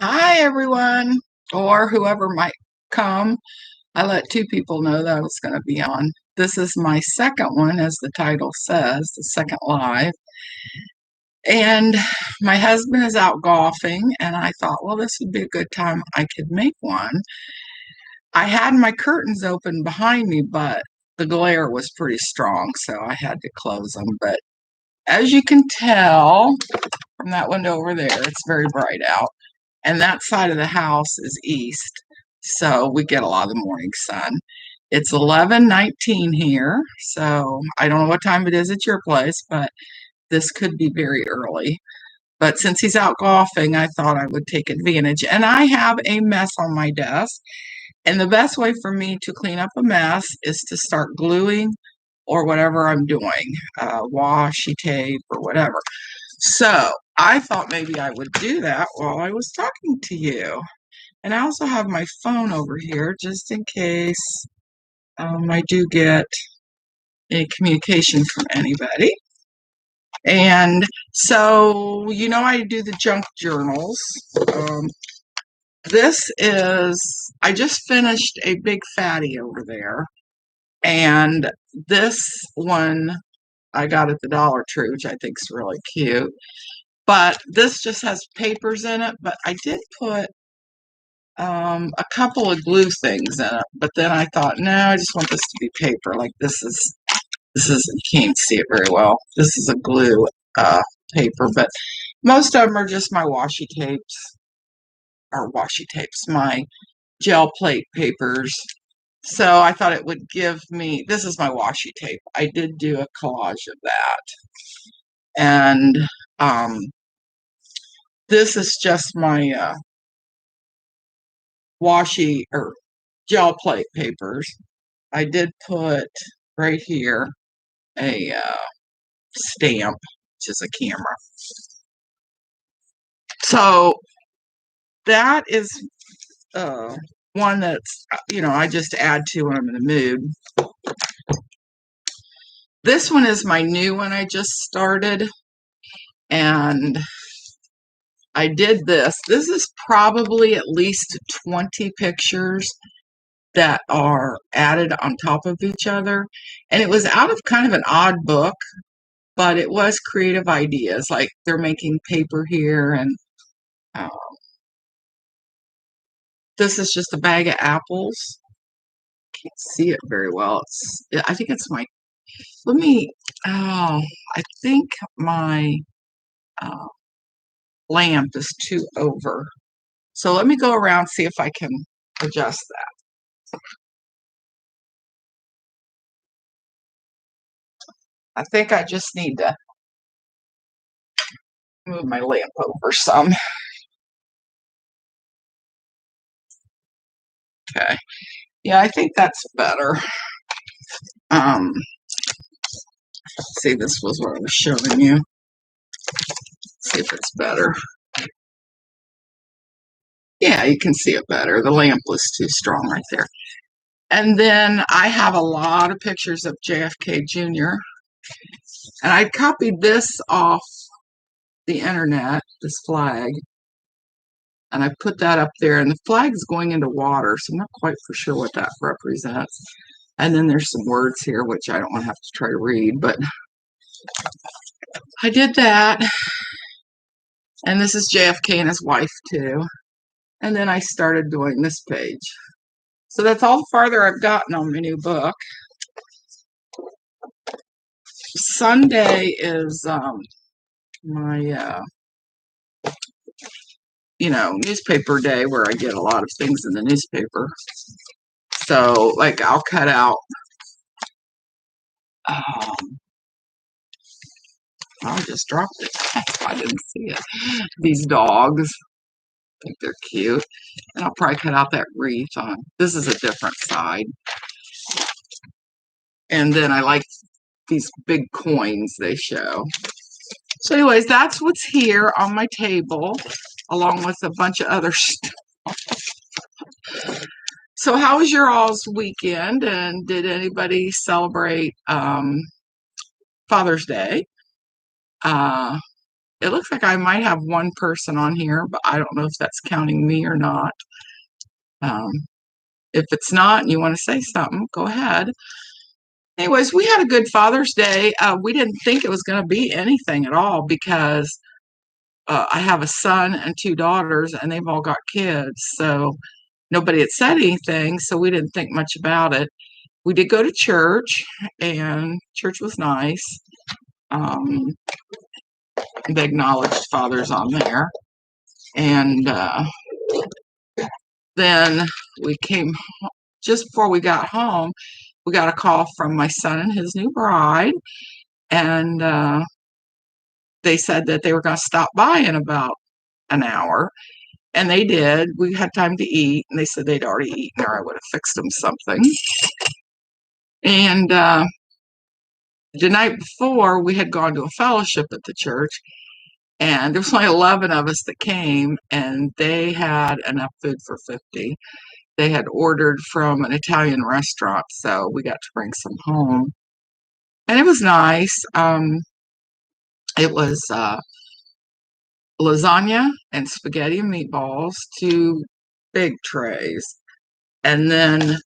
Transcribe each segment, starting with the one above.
Hi, everyone, or whoever might come. I let two people know that I was going to be on. This is my second one, as the title says, the second live. And my husband is out golfing, and I thought, well, this would be a good time I could make one. I had my curtains open behind me, but the glare was pretty strong, so I had to close them. But as you can tell from that window over there, it's very bright out. And that side of the house is east, so we get a lot of the morning sun. It's 11:19 here, so I don't know what time it is at your place, but this could be very early. But since he's out golfing, I thought I would take advantage. And I have a mess on my desk, and the best way for me to clean up a mess is to start gluing or whatever I'm doing, washi tape or whatever. So I thought maybe I would do that while I was talking to you. And I also have my phone over here just in case I do get any communication from anybody. And so, I do the junk journals. Um, I just finished a big fatty over there. And this one I got at the Dollar Tree, which I think is really cute. But this just has papers in it. But I did put a couple of glue things in it, but then I thought, no, I just want this to be paper. Like this is you can't see it very well. This is a glue paper, but most of them are just my washi tapes, my gel plate papers. So I thought it would give me. This is my washi tape. I did do a collage of that, and um, this is just my washi or gel plate papers. I did put right here a stamp, which is a camera. So that is one that's, I just add to when I'm in the mood. This one is my new one I just started, and I did this. This is probably at least 20 pictures that are added on top of each other. And it was out of kind of an odd book, but it was creative ideas. Like they're making paper here, and uh, this is just a bag of apples. Can't see it very well. I think it's my, let me, oh, I think my uh, lamp is too over. So let me go around, see if I can adjust that. I think I just need to move my lamp over some. Okay. Yeah, I think that's better. See, this was what I was showing you. See if it's better. Yeah, you can see it better. The lamp was too strong right there. And then I have a lot of pictures of JFK Jr. And I copied this off the internet, this flag, and I put that up there. And the flag's going into water, so I'm not quite for sure what that represents. And then there's some words here, which I don't want to have to try to read, but I did that. And this is JFK and his wife, too. And then I started doing this page. So that's all the farther I've gotten on my new book. Sunday is my newspaper day, where I get a lot of things in the newspaper. So like I'll cut out I just dropped it. I didn't see it. These dogs. I think they're cute. And I'll probably cut out that wreath on. This is a different side. And then I like these big coins they show. So anyways, that's what's here on my table, along with a bunch of other stuff. So how was your all's weekend? And did anybody celebrate Father's Day? it looks like I might have one person on here, but I don't know if that's counting me or not. Um, if it's not and you want to say something, go ahead. Anyways, we had a good Father's Day. We didn't think it was going to be anything at all because I have a son and two daughters, and they've all got kids. So nobody had said anything, so we didn't think much about it. We did go to church, and church was nice. Um, they acknowledged fathers on there. And then we came, just before we got home, we got a call from my son and his new bride. And they said that they were going to stop by in about an hour. And they did. We had time to eat. And they said they'd already eaten, or I would have fixed them something. And the night before, we had gone to a fellowship at the church. And there was only 11 of us that came, and they had enough food for 50. They had ordered from an Italian restaurant, so we got to bring some home. And it was nice. It was lasagna and spaghetti and meatballs, two big trays. And then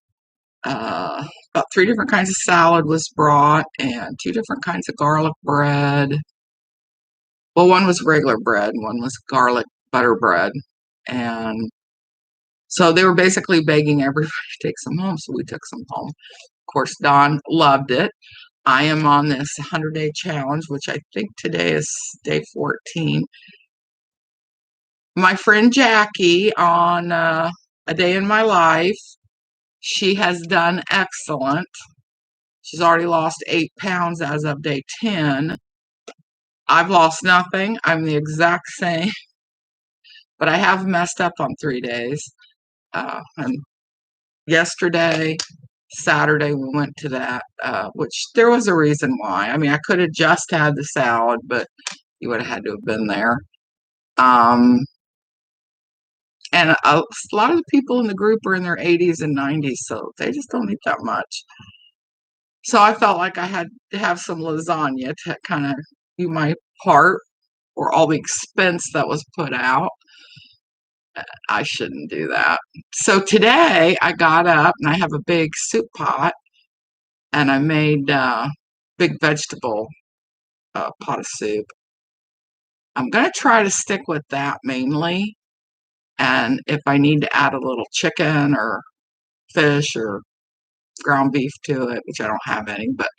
about 3 different kinds of salad was brought, and 2 different kinds of garlic bread. Well, one was regular bread, and one was garlic butter bread. And so they were basically begging everybody to take some home, so we took some home. Of course, Don loved it. I am on this 100-day challenge, which I think today is day 14. My friend Jackie on A Day in My Life, she has done excellent. She's already lost 8 pounds as of day 10. I've lost nothing. I'm the exact same, but I have messed up on 3 days. And yesterday, Saturday, we went to that, which there was a reason why. I mean, I could have just had the salad, but you would have had to have been there. And a lot of the people in the group are in their 80s and 90s, so they just don't eat that much. So I felt like I had to have some lasagna to kind of do my part for all the expense that was put out. I shouldn't do that. So today I got up and I have a big soup pot, and I made big vegetable pot of soup. I'm going to try to stick with that mainly. And if I need to add a little chicken or fish or ground beef to it, which I don't have any, but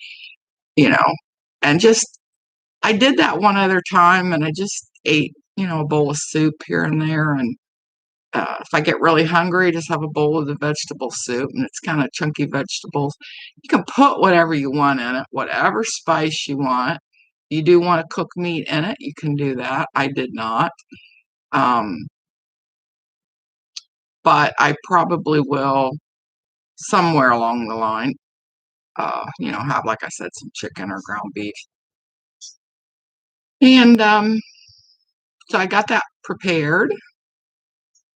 you know, and just I did that one other time, and I just ate, a bowl of soup here and there. And if I get really hungry, just have a bowl of the vegetable soup, and it's kind of chunky vegetables. You can put whatever you want in it, whatever spice you want. You do want to cook meat in it, you can do that. I did not. But I probably will somewhere along the line, have, like I said, some chicken or ground beef. And so I got that prepared,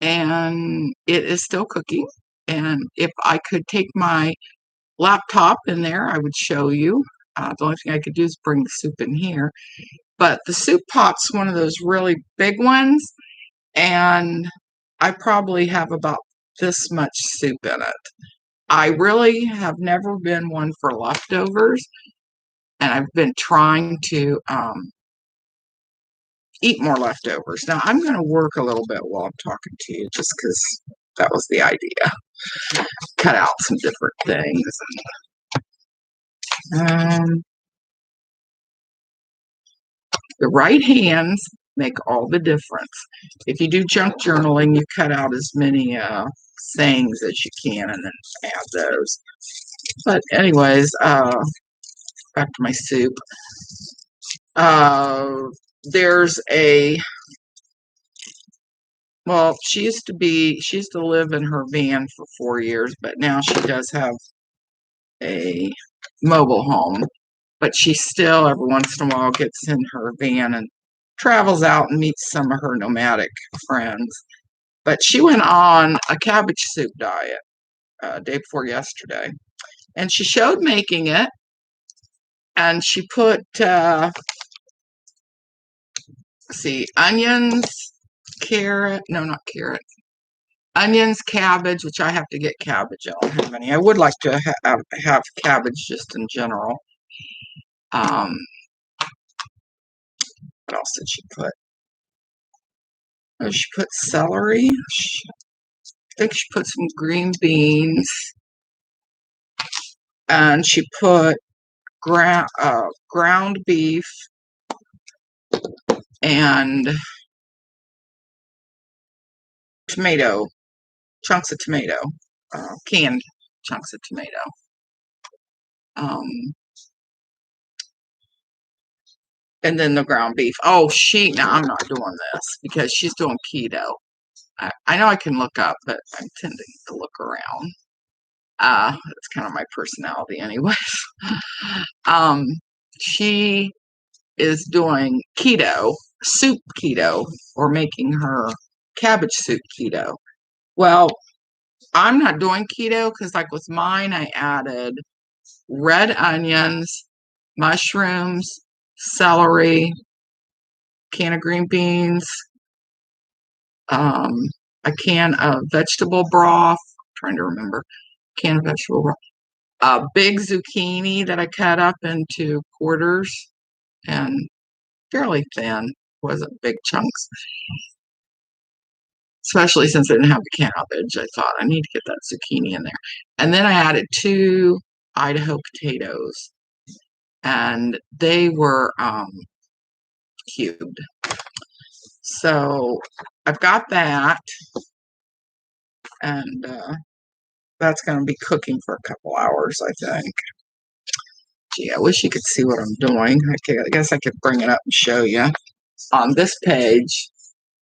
and it is still cooking. And if I could take my laptop in there, I would show you. The only thing I could do is bring the soup in here. But the soup pot's one of those really big ones, and I probably have about this much soup in it. I really have never been one for leftovers, and I've been trying to eat more leftovers. Now, I'm going to work a little bit while I'm talking to you, just because that was the idea. Cut out some different things. The right hands make all the difference. If you do junk journaling, you cut out as many sayings as you can and then add those. But anyways, back to my soup. There's she used to live in her van for 4 years, but now she does have a mobile home. But she still, every once in a while, gets in her van and travels out and meets some of her nomadic friends. But she went on a cabbage soup diet day before yesterday, and she showed making it. And she put see, onions, carrot, no, not carrot, onions, cabbage, which I have to get cabbage. I don't have any. I would like to have cabbage just in general. What else did she put? Oh, she put celery. I think she put some green beans. And she put ground beef and tomato, chunks of tomato, canned chunks of tomato. And then the ground beef. Oh, now I'm not doing this because she's doing keto. I know I can look up, but I'm tending to look around. That's kind of my personality anyways. She is doing keto, soup keto, or making her cabbage soup keto. Well, I'm not doing keto because like with mine, I added red onions, mushrooms, celery, can of green beans, a can of vegetable broth. I'm trying to remember, can of vegetable broth. A big zucchini that I cut up into quarters and fairly thin, wasn't big chunks. Especially since I didn't have the cabbage, I thought I need to get that zucchini in there. And then I added 2 Idaho potatoes, and they were cubed. So I've got that, and that's going to be cooking for a couple hours, I think. Gee, I wish you could see what I'm doing. I guess I could bring it up and show you. On this page,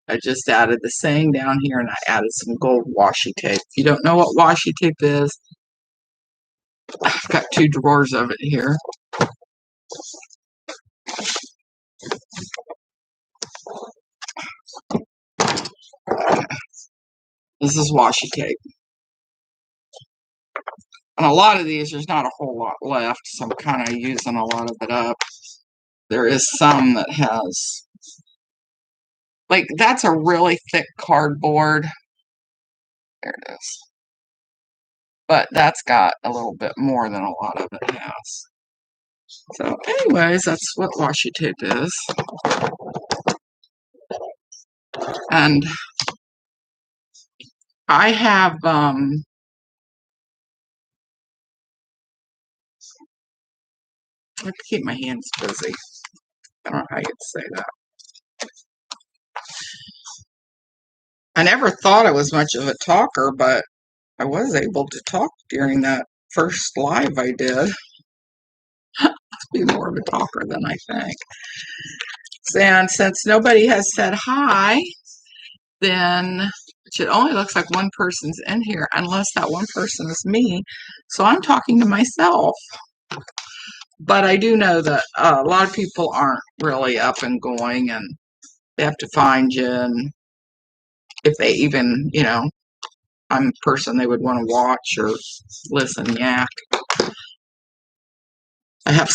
I just added the saying down here, and I added some gold washi tape. If you don't know what washi tape is, I've got 2 drawers of it here. This is washi tape. And a lot of these, there's not a whole lot left, so I'm kind of using a lot of it up. There is some that has, like, that's a really thick cardboard. There it is. But that's got a little bit more than a lot of it has. So anyways, that's what washi tape is. And I have, I have to keep my hands busy. I don't know how you'd say that. I never thought I was much of a talker, but I was able to talk during that first live I did. Be more of a talker than I think. And since nobody has said hi, then it only looks like one person's in here, unless that one person is me. So I'm talking to myself. But I do know that a lot of people aren't really up and going, and they have to find you. And if they even, I'm a person they would want to watch or listen yak. I have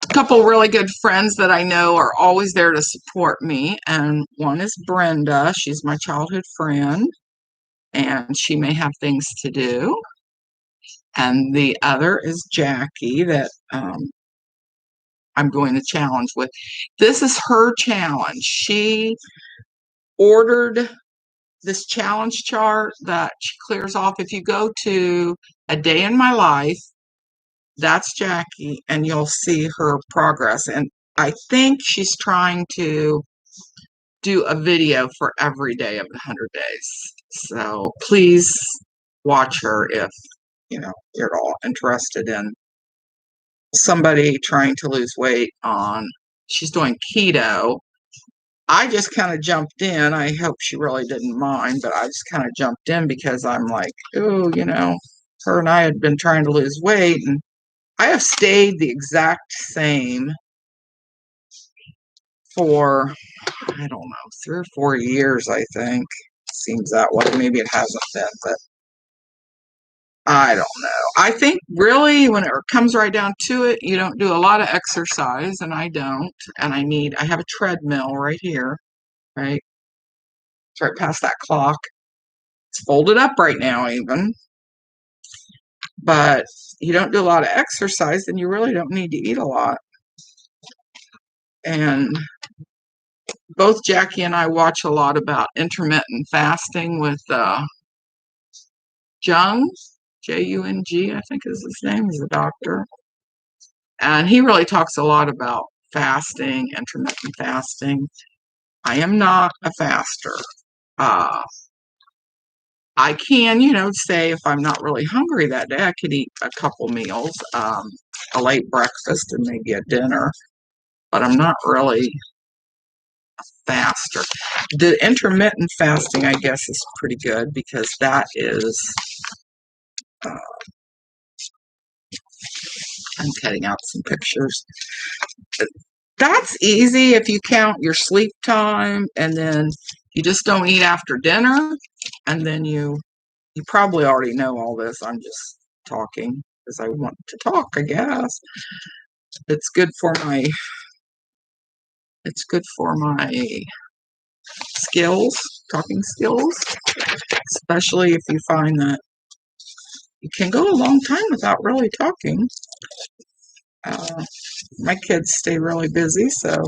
a couple really good friends that I know are always there to support me, and one is Brenda. She's my childhood friend, and she may have things to do. And the other is Jackie that I'm going to challenge with. This is her challenge. She ordered this challenge chart that she clears off. If you go to A Day in My Life, that's Jackie, and you'll see her progress. And I think she's trying to do a video for every day of the 100 days. So please watch her if you're at all interested in somebody trying to lose weight she's doing keto. I just kind of jumped in. I hope she really didn't mind, but I just kind of jumped in because I'm like, oh, her and I had been trying to lose weight, and I have stayed the exact same for, I don't know, 3 or 4 years, I think. Seems that way. Maybe it hasn't been, but I don't know. I think really when it comes right down to it, you don't do a lot of exercise, and I don't. And I have a treadmill right here, right? It's right past that clock. It's folded up right now, even. But you don't do a lot of exercise, then you really don't need to eat a lot. And both Jackie and I watch a lot about intermittent fasting with Jung, Jung, I think is his name. He's a doctor. And he really talks a lot about fasting, intermittent fasting. I am not a faster. Uh, I can, say if I'm not really hungry that day, I could eat a couple meals, a late breakfast and maybe a dinner, but I'm not really faster. The intermittent fasting, I guess, is pretty good because that is, uh, I'm cutting out some pictures. That's easy if you count your sleep time and then you just don't eat after dinner. And then you probably already know all this. I'm just talking because I want to talk, I guess. It's good for my it's good for my skills, talking skills, especially if you find that you can go a long time without really talking. Uh, my kids stay really busy, so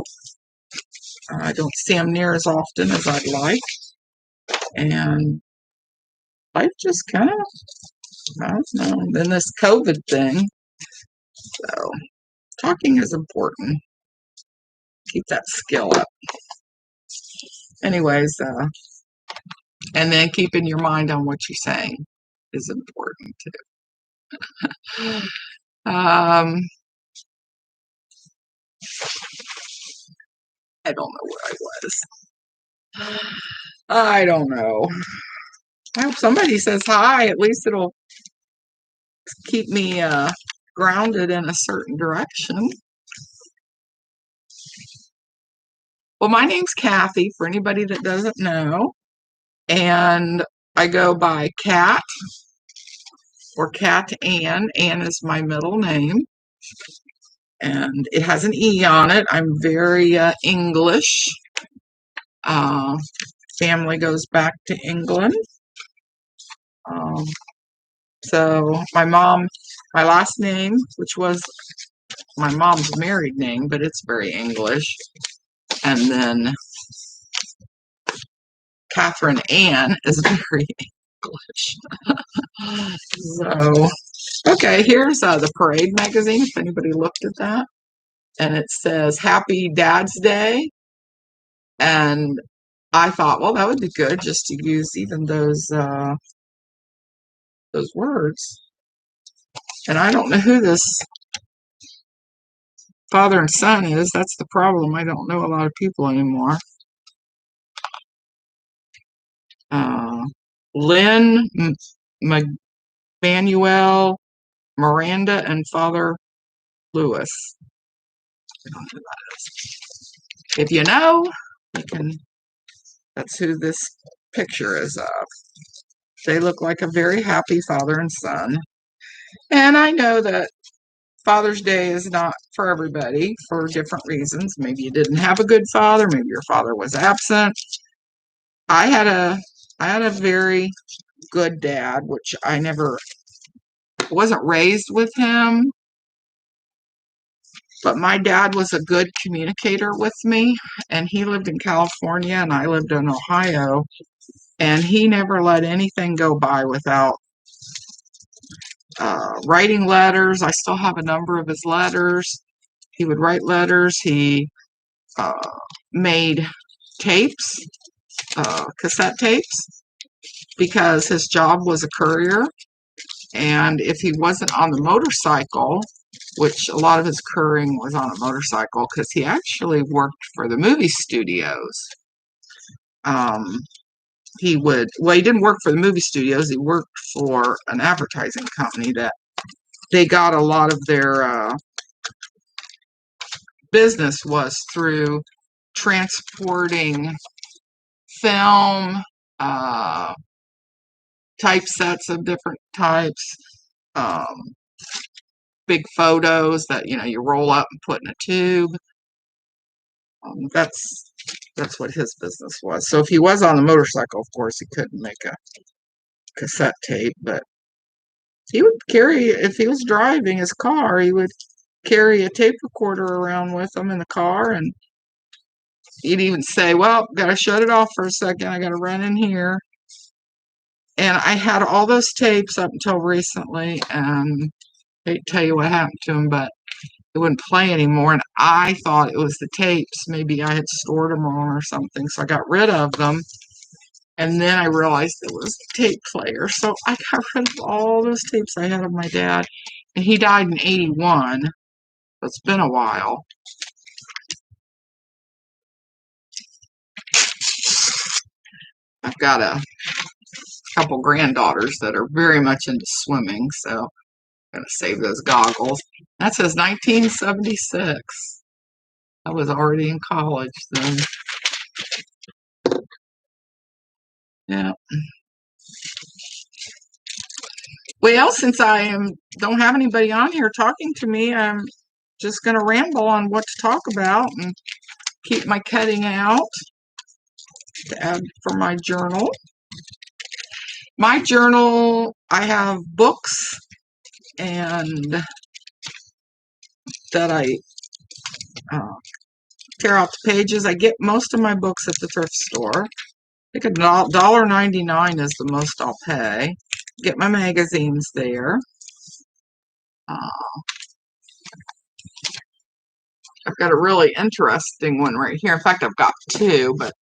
I don't see them near as often as I'd like. And life just kind of, I don't know. Then this COVID thing, so talking is important. Keep that skill up. Anyways, and then keeping your mind on what you're saying is important too. I don't know where I was. I don't know. I hope somebody says hi. At least it'll keep me grounded in a certain direction. Well, my name's Kathy, for anybody that doesn't know. And I go by Kat or Kat Ann. Ann is my middle name. And it has an E on it. I'm very English. Family goes back to England. Um, so my last name, which was my mom's married name, but it's very English. And then Catherine Ann is very English. So, okay, here's the Parade magazine, if anybody looked at that. And it says Happy Dad's Day. And I thought, well, that would be good just to use even those words. And I don't know who this father and son is. That's the problem. I don't know a lot of people anymore. Lynn, Manuel, Miranda, and Father Lewis. I don't know who that is. If you know, you can. That's who this picture is of. They look like a very happy father and son. And I know that Father's Day is not for everybody for different reasons. Maybe you didn't have a good father. Maybe your father was absent. I had a very good dad, which I never wasn't raised with him, but my dad was a good communicator with me, and he lived in California and I lived in Ohio, and he never let anything go by without writing letters. I still have a number of his letters. He would write letters. He uh, made tapes, cassette tapes, because his job was a courier. And if he wasn't on the motorcycle, which a lot of his couriering was on a motorcycle, because he actually worked for the movie studios. He didn't work for the movie studios. He worked for an advertising company that they got a lot of their business was through transporting film, typesets of different types, um, big photos that you roll up and put in a tube. That's what his business was. So if he was on the motorcycle, of course, he couldn't make a cassette tape, but he would carry, if he was driving his car, he would carry a tape recorder around with him in the car, and he'd even say, well, gotta shut it off for a second, I gotta run in here. And I had all those tapes up until recently, and I hate to tell you what happened to them, but it wouldn't play anymore, and I thought it was the tapes. Maybe I had stored them wrong or something, so I got rid of them. And then I realized it was the tape player. So I got rid of all those tapes I had of my dad. And he died in 81. So it's been a while. I've got a couple granddaughters that are very much into swimming, so I'm going to save those goggles. That says 1976. I was already in college then. Yeah. Well, since I don't have anybody on here talking to me, I'm just going to ramble on what to talk about and keep my cutting out to add for my journal. My journal, I have books and that I tear out the pages. I get most of my books at the thrift store. I think $1.99 is the most I'll pay. Get my magazines there. I've got a really interesting one right here. In fact, I've got two, but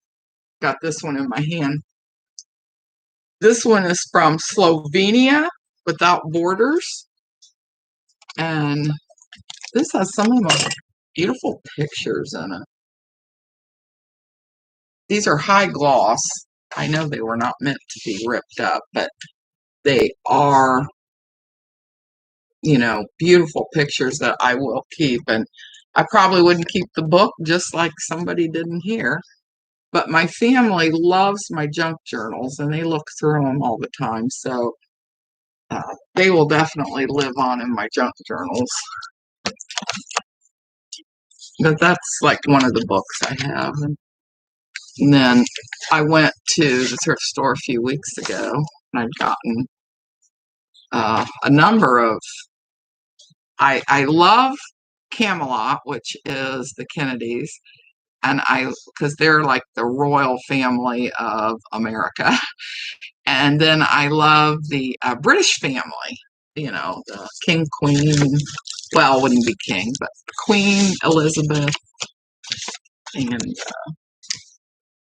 got this one in my hand. This one is from Slovenia Without Borders. And this has some of the most beautiful pictures in it. These are high gloss. I know they were not meant to be ripped up, but they are, beautiful pictures that I will keep. And I probably wouldn't keep the book, just like somebody didn't here. But my family loves my junk journals, and they look through them all the time. So they will definitely live on in my junk journals. But that's like one of the books I have. And then I went to the thrift store a few weeks ago, and I've gotten a number of. I love Camelot, which is the Kennedys, and because they're like the royal family of America. And then I love the British family, the King, Queen, well, wouldn't be King, but Queen Elizabeth and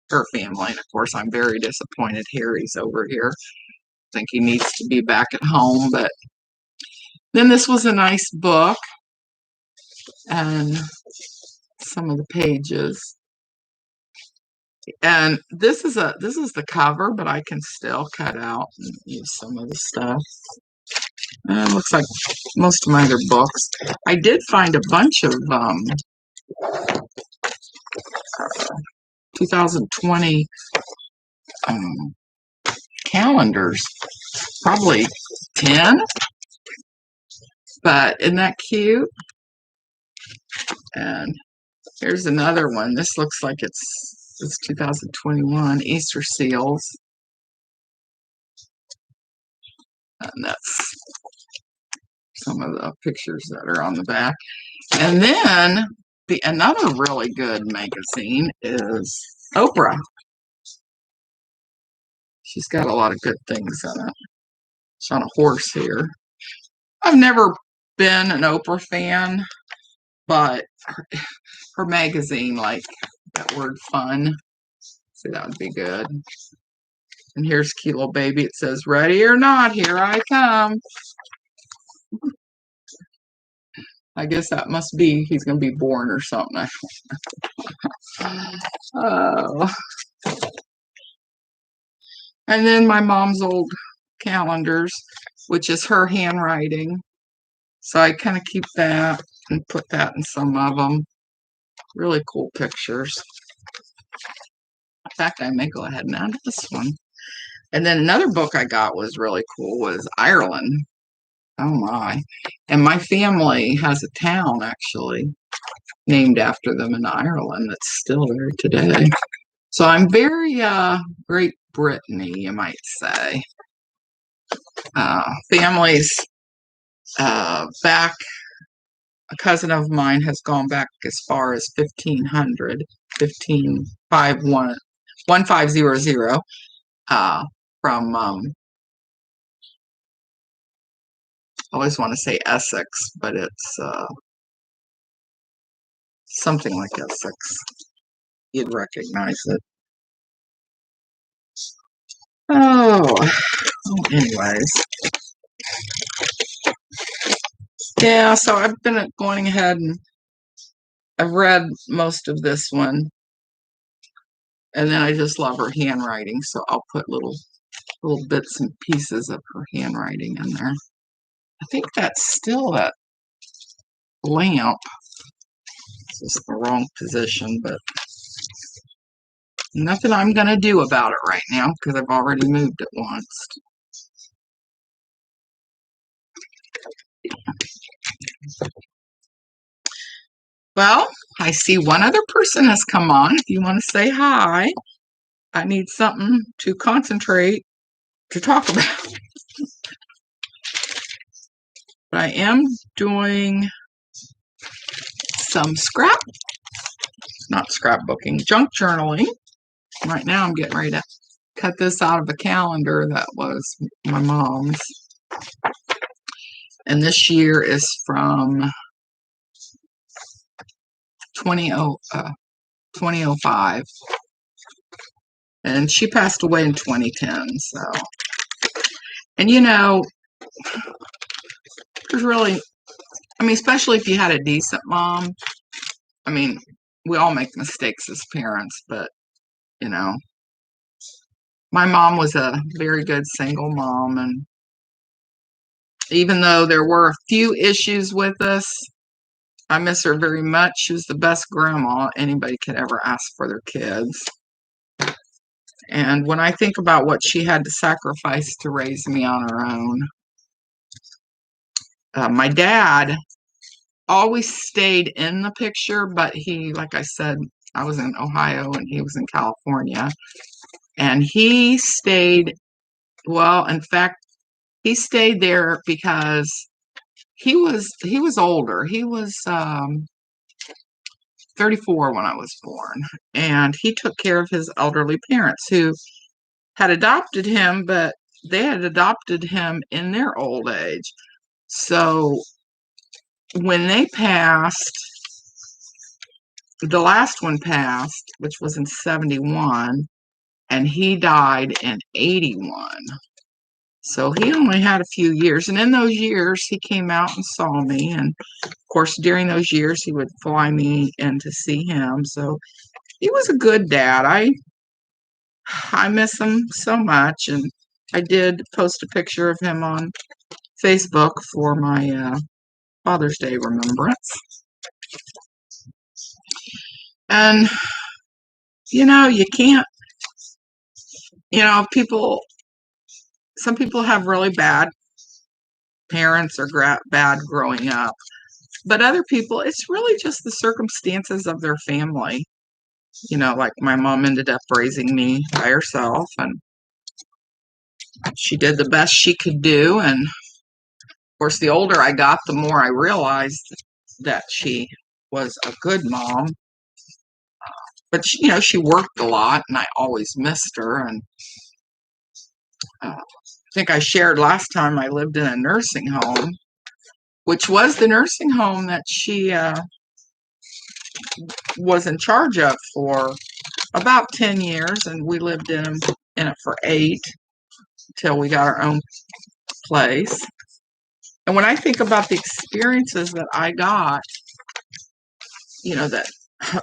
her family. And of course, I'm very disappointed Harry's over here. I think he needs to be back at home. But then this was a nice book, and some of the pages. And this is the cover, but I can still cut out and use some of the stuff. It looks like most of my other books. I did find a bunch of 2020 calendars, probably 10. But isn't that cute? And here's another one. This looks like it's 2021 Easter seals. And that's some of the pictures that are on the back. And then another really good magazine is Oprah. She's got a lot of good things in it. She's on a horse here. I've never been an Oprah fan, but her magazine, like that word fun, see, that would be good. And here's Kilo Baby. It says, ready or not, here I come. I guess that must be, he's going to be born or something. Oh. And then my mom's old calendars, which is her handwriting. So I kind of keep that and put that in some of them. Really cool pictures. In fact, I may go ahead and add this one. And then another book I got was really cool, was Ireland. Oh my. And my family has a town actually named after them in Ireland that's still there today. So I'm very Great Brittany, you might say. Families back, a cousin of mine has gone back as far as 1500, 1500, from I always want to say Essex, but it's something like Essex. You'd recognize it. Oh, anyways. Yeah, so I've been going ahead and I've read most of this one. And then I just love her handwriting, so I'll put little bits and pieces of her handwriting in there. I think that's still that lamp. It's just the wrong position, but nothing I'm going to do about it right now because I've already moved it once. Well, I see one other person has come on. If you want to say hi, I need something to concentrate to talk about. But I am doing some not scrapbooking, junk journaling. Right now I'm getting ready to cut this out of a calendar that was my mom's. And this year is from 2005. And she passed away in 2010. So, and there's really, especially if you had a decent mom. We all make mistakes as parents, but my mom was a very good single mom, and even though there were a few issues with us, I miss her very much. She was the best grandma anybody could ever ask for their kids. And when I think about what she had to sacrifice to raise me on her own, my dad always stayed in the picture, but he, like I said, I was in Ohio and he was in California. And he stayed, well, in fact, he stayed there because he was older. He was 34 when I was born, and he took care of his elderly parents who had adopted him, but they had adopted him in their old age. So when they passed, the last one passed, which was in 71, and he died in 81. So he only had a few years. And in those years, he came out and saw me. And of course, during those years, he would fly me in to see him. So he was a good dad. I miss him so much. And I did post a picture of him on Facebook for my Father's Day remembrance. And, you can't, some people have really bad parents or bad growing up. But other people, it's really just the circumstances of their family. Like my mom ended up raising me by herself, and she did the best she could do. And of course, the older I got, the more I realized that she was a good mom. But she worked a lot, and I always missed her. And I think I shared last time I lived in a nursing home, which was the nursing home that she was in charge of for about 10 years, and we lived in it for 8 till we got our own place. And when I think about the experiences that I got, that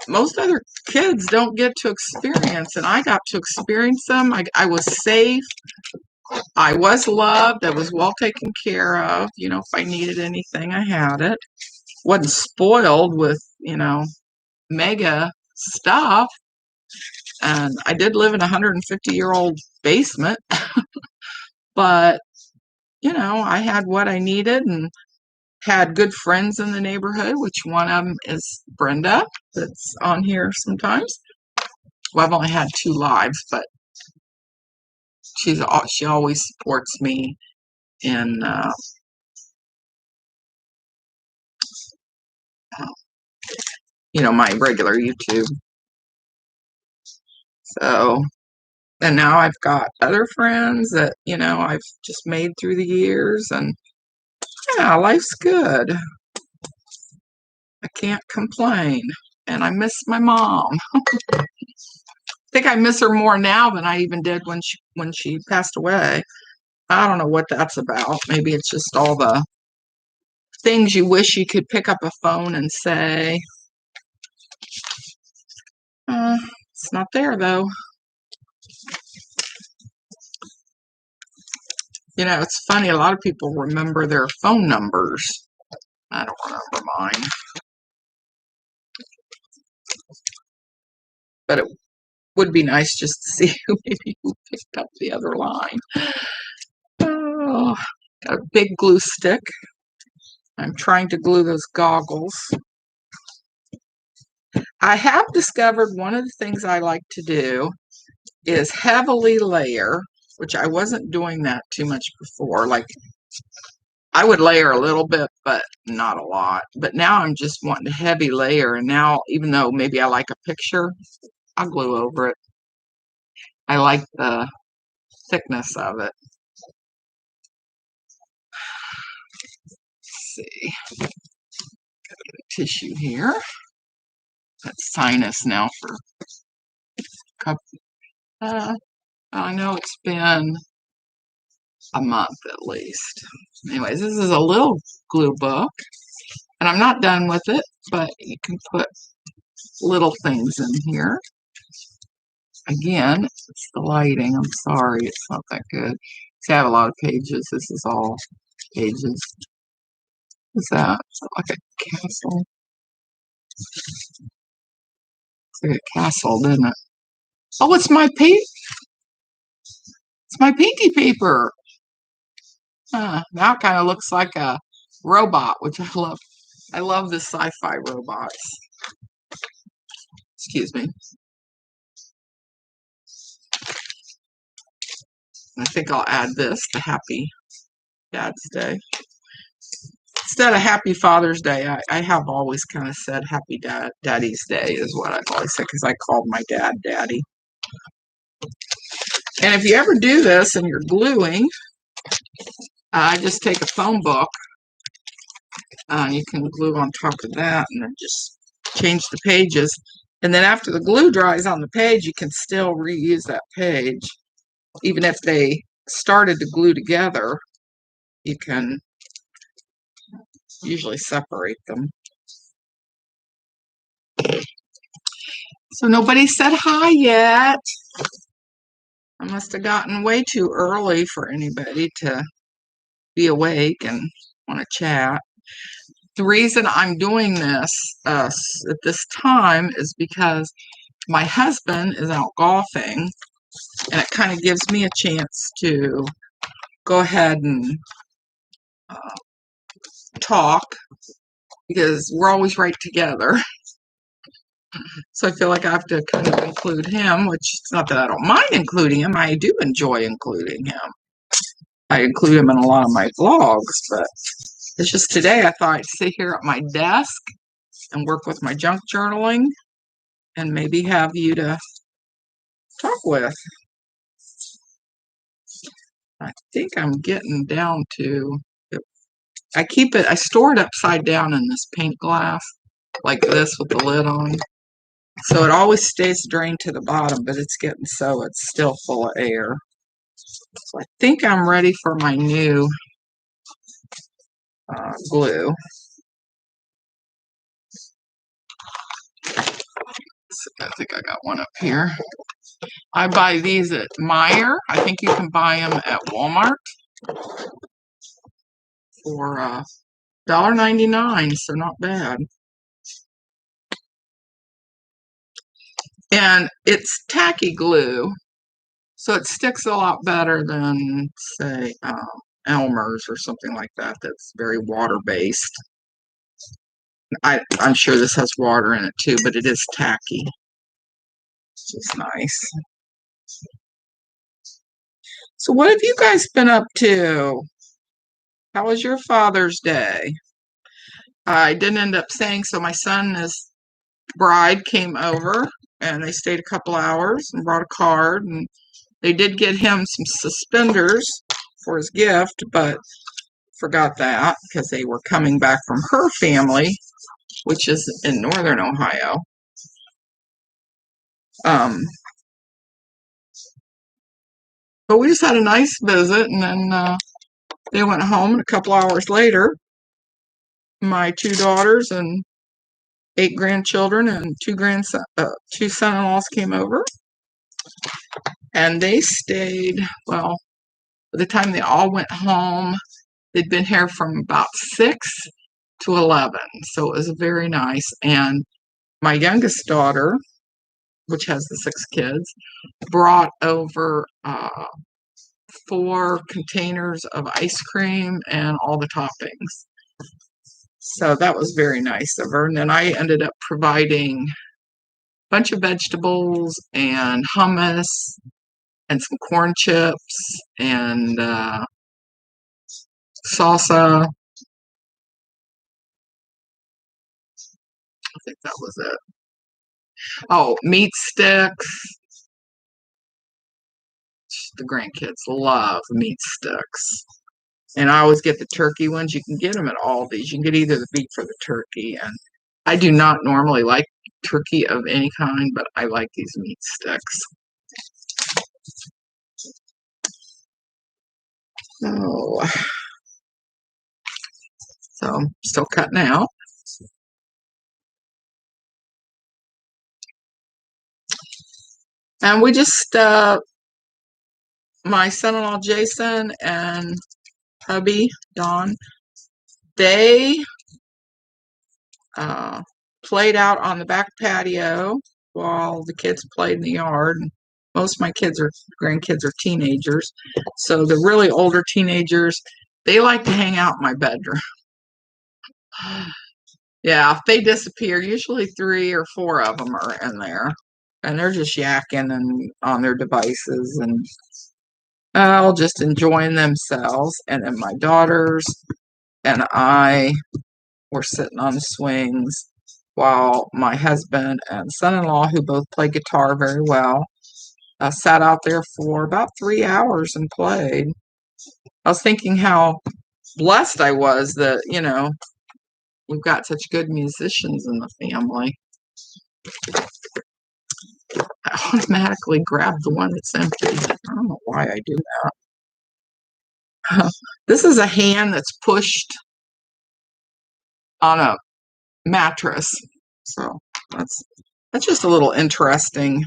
most other kids don't get to experience, and I got to experience them. I was safe. I was loved. I was well taken care of. If I needed anything, I had it. Wasn't spoiled with, mega stuff. And I did live in a 150-year-old basement, but I had what I needed and had good friends in the neighborhood, which one of them is Brenda, that's on here sometimes. Well, I've only had 2 lives, but she always supports me in my regular YouTube. So, and now I've got other friends that I've just made through the years, and yeah, life's good. I can't complain, and I miss my mom. I think I miss her more now than I even did when she passed away. I don't know what that's about. Maybe it's just all the things you wish you could pick up a phone and say. It's not there though. It's funny. A lot of people remember their phone numbers. I don't remember mine. But it would be nice just to see who picked up the other line. Oh, got a big glue stick. I'm trying to glue those goggles. I have discovered one of the things I like to do is heavily layer, which I wasn't doing that too much before. Like, I would layer a little bit, but not a lot. But now I'm just wanting to heavy layer. And now, even though maybe I like a picture, I'll glue over it. I like the thickness of it. Let's see. Got a tissue here. That's sinus now for a couple. I know it's been a month at least. Anyways, this is a little glue book, and I'm not done with it, but you can put little things in here. Again, it's the lighting. I'm sorry, it's not that good. See, I have a lot of pages. This is all pages. What's that? Is that like a castle? It's like a castle, didn't it? Oh, it's my It's my pinky paper. Now it kind of looks like a robot, which I love. I love the sci-fi robots. Excuse me. I think I'll add this to Happy Dad's Day. Instead of Happy Father's Day, I have always kind of said Happy Daddy's Day is what I've always said, because I called my dad Daddy. And if you ever do this and you're gluing, I just take a phone book, and you can glue on top of that and then just change the pages. And then after the glue dries on the page, you can still reuse that page. Even if they started to glue together, you can usually separate them. So nobody said hi yet. I must have gotten way too early for anybody to be awake and want to chat. The reason I'm doing this at this time is because my husband is out golfing, and it kind of gives me a chance to go ahead and talk, because we're always right together. So I feel like I have to kind of include him, which it's not that I don't mind including him. I do enjoy including him. I include him in a lot of my vlogs, but it's just today I thought I'd sit here at my desk and work with my junk journaling and maybe have you to talk with. I think I'm getting down to, I store it upside down in this paint glass, like this with the lid on. So it always stays drained to the bottom, but it's getting so it's still full of air. So I think I'm ready for my new glue. So I think I got one up here. I buy these at Meijer. I think you can buy them at Walmart for $1.99, so not bad. And it's tacky glue, so it sticks a lot better than, say, Elmer's or something like that that's very water-based. I'm sure this has water in it too, but it is tacky, which is nice. So what have you guys been up to? How was your Father's Day? I didn't end up saying, so my son and his bride came over and they stayed a couple hours and brought a card, and they did get him some suspenders for his gift, but forgot that because they were coming back from her family, which is in northern Ohio. But we just had a nice visit, and then they went home, and a couple hours later, my two daughters and 8 grandchildren and two son-in-laws came over, and they stayed, well, by the time they all went home, they'd been here from about 6 to 11, so it was very nice. And my youngest daughter, which has the 6 kids, brought over 4 containers of ice cream and all the toppings. So that was very nice of her. And then I ended up providing a bunch of vegetables and hummus and some corn chips and salsa. I think that was it. Oh, meat sticks. The grandkids love meat sticks. And I always get the turkey ones. You can get them at Aldi's. You can get either the beef or the turkey. And I do not normally like turkey of any kind, but I like these meat sticks. Oh, so I'm still cutting out. And we just, my son-in-law Jason and hubby Don, they played out on the back patio while the kids played in the yard. Most of my grandkids are teenagers, so the really older teenagers, they like to hang out in my bedroom. Yeah, if they disappear, usually 3 or 4 of them are in there, and they're just yakking and on their devices and just enjoying themselves. And then my daughters and I were sitting on the swings while my husband and son-in-law, who both play guitar very well, sat out there for about 3 hours and played. I was thinking how blessed I was that, we've got such good musicians in the family. I automatically grab the one that's empty. I don't know why I do that. This is a hand that's pushed on a mattress. So that's just a little interesting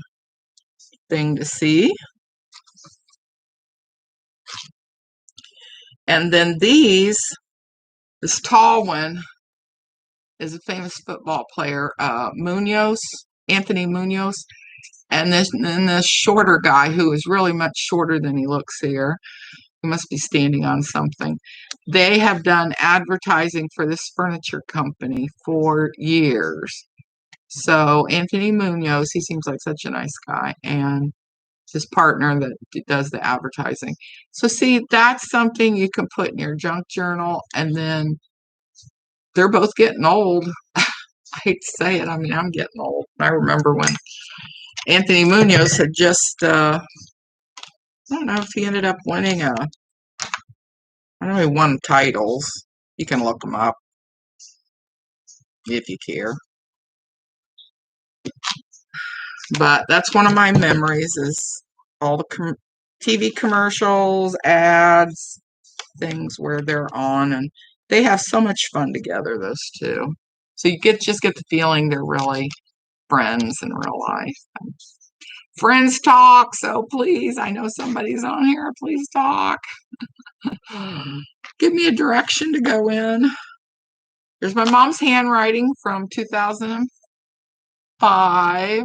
thing to see. And then this tall one is a famous football player, Anthony Munoz. And then this shorter guy, who is really much shorter than he looks here, he must be standing on something. They have done advertising for this furniture company for years. So Anthony Munoz, he seems like such a nice guy, and his partner that does the advertising. So see, that's something you can put in your junk journal, and then they're both getting old. I hate to say it. I mean, I'm getting old. I remember when Anthony Munoz had just, I don't know if he ended up winning I don't know, he won titles. You can look them up if you care. But that's one of my memories, is all the TV commercials, ads, things where they're on, and they have so much fun together, those two. So you just get the feeling they're really friends in real life. Friends talk, so please, I know somebody's on here, please talk. Give me a direction to go in. There's my mom's handwriting from 2005.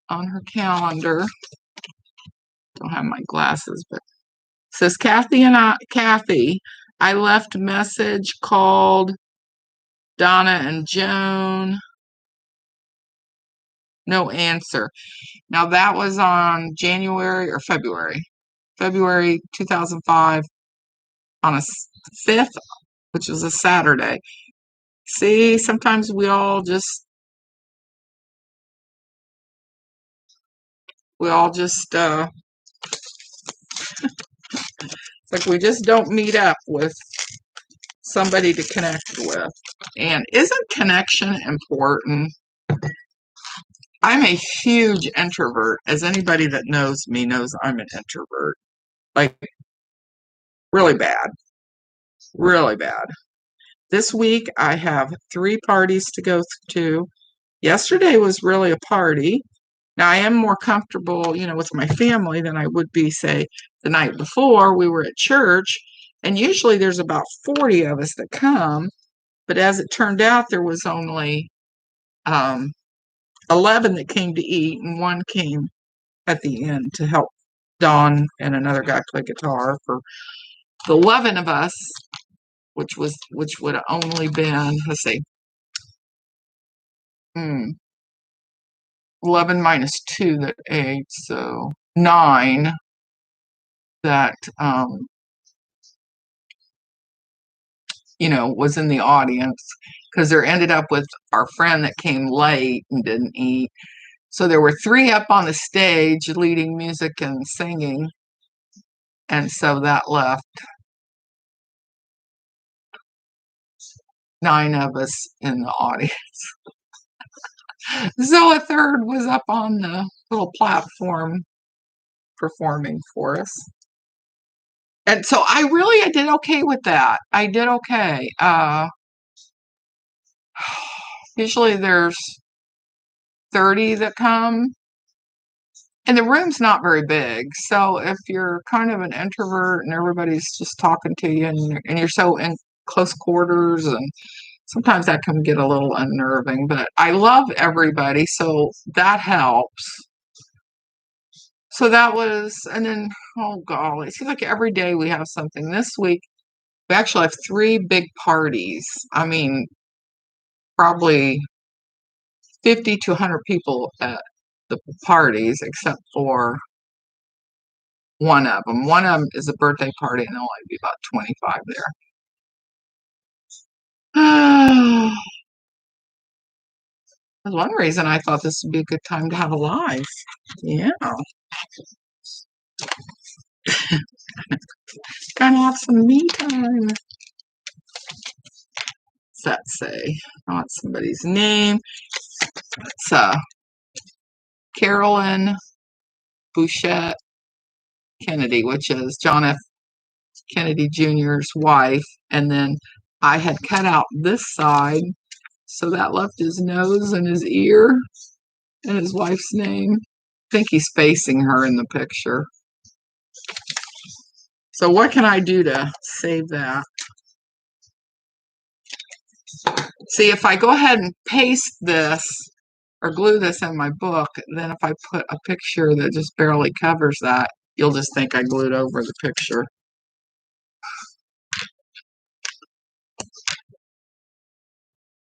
on her calendar. Don't have my glasses, but it says Kathy, I left a message, called Donna and Joan. No answer. Now that was on January or February 2005 on a 5th, which was a Saturday. See, sometimes we all just like we just don't meet up with somebody to connect with. And isn't connection important? I'm a huge introvert. As anybody that knows me knows, I'm an introvert. Like, really bad. Really bad. This week I have 3 parties to go to. Yesterday was really a party. Now I am more comfortable, with my family than I would be, say, the night before. We were at church, and usually there's about 40 of us that come, but as it turned out, there was only 11 that came to eat, and 1 came at the end to help Don and another guy play guitar. For the 11 of us, which would have only been, let's see, 11 minus 2 that ate, so 9 that was in the audience, because there ended up with our friend that came late and didn't eat. So there were 3 up on the stage leading music and singing, and so that left 9 of us in the audience. So a third was up on the little platform performing for us. And so I did okay with that. I did okay. Usually there's 30 that come, and the room's not very big. So if you're kind of an introvert and everybody's just talking to you, and you're so in close quarters, and sometimes that can get a little unnerving, but I love everybody, so that helps. So that was, and then, oh golly, it seems like every day we have something. This week, we actually have 3 big parties. I mean, probably 50 to 100 people at the parties, except for one of them. One of them is a birthday party, and there'll only be about 25 there. That's one reason I thought this would be a good time to have a live. Yeah. Kind of have some me time. What's that say? I want somebody's name. It's Carolyn Bouchette Kennedy, which is John F. Kennedy Jr.'s wife. And then I had cut out this side, so that left his nose and his ear and his wife's name. I think he's facing her in the picture. So what can I do to save that? See, if I go ahead and paste this or glue this in my book, then if I put a picture that just barely covers that, you'll just think I glued over the picture.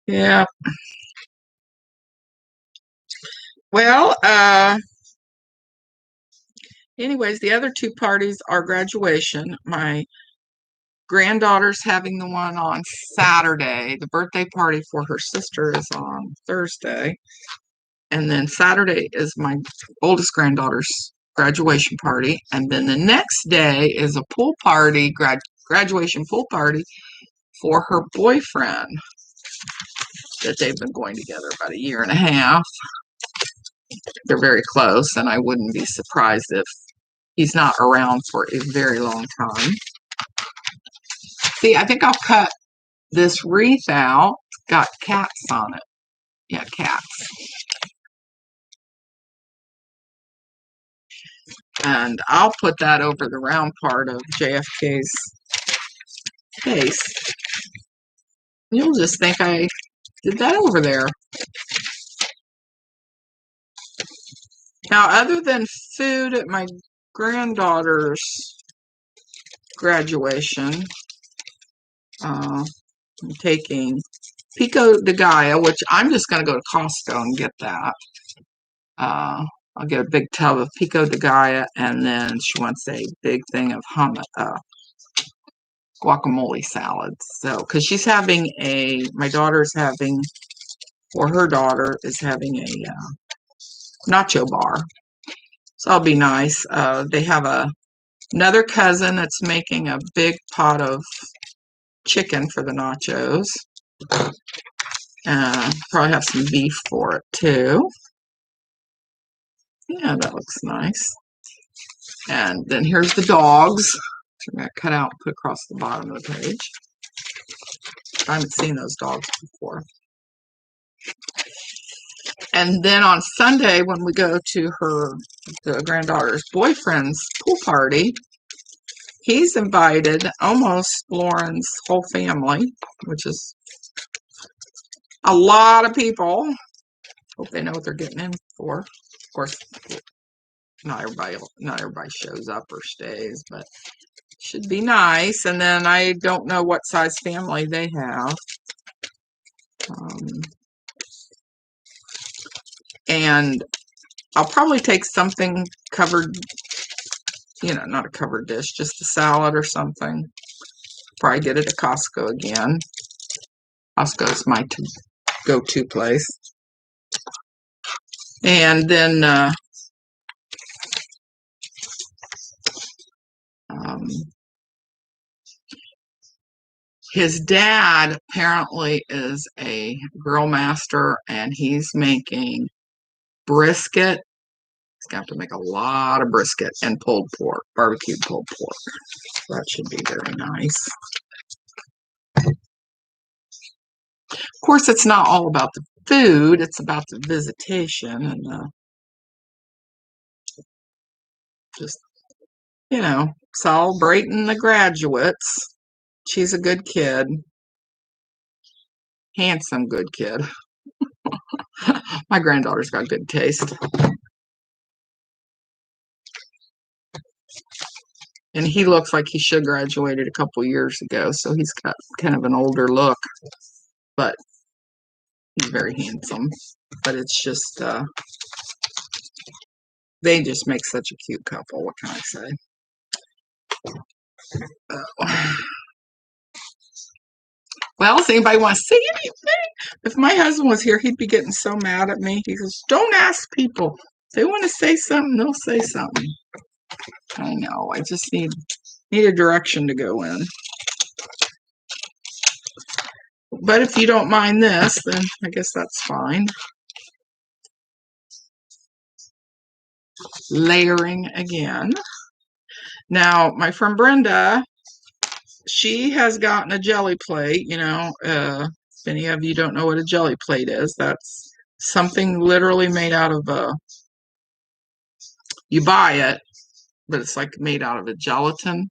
Yeah. Well, anyways, the other 2 parties are graduation. My granddaughter's having the one on Saturday. The birthday party for her sister is on Thursday. And then Saturday is my oldest granddaughter's graduation party. And then the next day is a pool party, graduation pool party for her boyfriend that they've been going together about a year and a half. They're very close, and I wouldn't be surprised if he's not around for a very long time. See, I think I'll cut this wreath out. It's got cats on it. Yeah, cats. And I'll put that over the round part of JFK's face. You'll just think I did that over there. Now, other than food at my granddaughter's graduation, I'm taking Pico de Gallo, which I'm just going to go to Costco and get that. I'll get a big tub of Pico de Gallo, and then she wants a big thing of guacamole salad. So, because she's having my daughter's having, or her daughter is having a nacho bar. So that'll be nice. They have another cousin that's making a big pot of chicken for the nachos. Probably have some beef for it too. Yeah, that looks nice. And then here's the dogs. I'm going to cut out and put across the bottom of the page. I haven't seen those dogs before. And then on Sunday, when we go to the granddaughter's boyfriend's pool party, he's invited almost Lauren's whole family, which is a lot of people. Hope they know what they're getting in for. Of course, not everybody shows up or stays, but it should be nice. And then I don't know what size family they have. And I'll probably take something covered, not a covered dish, just a salad or something. Probably get it at Costco again. Costco's my go-to place. And then his dad apparently is a grill master, and he's making brisket. He's going to have to make a lot of brisket and pulled pork, barbecued pulled pork. So that should be very nice. Of course, it's not all about the food. It's about the visitation and just, celebrating the graduates. She's a good kid. Handsome good kid. My granddaughter's got good taste. And he looks like he should graduated a couple years ago, so he's got kind of an older look, but he's very handsome. But it's just, they just make such a cute couple. What can I say? Well, does anybody want to say anything? If my husband was here, he'd be getting so mad at me. He goes, don't ask people. If they want to say something, they'll say something. I know. I just need a direction to go in. But if you don't mind this, then I guess that's fine. Layering again. Now, my friend Brenda, she has gotten a jelly plate. If any of you don't know what a jelly plate is, that's something literally made out of you buy it, but it's like made out of a gelatin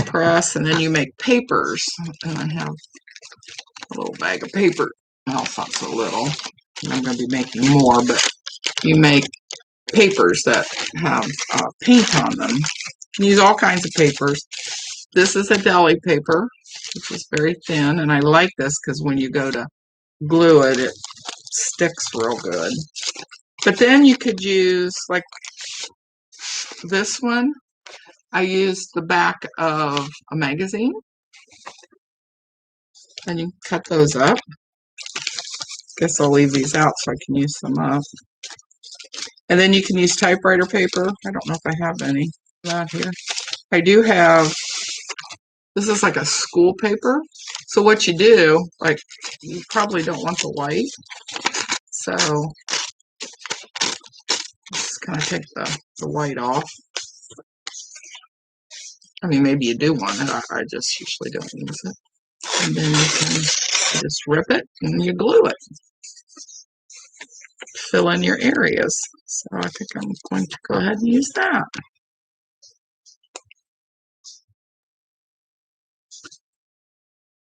press, and then you make papers. And I have a little bag of paper. Well, it's not so little. I'm going to be making more, but you make papers that have paint on them. You can use all kinds of papers. This is a deli paper, which is very thin, and I like this because when you go to glue it, it sticks real good. But then you could use, like this one, I used the back of a magazine, and you cut those up. Guess I'll leave these out so I can use them up. And then you can use typewriter paper. I don't know if I have any of that here. I do have, this is like a school paper. So what you do, like, you probably don't want the white. So just kind of take the white off. I mean, maybe you do want it. I just usually don't use it. And then you can just rip it and you glue it. Fill in your areas. So I think I'm going to go ahead and use that.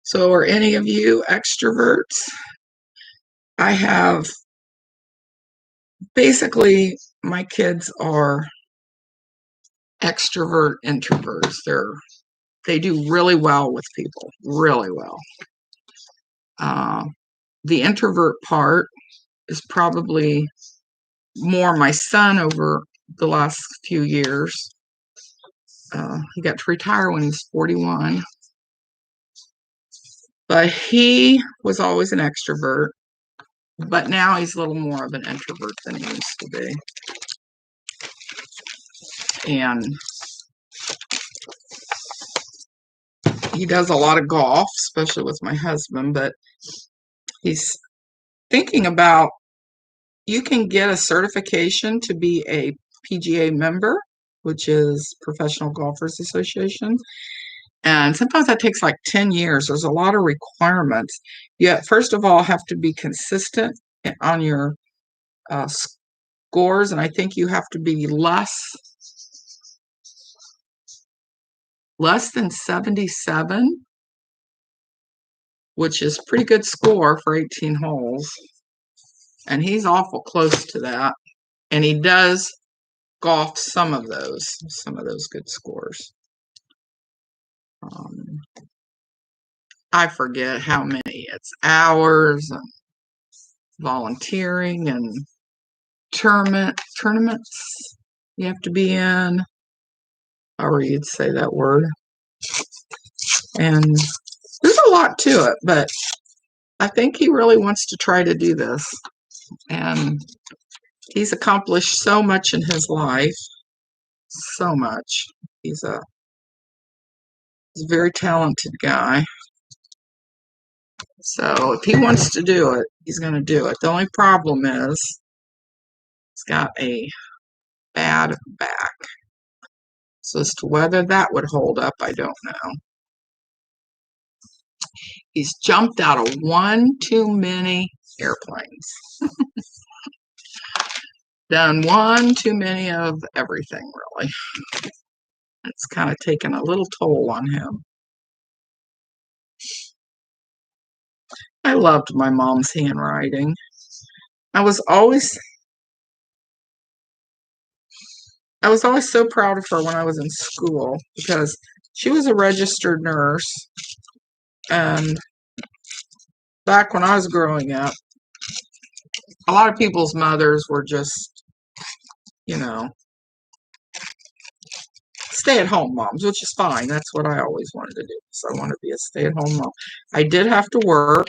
So are any of you extroverts? I have basically my kids are extrovert introverts. They do really well with people, really well. Uh, the introvert part is probably more my son over the last few years. He got to retire when he was 41, but he was always an extrovert. But now he's a little more of an introvert than he used to be. And he does a lot of golf, especially with my husband, but he's thinking about, you can get a certification to be a PGA member, which is Professional Golfers Association. And sometimes that takes like 10 years. There's a lot of requirements. You, first of all, have to be consistent on your scores. And I think you have to be less than 77, which is a pretty good score for 18 holes. And he's awful close to that. And he does golf some of those good scores. I forget how many. It's hours and volunteering and tournaments you have to be in, however you'd say that word. And there's a lot to it, but I think he really wants to try to do this. And he's accomplished so much in his life, so much. He's a very talented guy. So if he wants to do it, he's going to do it. The only problem is he's got a bad back. So as to whether that would hold up, I don't know. He's jumped out of one too many airplanes. Done one too many of everything, really. It's kind of taken a little toll on him. I loved my mom's handwriting. I was always so proud of her when I was in school, because she was a registered nurse. And back when I was growing up, a lot of people's mothers were just, stay-at-home moms, which is fine. That's what I always wanted to do. So I wanted to be a stay-at-home mom. I did have to work.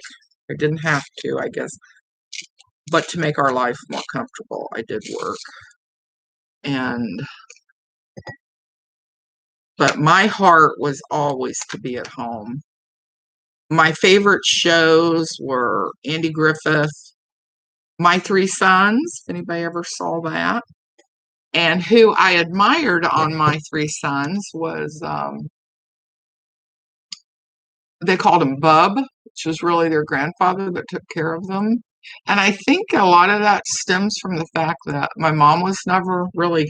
I didn't have to, I guess. But to make our life more comfortable, I did work. But my heart was always to be at home. My favorite shows were Andy Griffith, My Three Sons, if anybody ever saw that. And who I admired on My Three Sons was, they called him Bub, which was really their grandfather that took care of them. And I think a lot of that stems from the fact that my mom was never really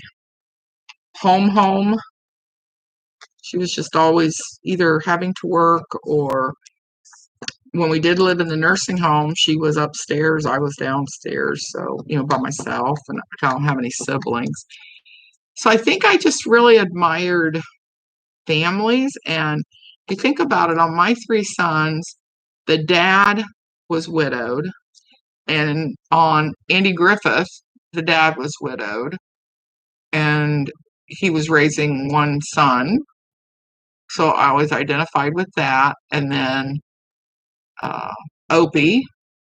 home. She was just always either having to work, or when we did live in the nursing home, she was upstairs, I was downstairs, so, by myself, and I don't have any siblings. So I think I just really admired families. And if you think about it, on My Three Sons, the dad was widowed, and on Andy Griffith, the dad was widowed, and he was raising one son. So I was identified with that. And then Opie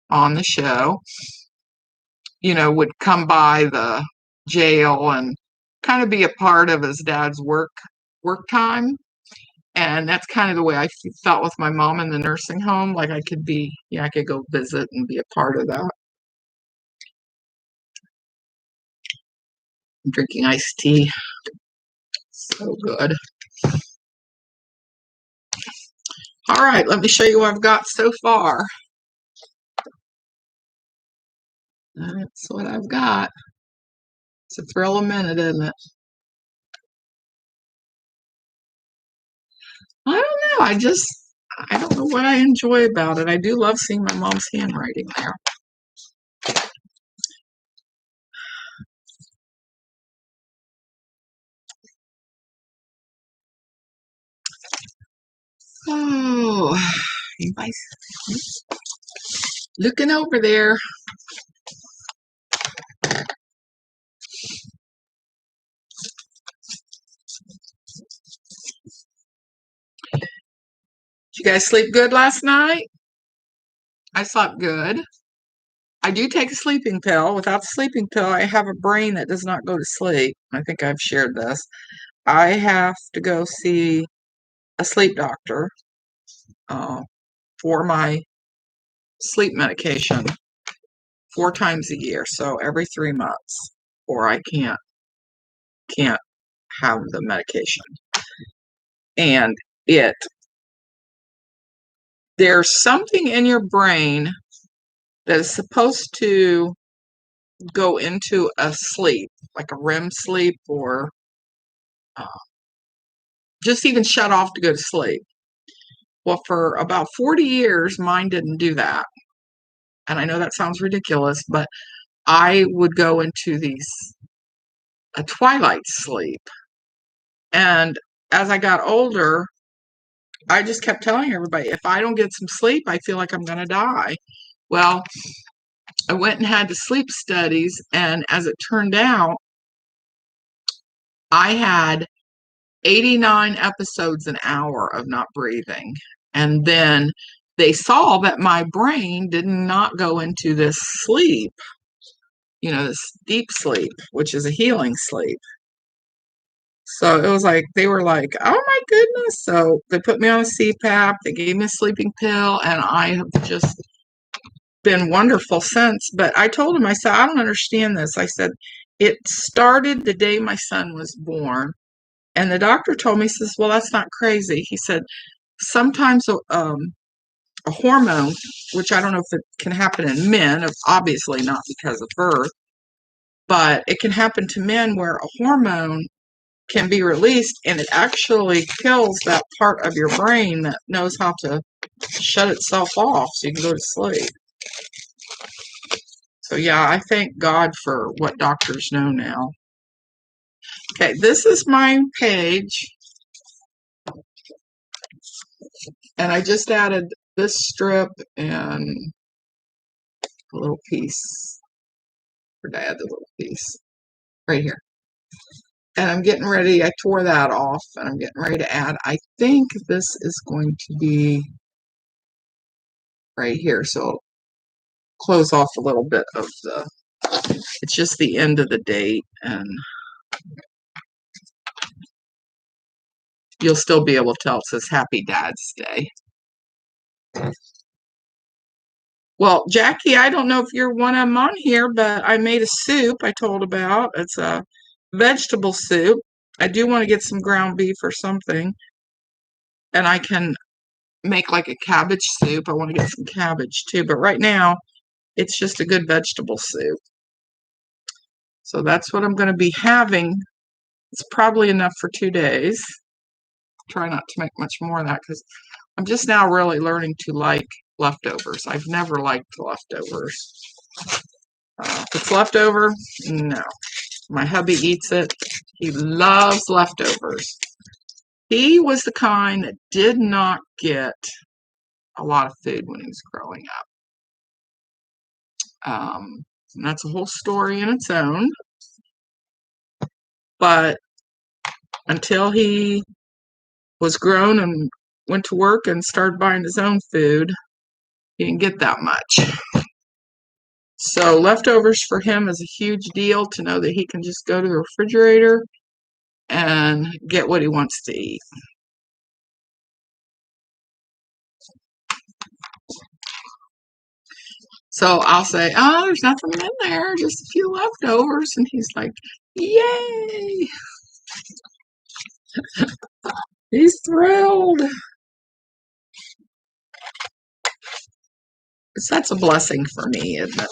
on the show, would come by the jail and kind of be a part of his dad's work time. And that's kind of the way I felt with my mom in the nursing home. Like I could go visit and be a part of that. I'm drinking iced tea. So good. All right, let me show you what I've got so far. That's what I've got. It's a thrill a minute, isn't it? I don't know. I don't know what I enjoy about it. I do love seeing my mom's handwriting there. Oh, anybody's looking over there. Did you guys sleep good last night? I slept good. I do take a sleeping pill. Without the sleeping pill, I have a brain that does not go to sleep. I think I've shared this. I have to go see a sleep doctor uh, for my sleep medication 4 times a year, so every 3 months, or I can't have the medication. And there's something in your brain that is supposed to go into a sleep, like a REM sleep, or uh, just even shut off to go to sleep. Well, for about 40 years, mine didn't do that. And I know that sounds ridiculous, but I would go into a twilight sleep. And as I got older, I just kept telling everybody, if I don't get some sleep, I feel like I'm going to die. Well, I went and had the sleep studies, and as it turned out, I had 89 episodes an hour of not breathing. And then they saw that my brain did not go into this sleep, this deep sleep, which is a healing sleep. So it was like, they were like, oh my goodness. So they put me on a CPAP, they gave me a sleeping pill, and I have just been wonderful since. But I told him, I said, I don't understand this. I said, it started the day my son was born. And the doctor told me, he says, well, that's not crazy. He said, sometimes a hormone, which I don't know if it can happen in men, obviously not because of birth, but it can happen to men where a hormone can be released and it actually kills that part of your brain that knows how to shut itself off so you can go to sleep. So yeah, I thank God for what doctors know now. Okay, this is my page. And I just added this strip and a little piece. Where'd I add the little piece? Right here. And I'm getting ready. I tore that off and I'm getting ready to add. I think this is going to be right here. So I'll close off a little bit of it's just the end of the date, and you'll still be able to tell it says Happy Dad's Day. Well, Jackie, I don't know if you're one of them on here, but I made a soup I told about. It's a vegetable soup. I do want to get some ground beef or something, and I can make like a cabbage soup. I want to get some cabbage too, but right now it's just a good vegetable soup. So that's what I'm going to be having. It's probably enough for 2 days. Try not to make much more of that because I'm just now really learning to like leftovers. I've never liked leftovers. If it's leftover, no. My hubby eats it. He loves leftovers. He was the kind that did not get a lot of food when he was growing up. And that's a whole story in its own. But until he was grown and went to work and started buying his own food, he didn't get that much. So leftovers for him is a huge deal to know that he can just go to the refrigerator and get what he wants to eat. So I'll say, oh, there's nothing in there, just a few leftovers. And he's like, yay. He's thrilled. That's a blessing for me, isn't it?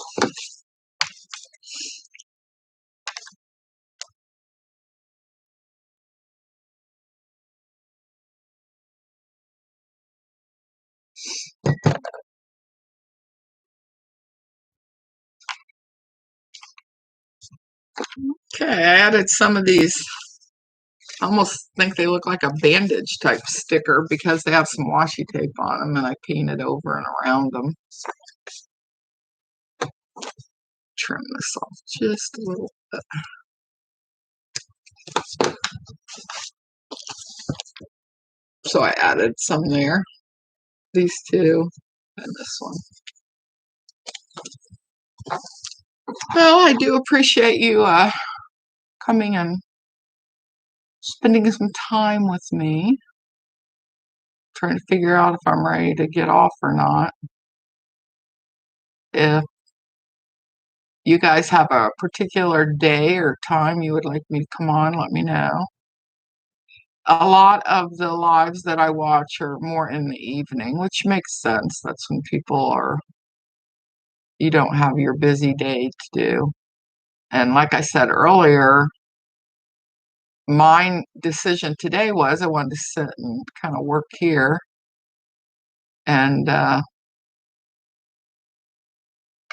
Okay, I added some of these I almost think they look like a bandage type sticker because they have some washi tape on them, and I painted over and around them. Trim this off just a little bit. So I added some there, these two, and this one. Well, I do appreciate you coming and spending some time with me, trying to figure out if I'm ready to get off or not. If you guys have a particular day or time you would like me to come on, let me know. A lot of the lives that I watch are more in the evening, which makes sense. That's when you don't have your busy day to do. And like I said earlier, my decision today was I wanted to sit and kind of work here and kind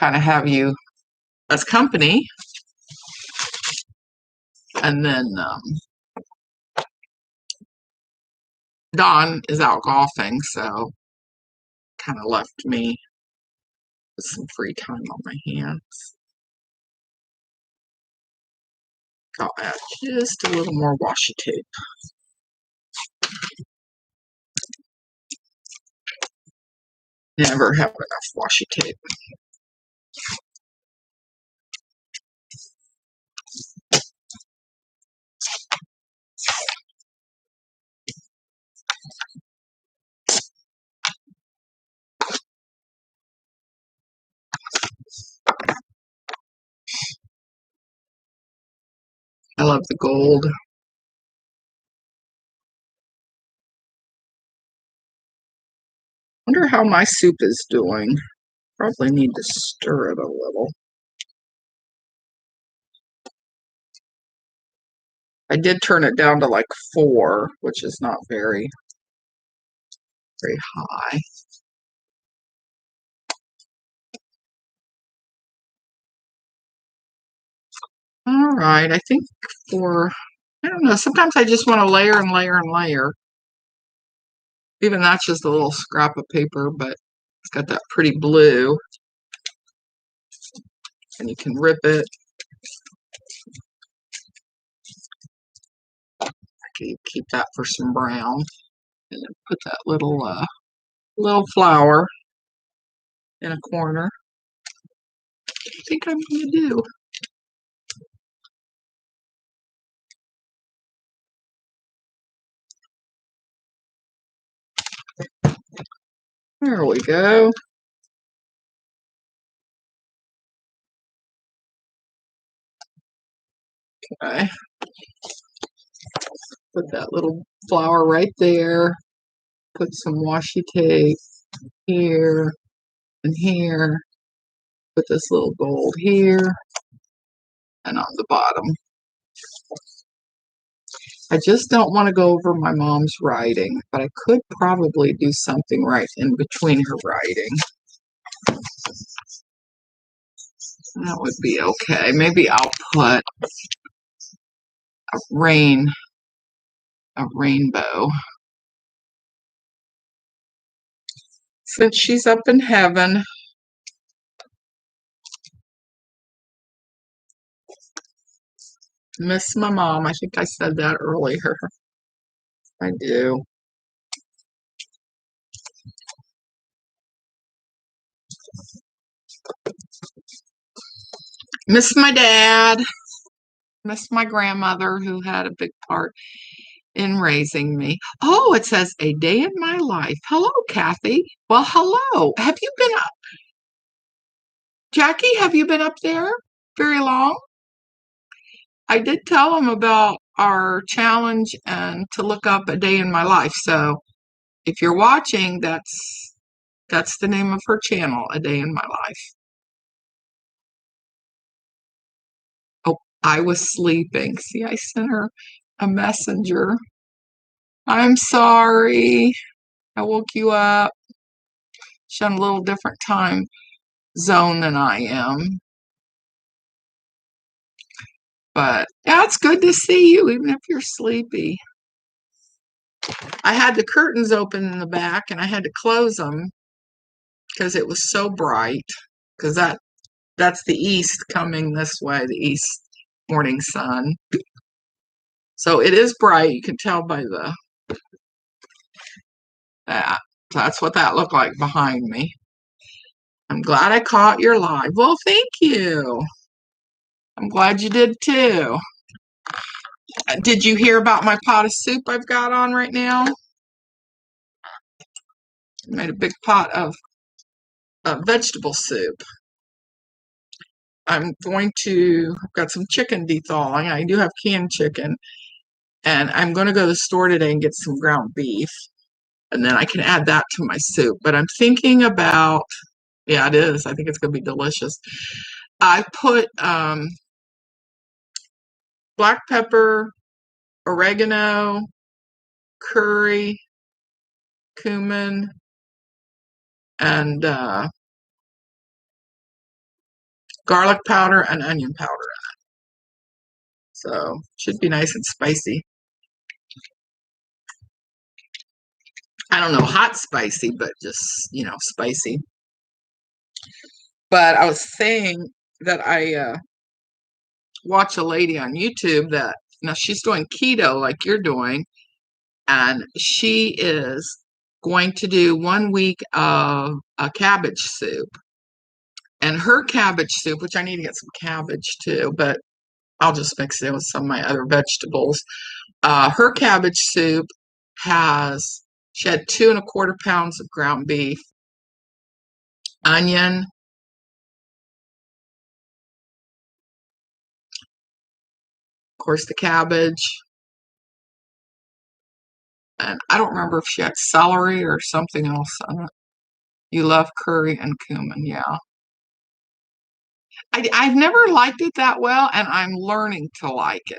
of have you as company. And then Don is out golfing, so kind of left me with some free time on my hands. I'll add just a little more washi tape. Never have enough washi tape. I love the gold. Wonder how my soup is doing. Probably need to stir it a little. I did turn it down to like 4, which is not very high. All right, I think I don't know, sometimes I just want to layer and layer and layer. Even that's just a little scrap of paper, but it's got that pretty blue. And you can rip it. I can keep that for some brown. And then put that little flower in a corner. I think I'm going to do. There we go. Okay. Put that little flower right there. Put some washi tape here and here. Put this little gold here and on the bottom. I just don't want to go over my mom's writing, but I could probably do something right in between her writing. That would be okay. Maybe I'll put a rainbow. Since she's up in heaven. Miss my mom. I think I said that earlier. I do. Miss my dad. Miss my grandmother who had a big part in raising me. Oh, it says a day in my life. Hello, Kathy. Well, hello. Have you been up? Jackie, have you been up there very long? I did tell him about our challenge and to look up a day in my life. So if you're watching, that's the name of her channel, A Day in My Life. Oh, I was sleeping. See, I sent her a messenger. I'm sorry. I woke you up. She's on a little different time zone than I am. But yeah, it's good to see you, even if you're sleepy. I had the curtains open in the back and I had to close them because it was so bright. Because that's the east coming this way, the east morning sun. So it is bright. You can tell by that. That's what that looked like behind me. I'm glad I caught your live. Well, thank you. I'm glad you did too. Did you hear about my pot of soup I've got on right now? I made a big pot of vegetable soup. I've got some chicken thawing. I do have canned chicken, and I'm going to go to the store today and get some ground beef, and then I can add that to my soup. But I'm thinking about, yeah, it is. I think it's going to be delicious. I put black pepper, oregano, curry, cumin, and garlic powder and onion powder. So should be nice and spicy. I don't know, hot spicy, but just, spicy. But I was saying that I watch a lady on YouTube that now she's doing keto like you're doing, and she is going to do 1 week of a cabbage soup. And her cabbage soup, which I need to get some cabbage too, but I'll just mix it with some of my other vegetables. Her cabbage soup she had 2¼ pounds of ground beef, onion, of course, the cabbage, and I don't remember if she had celery or something else on it. You love curry and cumin, yeah. I've never liked it that well, and I'm learning to like it.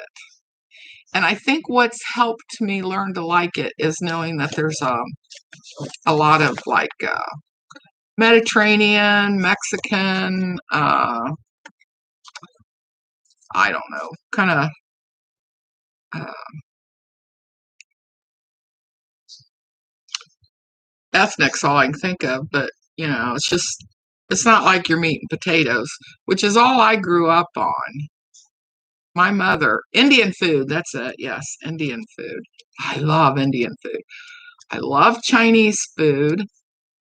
And I think what's helped me learn to like it is knowing that there's a lot of like Mediterranean, Mexican, I don't know, kind of uh, ethnic's all I can think of, but it's not like your meat and potatoes, which is all I grew up on. My mother, Indian food, that's it. Yes, Indian food. I love Indian food. I love Chinese food.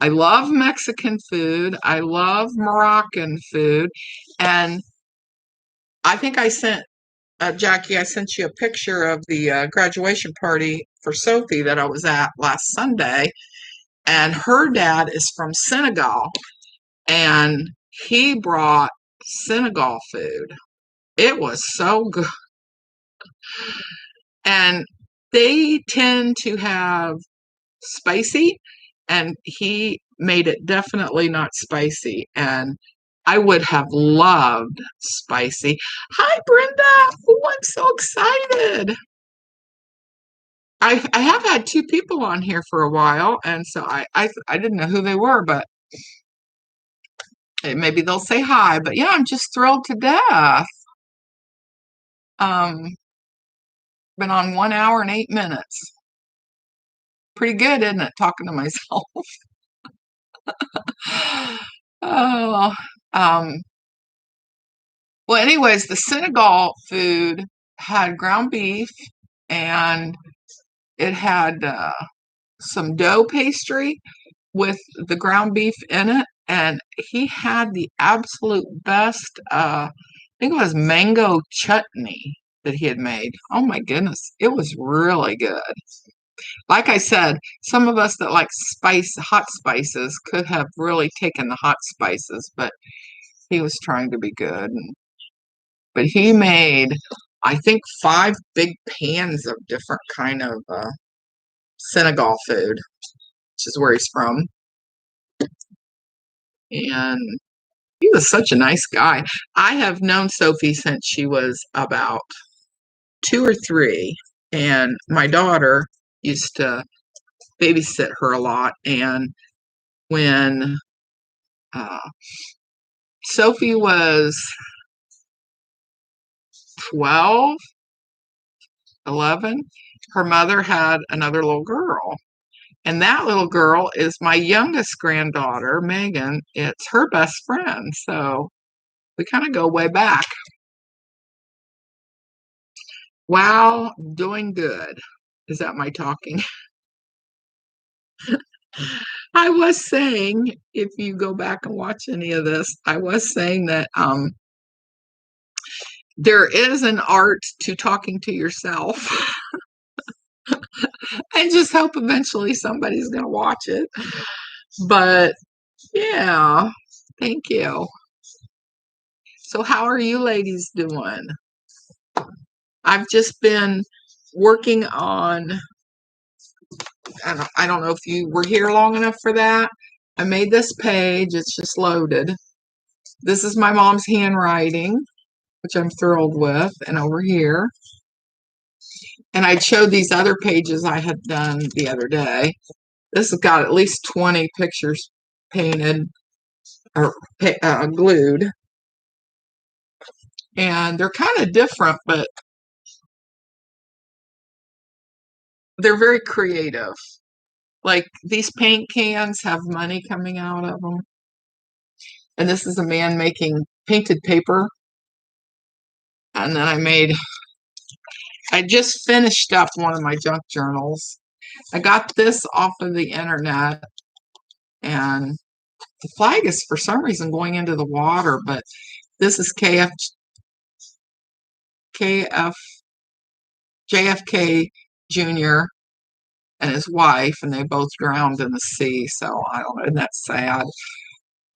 I love Mexican food. I love Moroccan food. And I think Jackie, I sent you a picture of the graduation party for Sophie that I was at last Sunday. And her dad is from Senegal, and he brought Senegal food. It was so good. And they tend to have spicy, and he made it definitely not spicy. And I would have loved spicy. Hi, Brenda. Oh, I'm so excited. I have had two people on here for a while, and so I didn't know who they were, but maybe they'll say hi. But yeah, I'm just thrilled to death. Um, been on 1 hour and 8 minutes. Pretty good, isn't it? Talking to myself. Oh, um, well, anyways, the Senegal food had ground beef and it had some dough pastry with the ground beef in it. And he had the absolute best, I think it was mango chutney that he had made. Oh my goodness, it was really good. Like I said, some of us that like hot spices could have really taken the hot spices, but he was trying to be good. But he made, I think, 5 big pans of different kind of Senegal food, which is where he's from. And he was such a nice guy. I have known Sophie since she was about 2 or 3, and my daughter used to babysit her a lot. And when Sophie was 12, 11, her mother had another little girl. And that little girl is my youngest granddaughter, Megan. It's her best friend. So we kind of go way back. Wow, doing good. Is that my talking? I was saying, if you go back and watch any of this, I was saying that there is an art to talking to yourself. I just hope eventually somebody's going to watch it. But yeah, thank you. So, how are you ladies doing? I've just been working on, I don't know if you were here long enough for that. I made this page, it's just loaded. This is my mom's handwriting, which I'm thrilled with, and over here. And I showed these other pages I had done the other day. This has got at least 20 pictures painted or glued. And they're kind of different, but they're very creative. Like these paint cans have money coming out of them. And this is a man making painted paper. And then I just finished up one of my junk journals. I got this off of the internet, and the flag is for some reason going into the water, but this is JFK Jr. and his wife, and they both drowned in the sea. So I don't know, and that's sad.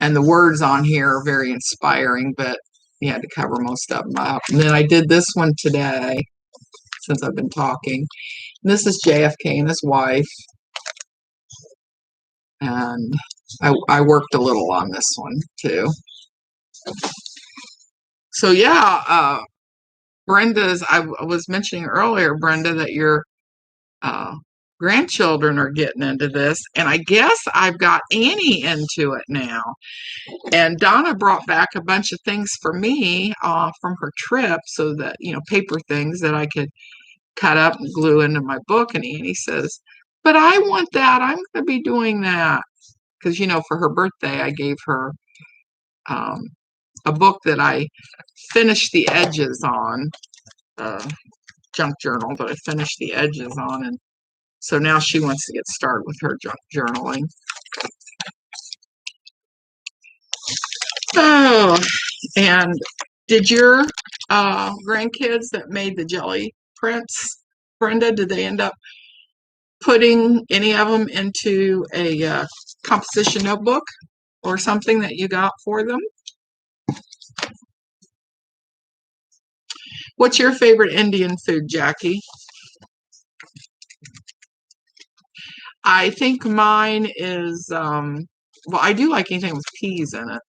And the words on here are very inspiring, but you had to cover most of them up. And then I did this one today since I've been talking. And this is JFK and his wife. And I worked a little on this one too. So yeah, Brenda's, I was mentioning earlier, Brenda, that your grandchildren are getting into this. And I guess I've got Annie into it now. And Donna brought back a bunch of things for me from her trip, so that, paper things that I could cut up and glue into my book. And Annie says, but I want that. I'm going to be doing that. Because, for her birthday, I gave her a book that I finished the edges on, junk journal, but I finished the edges on. And so now she wants to get started with her junk journaling. Oh, and did your grandkids that made the jelly prints, Brenda, did they end up putting any of them into a composition notebook or something that you got for them? What's your favorite Indian food, Jackie? I think mine is, well, I do like anything with peas in it.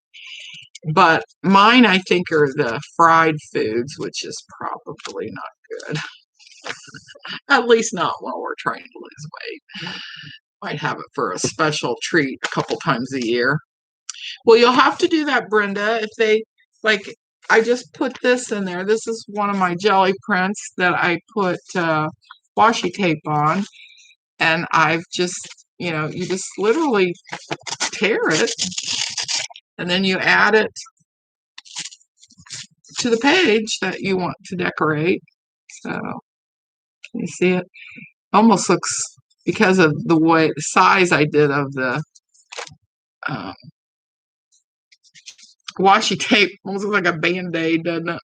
But mine, I think, are the fried foods, which is probably not good. At least not while we're trying to lose weight. Might have it for a special treat a couple times a year. Well, you'll have to do that, Brenda. If they, like, I just put this in there. This is one of my jelly prints that I put washi tape on. And I've just, you just literally tear it. And then you add it to the page that you want to decorate. So, can you see it? Almost looks, because of the size I did of the washi tape, almost looks like a Band-Aid, doesn't it?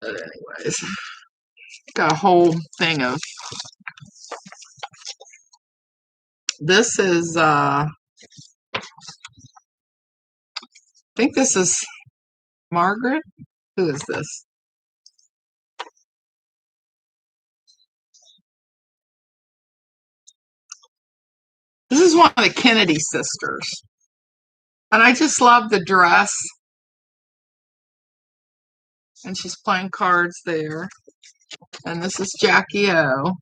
But anyways, got a whole thing of, this is, I think this is Margaret. Who is this? This is one of the Kennedy sisters. And I just love the dress. And she's playing cards there. And this is Jackie O.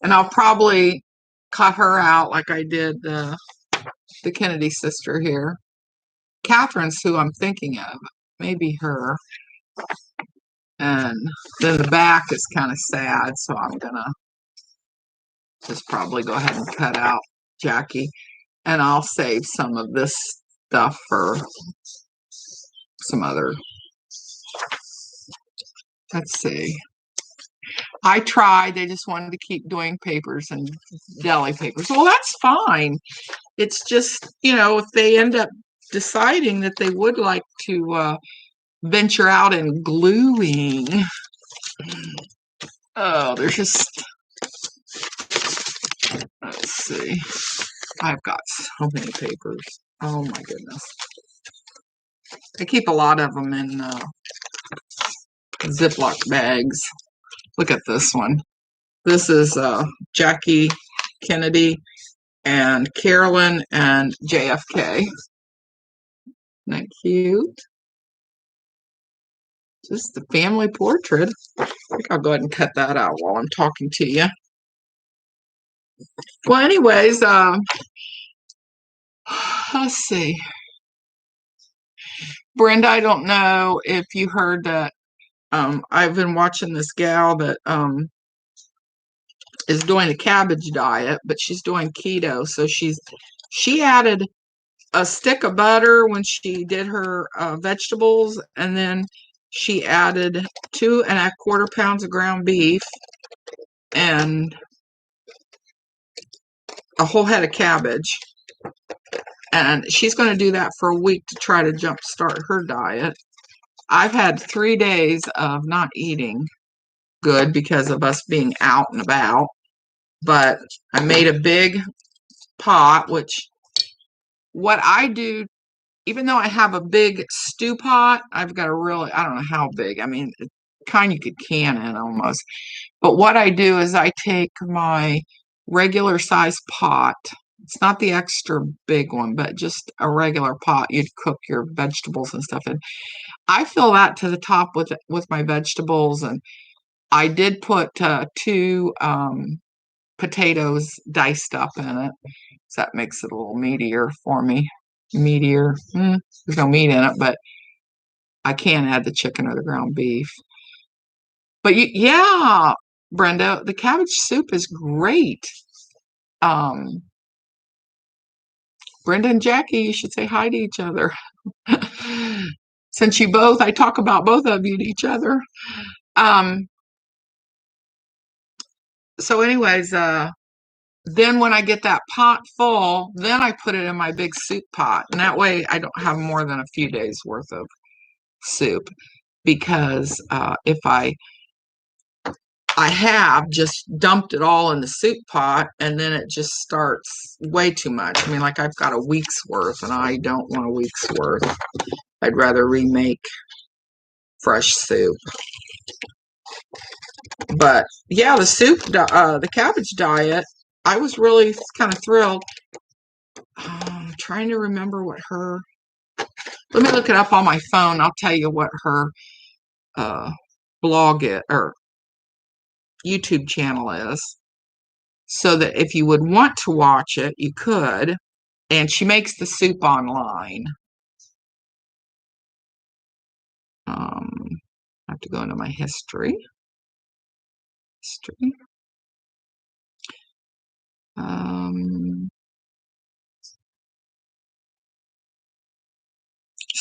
And I'll probably cut her out like I did the Kennedy sister here. Catherine's who I'm thinking of. maybe her. And then the back is kind of sad, so I'm gonna just probably go ahead and cut out Jackie. And I'll save some of this stuff for some other. Let's see. I tried. They just wanted to keep doing papers and deli papers. Well, that's fine. It's just, if they end up deciding that they would like to venture out in gluing. Oh, there's just, let's see. I've got so many papers. Oh my goodness. I keep a lot of them in Ziploc bags. Look at this one. This is Jackie Kennedy and Carolyn and JFK. Isn't that cute? Just the family portrait. I think I'll go ahead and cut that out while I'm talking to you. Well, anyways, let's see. Brenda, I don't know if you heard that I've been watching this gal that is doing a cabbage diet, but she's doing keto. So she added a stick of butter when she did her vegetables, and then she added 2¼ pounds of ground beef and a whole head of cabbage. And she's going to do that for a week to try to jumpstart her diet. I've had 3 days of not eating good because of us being out and about. But I made a big pot, which what I do, even though I have a big stew pot, I've got a really, I don't know how big. I mean, kind you could can in almost. But what I do is I take my regular size pot. It's not the extra big one, but just a regular pot you'd cook your vegetables and stuff in. I fill that to the top with my vegetables, and I did put 2 potatoes diced up in it, so that makes it a little meatier for me. Meatier. There's no meat in it, but I can add the chicken or the ground beef. But yeah, Brenda, the cabbage soup is great. Brenda and Jackie, you should say hi to each other. Since I talk about both of you to each other. So anyways, then when I get that pot full, then I put it in my big soup pot. And that way I don't have more than a few days worth of soup. Because if I have just dumped it all in the soup pot, and then it just starts way too much. I mean, like I've got a week's worth, and I don't want a week's worth. I'd rather remake fresh soup. But yeah, the cabbage diet, I was really kind of thrilled. I'm trying to remember what her, let me look it up on my phone. I'll tell you what her blog or YouTube channel is, so that if you would want to watch it, you could. And she makes the soup online. I have to go into my history. Just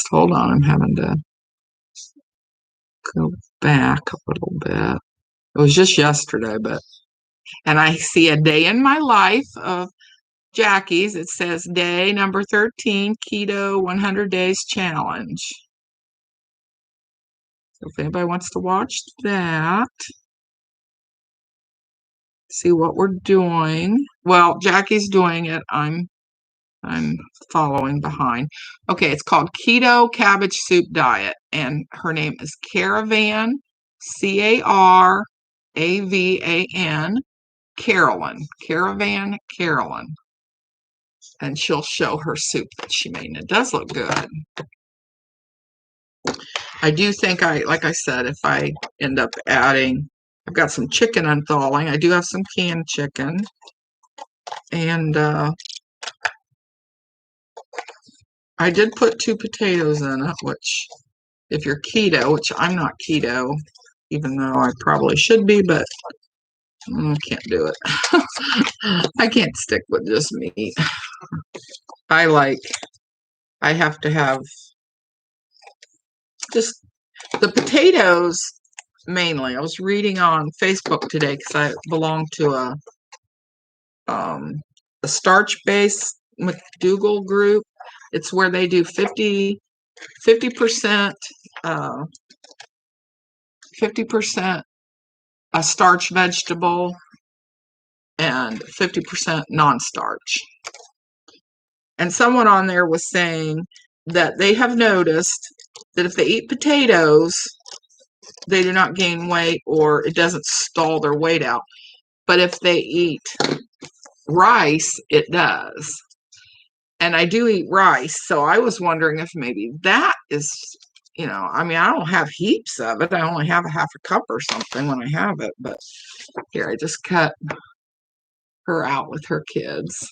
hold on, I'm having to go back a little bit. It was just yesterday, and I see a day in my life of Jackie's. It says day number 13, keto 100 days challenge. So if anybody wants to watch that, see what we're doing. Well, Jackie's doing it. I'm following behind. Okay, it's called Keto Cabbage Soup Diet, and her name is Caravan, Caravan, Carolyn. Caravan Carolyn. And she'll show her soup that she made, and it does look good. I do think like I said, if I end up adding, I've got some chicken unthaling. I do have some canned chicken. And I did put 2 potatoes in it, which if you're keto, which I'm not keto, even though I probably should be, but I can't do it. I can't stick with just meat. I have to have just the potatoes mainly. I was reading on Facebook today because I belong to a starch-based McDougall group. It's where they do 50% 50% a starch vegetable and 50% non-starch. And someone on there was saying that they have noticed that if they eat potatoes, they do not gain weight or it doesn't stall their weight out. But if they eat rice, it does. And I do eat rice, so I was wondering if maybe that is, I mean, I don't have heaps of it. I only have a half a cup or something when I have it. But here, I just cut her out with her kids.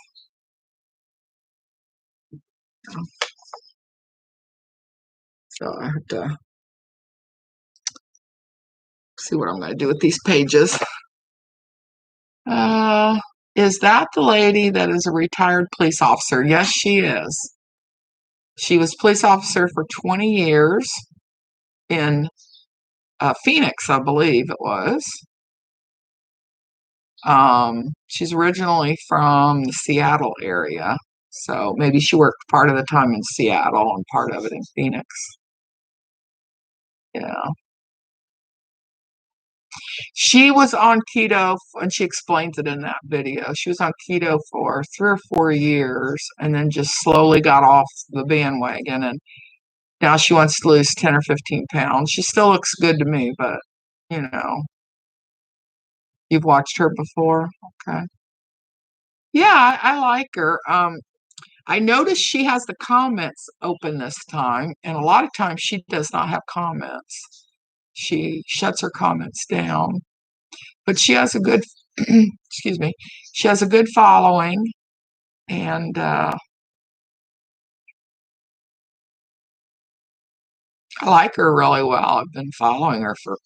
So I have to see what I'm going to do with these pages. Is that the lady that is a retired police officer? Yes, she is. She was police officer for 20 years in Phoenix, I believe it was. She's originally from the Seattle area, so maybe she worked part of the time in Seattle and part of it in Phoenix. Yeah. She was on keto, and she explains it in that video. She was on keto for 3 or 4 years and then just slowly got off the bandwagon. And now she wants to lose 10 or 15 pounds. She still looks good to me, but you know, you've watched her before. Okay. Yeah, I like her. I noticed she has the comments open this time, and a lot of times she does not have comments. She shuts her comments down. But she has a good, excuse me, she has a good following, and I like her really well. I've been following her for,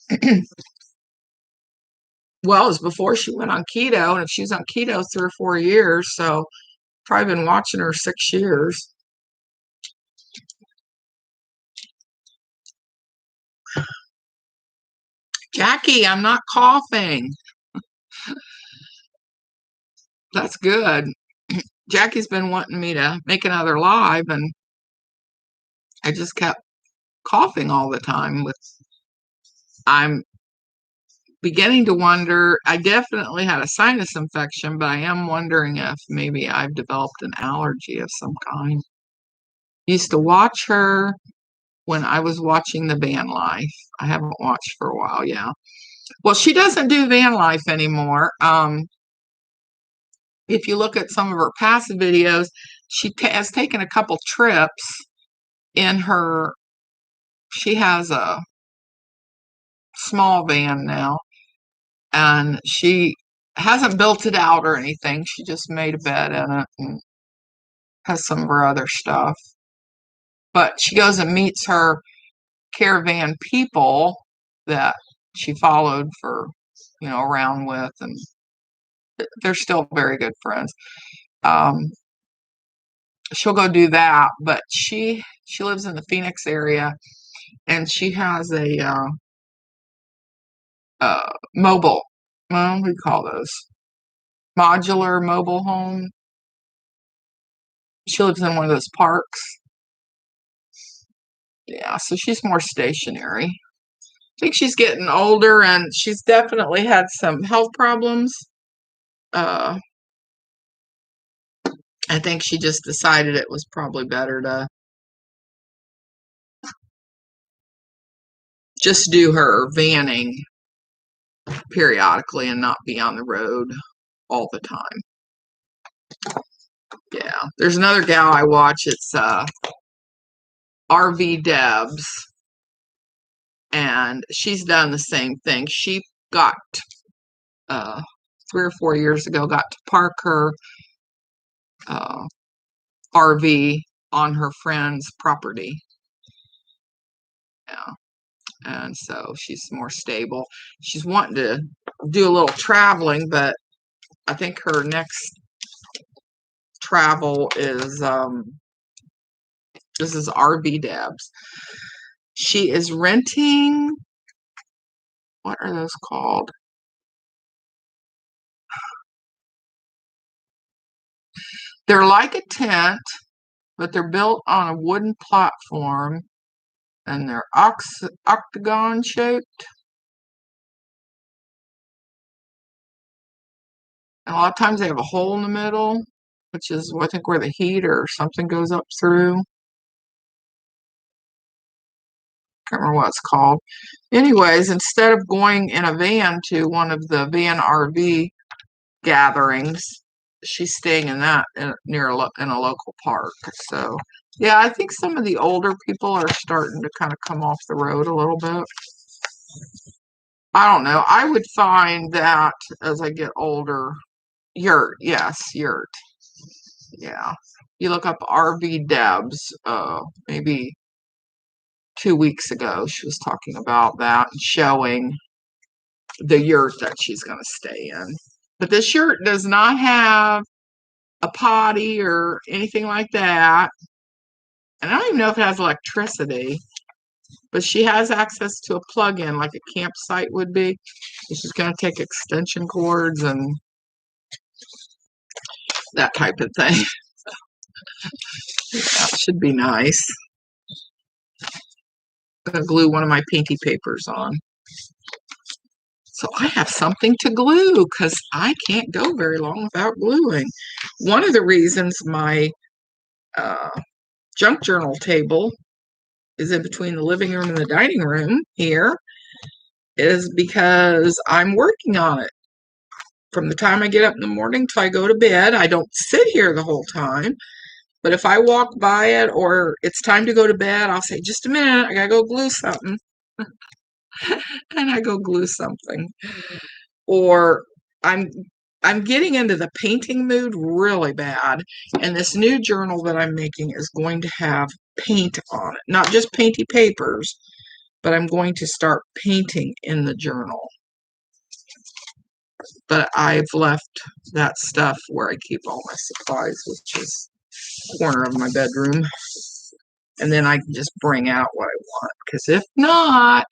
well, it was before she went on keto, and if she was on keto 3 or 4 years, so probably been watching her 6 years. Jackie, I'm not coughing. That's good. Jackie's been wanting me to make another live, and I just kept coughing all the time. I'm beginning to wonder. I definitely had a sinus infection, but I am wondering if maybe I've developed an allergy of some kind. Used to watch her when I was watching the van life. I haven't watched for a while. Yeah. Well, she doesn't do van life anymore. If you look at some of her past videos, she has taken a couple trips in her. She has a small van now, and she hasn't built it out or anything. She just made a bed in it and has some of her other stuff. But she goes and meets her caravan people that she followed for, around with, and they're still very good friends. She'll go do that, but she lives in the Phoenix area, and she has a mobile, what do you call those? Modular mobile home. She lives in one of those parks. Yeah, so she's more stationary. I think she's getting older, and she's definitely had some health problems. I think she just decided it was probably better to just do her vanning periodically and not be on the road all the time. Yeah, there's another gal I watch. It's RV Debs, and she's done the same thing. She got 3 or 4 years ago, got to park her RV on her friend's property. Yeah. And so she's more stable. She's wanting to do a little traveling, but I think her next travel is this is RV Debs. She is renting, what are those called? They're like a tent, but they're built on a wooden platform and they're octagon shaped. And a lot of times they have a hole in the middle, which is I think where the heat or something goes up through. Can't remember what it's called. Anyways, instead of going in a van to one of the van RV gatherings, she's staying in that near in a local park. So yeah, I think some of the older people are starting to kind of come off the road a little bit. I don't know. I would find that as I get older, yurt, yes, yurt. Yeah. You look up RV Debs, maybe 2 weeks ago, she was talking about that and showing the yurt that she's going to stay in. But this yurt does not have a potty or anything like that. And I don't even know if it has electricity, but she has access to a plug-in like a campsite would be. She's going to take extension cords and that type of thing. That should be nice. I'm going to glue one of my painty papers on. So I have something to glue because I can't go very long without gluing. One of the reasons my junk journal table is in between the living room and the dining room here is because I'm working on it. From the time I get up in the morning till I go to bed, I don't sit here the whole time. But if I walk by it or it's time to go to bed, I'll say, just a minute, I gotta go glue something. And I go glue something. Or I'm getting into the painting mood really bad. And this new journal that I'm making is going to have paint on it. Not just painty papers, but I'm going to start painting in the journal. But I've left that stuff where I keep all my supplies, which is the corner of my bedroom. And then I can just bring out what I want. Because if not,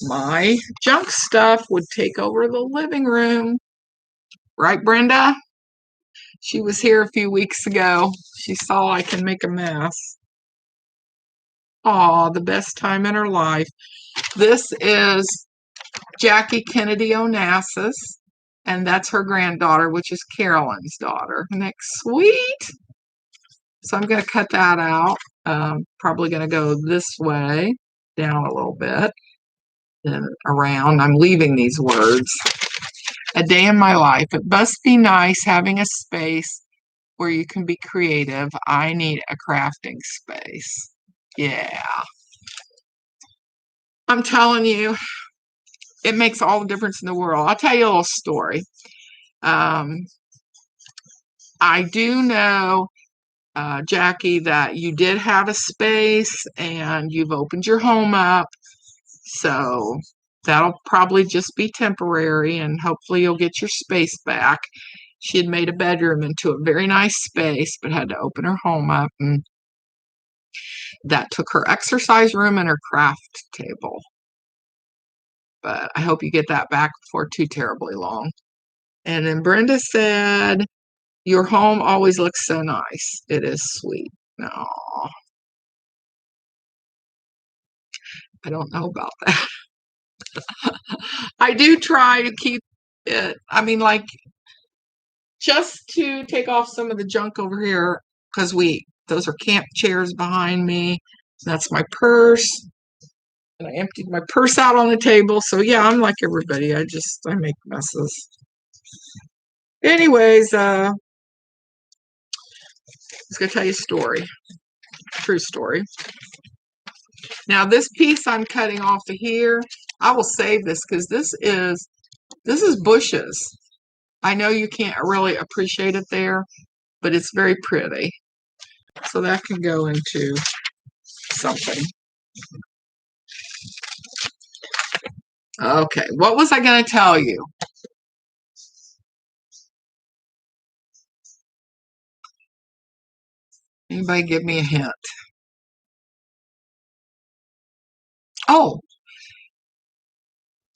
my junk stuff would take over the living room. Right, Brenda? She was here a few weeks ago. She saw I can make a mess. Aw, the best time in her life. This is Jackie Kennedy Onassis, and that's her granddaughter, which is Carolyn's daughter. Isn't that sweet? So I'm going to cut that out. Probably going to go this way, down a little bit, then around. I'm leaving these words. A day in my life. It must be nice having a space where you can be creative. I need a crafting space. Yeah. I'm telling you, it makes all the difference in the world. I'll tell you a little story. I do know, Jackie, that you did have a space and you've opened your home up. So that'll probably just be temporary and hopefully you'll get your space back. She had made a bedroom into a very nice space, but had to open her home up. And that took her exercise room and her craft table. But I hope you get that back before too terribly long. And then Brenda said, your home always looks so nice. It is sweet. No, I don't know about that. I do try to keep it, I mean, like, just to take off some of the junk over here, because those are camp chairs behind me. That's my purse. And I emptied my purse out on the table. So yeah, I'm like everybody. I make messes. Anyways, I was gonna tell you a story. True story. Now this piece I'm cutting off of here, I will save this because this is bushes. I know you can't really appreciate it there, but it's very pretty. So that can go into something. Okay, what was I going to tell you? Anybody give me a hint? Oh,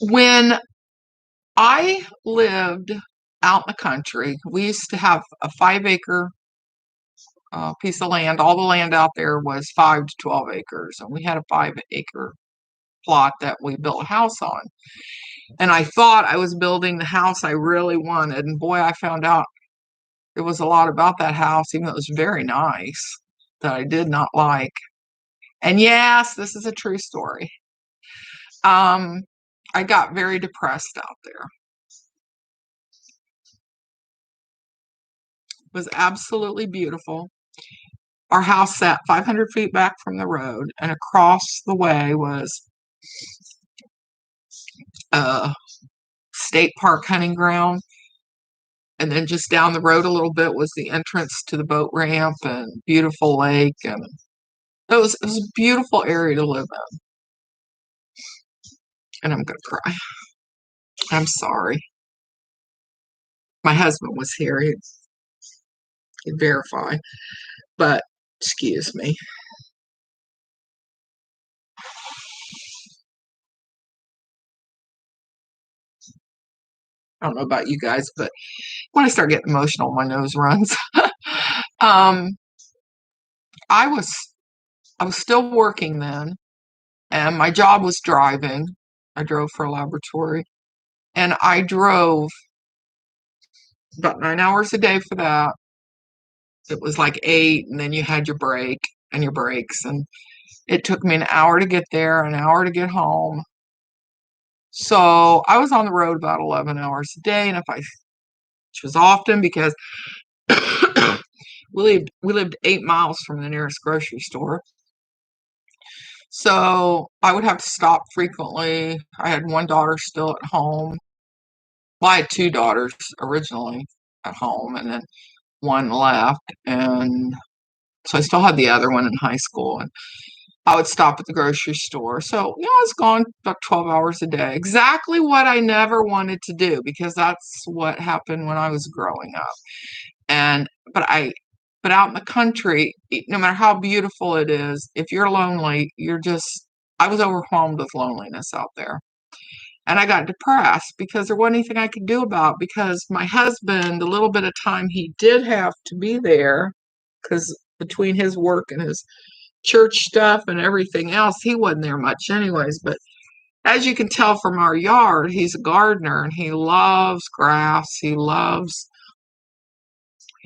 when I lived out in the country, we used to have a 5 acre piece of land. All the land out there was 5 to 12 acres, and we had a 5 acre plot that we built a house on. And I thought I was building the house I really wanted. And boy, I found out there was a lot about that house, even though it was very nice, that I did not like. And yes, this is a true story. Um, I got very depressed out there. It was absolutely beautiful. Our house sat 500 feet back from the road, and across the way was a state park hunting ground. And then just down the road a little bit was the entrance to the boat ramp and beautiful lake. And it was a beautiful area to live in. And I'm going to cry. I'm sorry. My husband was here. He'd verify. But excuse me. I don't know about you guys, but when I start getting emotional, my nose runs. um, I was I was still working then, and my job was driving. I drove for a laboratory, and I drove about 9 hours a day for that. It was like 8, and then you had your break and your breaks, and it took me an hour to get there, an hour to get home. So I was on the road about 11 hours a day, and which was often because we lived 8 miles from the nearest grocery store. So I would have to stop frequently. I had one daughter still at home. Well, I had two daughters originally at home, and then one left. And so I still had the other one in high school. And I would stop at the grocery store. So, I was gone about 12 hours a day. Exactly what I never wanted to do because that's what happened when I was growing up. And but out in the country, no matter how beautiful it is, if you're lonely, I was overwhelmed with loneliness out there. And I got depressed because there wasn't anything I could do about it, because my husband, the little bit of time he did have to be there, because between his work and his church stuff and everything else, he wasn't there much anyways. But as you can tell from our yard, he's a gardener and he loves grass. He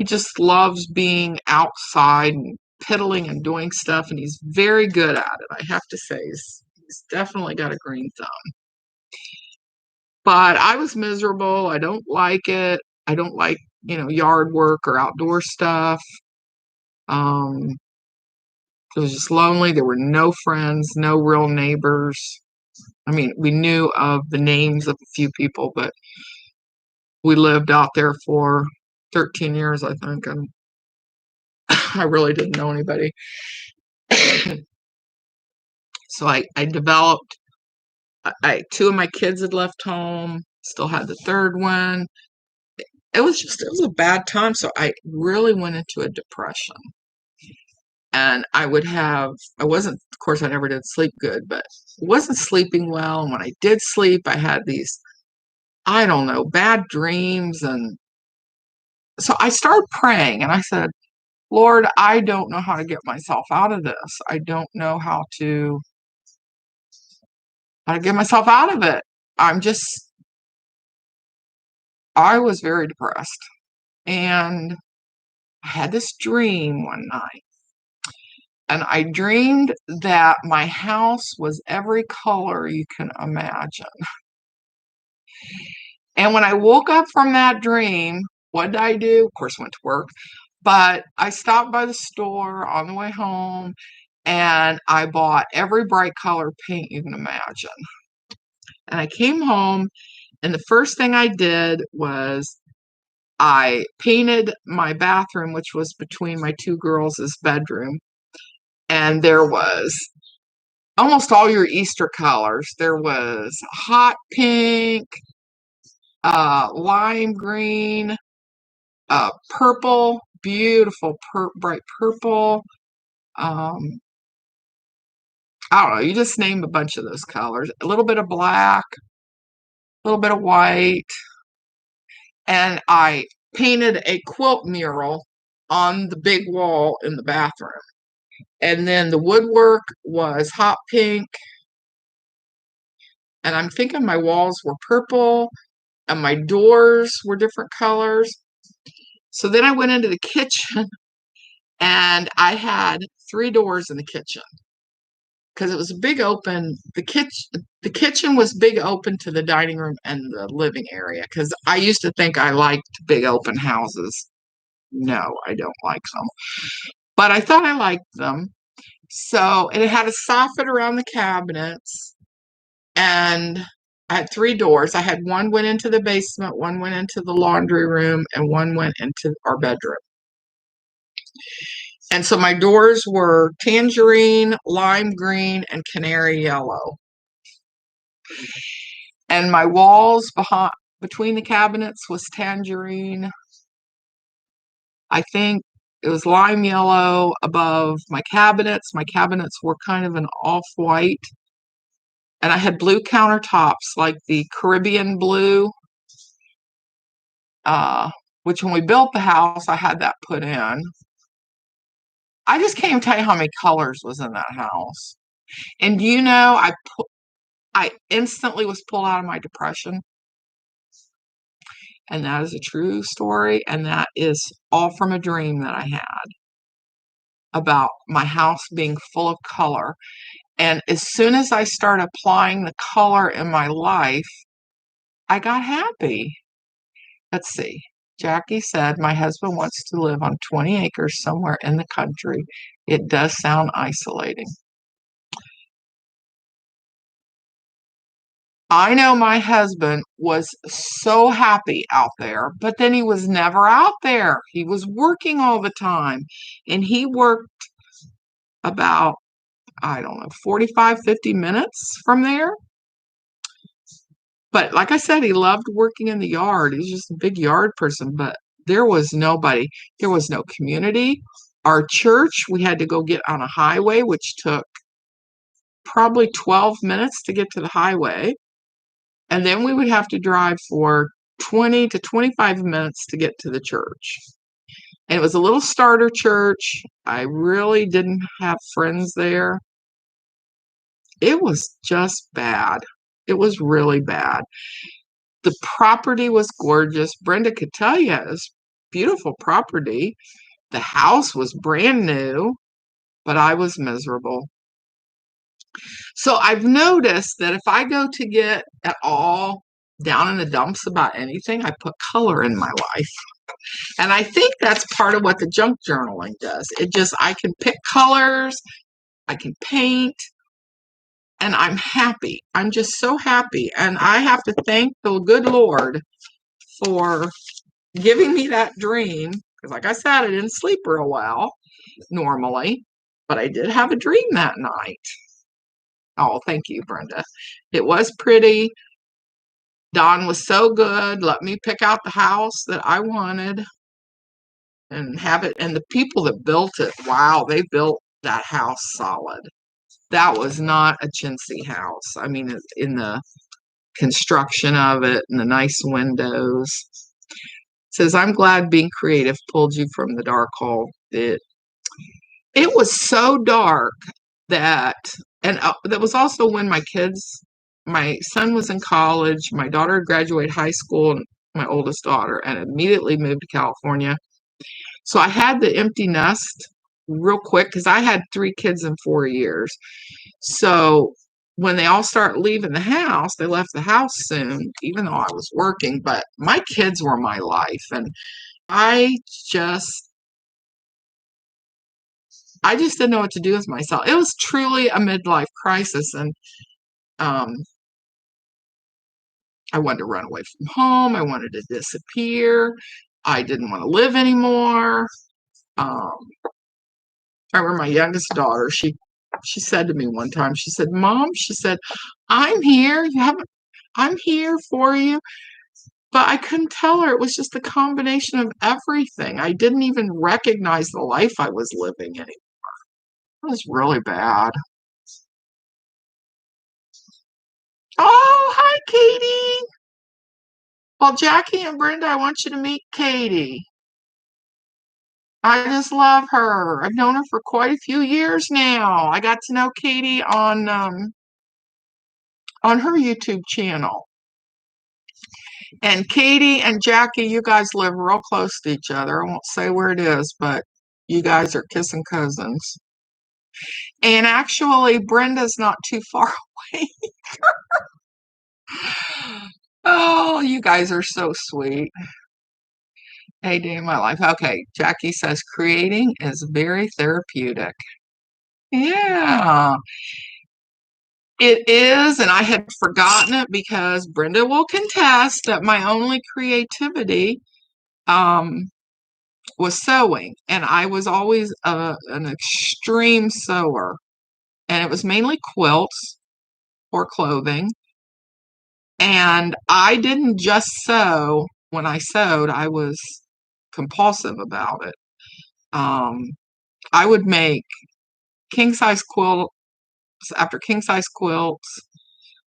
just loves being outside and piddling and doing stuff, and he's very good at it. I have to say, he's definitely got a green thumb. But I was miserable. I don't like it. I don't like, yard work or outdoor stuff. Um, it was just lonely. There were no friends, no real neighbors. I mean, we knew of the names of a few people, but we lived out there for 13 years, I think, and I really didn't know anybody. So I developed, two of my kids had left home, still had the third one. It was a bad time. So I really went into a depression. And I wasn't, of course, I never did sleep good, but wasn't sleeping well. And when I did sleep, I had these, I don't know, bad dreams. And so I started praying and I said, Lord, I don't know how to get myself out of this. I don't know how to get myself out of it. I'm just, I was very depressed. And I had this dream one night. And I dreamed that my house was every color you can imagine. And when I woke up from that dream, what did I do? Of course, went to work, but I stopped by the store on the way home and I bought every bright color paint you can imagine. And I came home, and the first thing I did was I painted my bathroom, which was between my two girls' bedroom. And there was almost all your Easter colors. There was hot pink, lime green, purple, beautiful bright purple. Um, I don't know, you just name a bunch of those colors. A little bit of black, a little bit of white, and I painted a quilt mural on the big wall in the bathroom. And then the woodwork was hot pink, and I'm thinking my walls were purple, and my doors were different colors. So then I went into the kitchen, and I had 3 doors in the kitchen because it was a big open. The kitchen was big open to the dining room and the living area because I used to think I liked big open houses. No, I don't like them, but I thought I liked them. So it had a soffit around the cabinets, and I had 3 doors. I had one went into the basement, one went into the laundry room, and one went into our bedroom. And so my doors were tangerine, lime green, and canary yellow. And my walls between the cabinets was tangerine. I think it was lime yellow above my cabinets. My cabinets were kind of an off-white. And I had blue countertops, like the Caribbean blue, which when we built the house, I had that put in. I just can't even tell you how many colors was in that house. And do you know, I instantly was pulled out of my depression. And that is a true story. And that is all from a dream that I had about my house being full of color. And as soon as I started applying the color in my life, I got happy. Let's see. Jackie said, my husband wants to live on 20 acres somewhere in the country. It does sound isolating. I know my husband was so happy out there, but then he was never out there. He was working all the time, and he worked about, I don't know, 45, 50 minutes from there. But like I said, he loved working in the yard. He's just a big yard person, but there was nobody. There was no community. Our church, we had to go get on a highway, which took probably 12 minutes to get to the highway. And then we would have to drive for 20 to 25 minutes to get to the church. And it was a little starter church. I really didn't have friends there. It was just bad. It was really bad. The property was gorgeous. Brenda could tell you it was beautiful property. The house was brand new, but I was miserable. So I've noticed that if I go to get at all down in the dumps about anything, I put color in my life. And I think that's part of what the junk journaling does. I can pick colors, I can paint, and I'm happy. I'm just so happy. And I have to thank the good Lord for giving me that dream. Because, like I said, I didn't sleep real well normally, but I did have a dream that night. Oh, thank you, Brenda. It was pretty. Don was so good. Let me pick out the house that I wanted and have it. And the people that built it, wow, they built that house solid. That was not a chintzy house. I mean, in the construction of it and the nice windows. It says, I'm glad being creative pulled you from the dark hole. It was so dark that, and that was also when my son was in college, my daughter graduated high school, and my oldest daughter, and immediately moved to California. So I had the empty nest real quick because I had 3 kids in 4 years. So when they all start leaving the house, they left the house soon, even though I was working, but my kids were my life. And I just didn't know what to do with myself. It was truly a midlife crisis. And I wanted to run away from home. I wanted to disappear. I didn't want to live anymore. I remember my youngest daughter, she She said to me one time, she said, Mom, she said, I'm here. I'm here for you. But I couldn't tell her. It was just a combination of everything. I didn't even recognize the life I was living anymore. It was really bad. Oh, hi, Katie. Well, Jackie and Brenda, I want you to meet Katie. I just love her. I've known her for quite a few years now. I got to know Katie on her YouTube channel. And Katie and Jackie, you guys live real close to each other. I won't say where it is, but you guys are kissing cousins. And actually, Brenda's not too far away. Oh, you guys are so sweet. A day in my life. Okay, Jackie says creating is very therapeutic. Yeah, it is. And I had forgotten it because Brenda will contest that my only creativity um, was sewing. And I was always an extreme sewer. And it was mainly quilts or clothing. And I didn't just sew when I sewed, I was compulsive about it. Um, I would make king size quilts after king size quilts.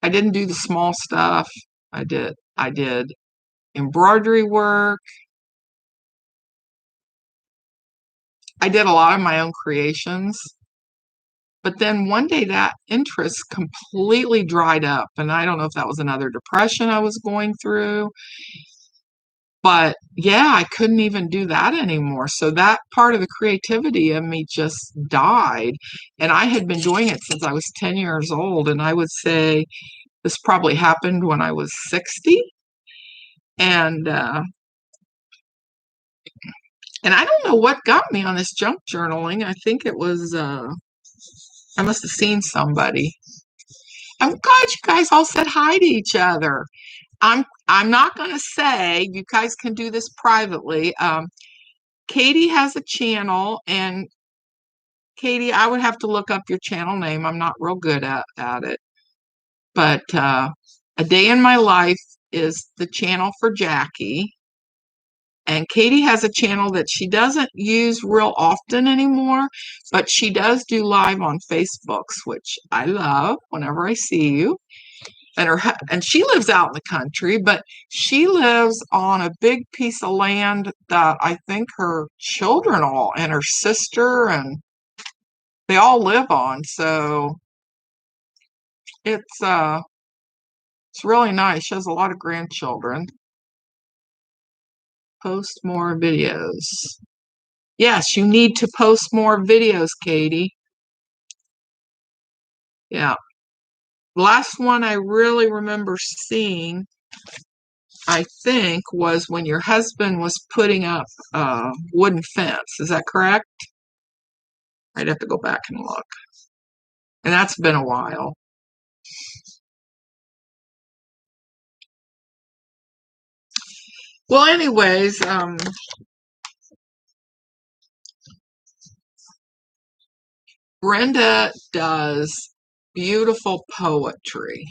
I didn't do the small stuff. I did embroidery work. I did a lot of my own creations. But then one day that interest completely dried up. And I don't know if that was another depression I was going through. But yeah, I couldn't even do that anymore. So that part of the creativity in me just died. And I had been doing it since I was 10 years old. And I would say this probably happened when I was 60. And I don't know what got me on this junk journaling. I think it was I must have seen somebody. I'm glad you guys all said hi to each other. I'm not going to say, you guys can do this privately. Katie has a channel, and Katie, I would have to look up your channel name. I'm not real good at it. But A Day in My Life is the channel for Jackie. And Katie has a channel that she doesn't use real often anymore, but she does do live on Facebooks, which I love whenever I see you. And she lives out in the country, but she lives on a big piece of land that I think her children all and her sister and they all live on. So it's really nice. She has a lot of grandchildren. Post more videos. Yes, you need to post more videos, Katie. Yeah. Last one I really remember seeing, I think, was when your husband was putting up a wooden fence. Is that correct? I'd have to go back and look. And that's been a while. Well, anyways, Brenda does beautiful poetry.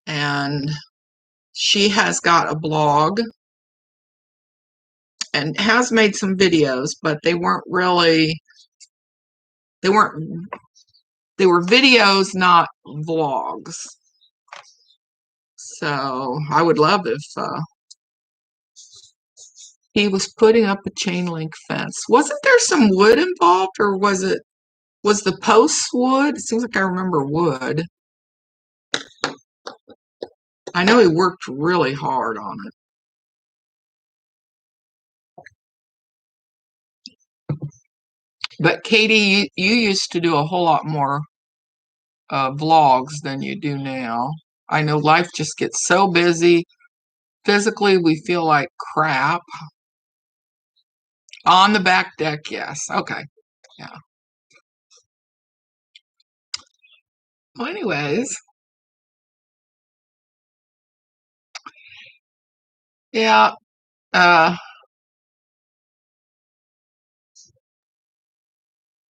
And she has got a blog and has made some videos, but they were videos, not vlogs. So I would love if he was putting up a chain link fence. Wasn't there some wood involved, or was the posts wood? It seems like I remember wood. I know he worked really hard on it. But Katie, you used to do a whole lot more vlogs than you do now. I know life just gets so busy. Physically, we feel like crap. On the back deck, yes. Okay. Yeah. Well, anyways, yeah. Uh,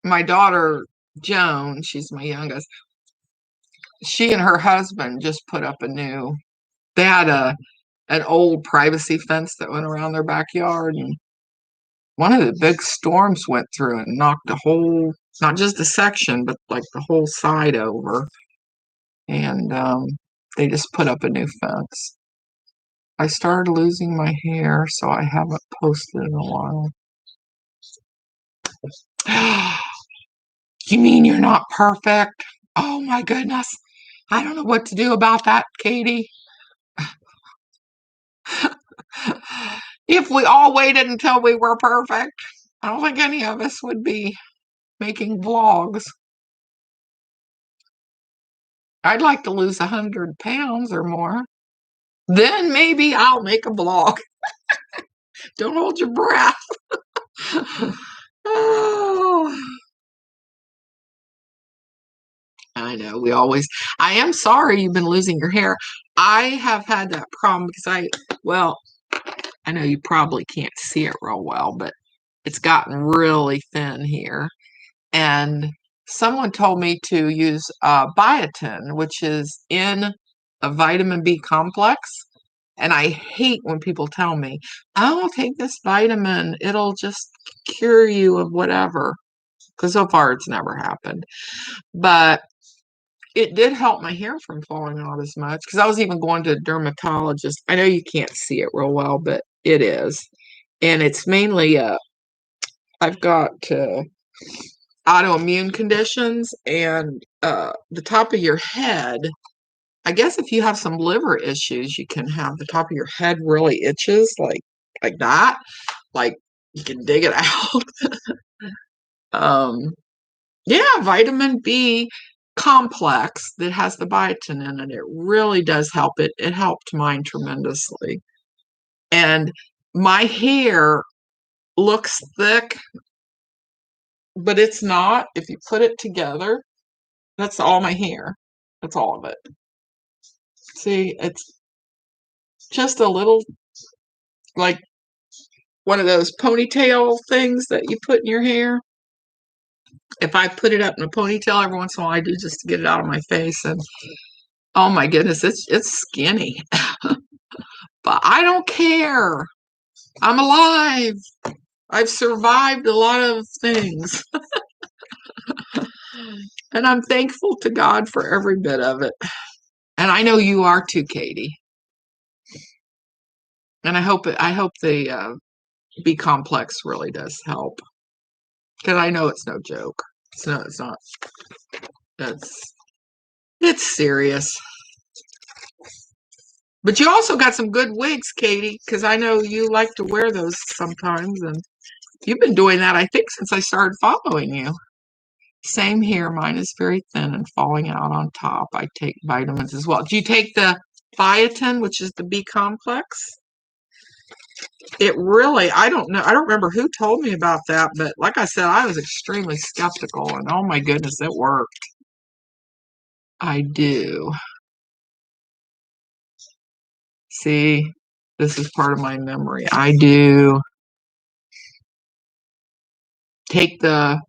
my daughter Joan, she's my youngest, she and her husband just put up they had an old privacy fence that went around their backyard, and one of the big storms went through and knocked the whole, not just a section, but like the whole side over. And they just put up a new fence. I started losing my hair, so I haven't posted in a while. You mean you're not perfect? Oh my goodness. I don't know what to do about that, Katie. If we all waited until we were perfect, I don't think any of us would be making vlogs. I'd like to lose 100 pounds or more. Then maybe I'll make a vlog. Don't hold your breath. Oh, I know. I am sorry you've been losing your hair. I have had that problem because well, I know you probably can't see it real well, but it's gotten really thin here. And someone told me to use biotin, which is in a vitamin B complex. And I hate when people tell me, "Oh, take this vitamin, it'll just cure you of whatever." Because so far it's never happened. But it did help my hair from falling out as much. Because I was even going to a dermatologist. I know you can't see it real well, but it is. And it's mainly I've got autoimmune conditions, and the top of your head. I guess if you have some liver issues, you can have the top of your head really itches like that. Like you can dig it out. um, yeah, vitamin B complex that has the biotin in it. It really does help. It helped mine tremendously. And my hair looks thick, but it's not. If you put it together, that's all my hair. That's all of it. See, it's just a little like one of those ponytail things that you put in your hair. If I put it up in a ponytail every once in a while, I do just to get it out of my face. And oh my goodness, it's skinny. But I don't care. I'm alive. I've survived a lot of things. And I'm thankful to God for every bit of it. And I know you are too, Katie. And I hope the B complex really does help. Because I know it's no joke. It's not. It's it's serious. But you also got some good wigs, Katie, because I know you like to wear those sometimes, and you've been doing that, I think, since I started following you. Same here. Mine is very thin and falling out on top. I take vitamins as well. Do you take the biotin, which is the B complex? It really, I don't know. I don't remember who told me about that, but like I said, I was extremely skeptical, and oh my goodness, it worked. I do. See, this is part of my memory. I do take the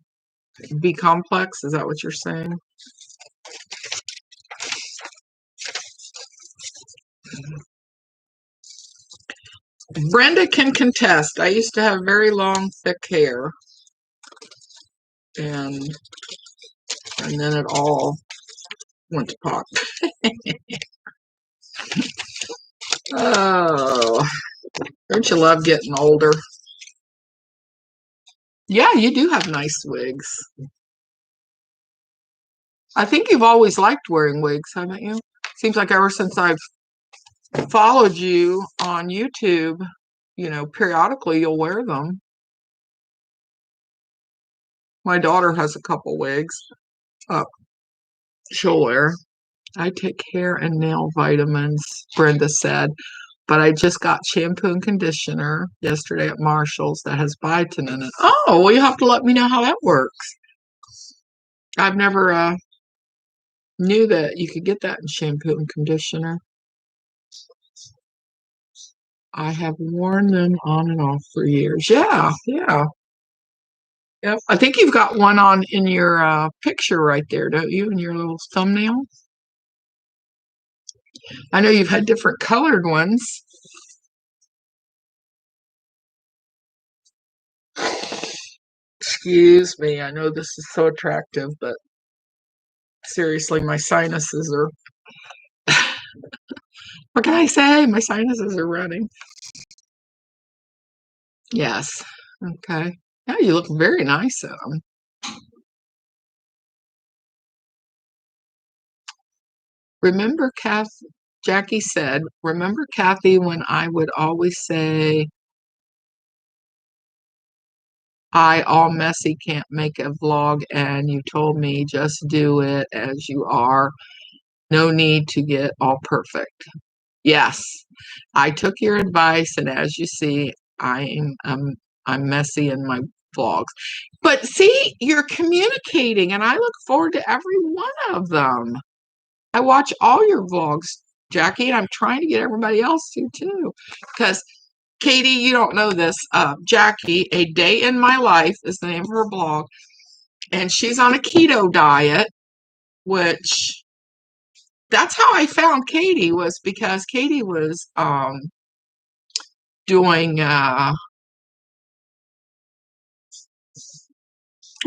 B complex. Is that what you're saying? Brenda can contest. I used to have very long, thick hair, and then it all went to pot. Oh, don't you love getting older? Yeah, you do have nice wigs. I think you've always liked wearing wigs, haven't you? Seems like ever since I've followed you on YouTube, periodically you'll wear them. My daughter has a couple wigs. Uh, she'll wear. I take hair and nail vitamins, Brenda said, but I just got shampoo and conditioner yesterday at Marshall's that has biotin in it. Oh, well, you have to let me know how that works. I've never knew that you could get that in shampoo and conditioner. I have worn them on and off for years. Yeah, yeah. Yep. I think you've got one on in your picture right there, don't you? In your little thumbnail. I know you've had different colored ones. Excuse me. I know this is so attractive, but seriously, my sinuses are, what can I say? My sinuses are running. Yes. Okay. Yeah, you look very nice in them. Remember, Jackie said, remember, Kathy, when I would always say, I all messy can't make a vlog, and you told me just do it as you are. No need to get all perfect. Yes, I took your advice, and as you see, I'm messy in my vlogs. But see, you're communicating, and I look forward to every one of them. I watch all your vlogs, Jackie, and I'm trying to get everybody else to too. Because Katie, you don't know this. Jackie, A Day in My Life is the name of her blog, and she's on a keto diet, which that's how I found Katie, was because Katie was doing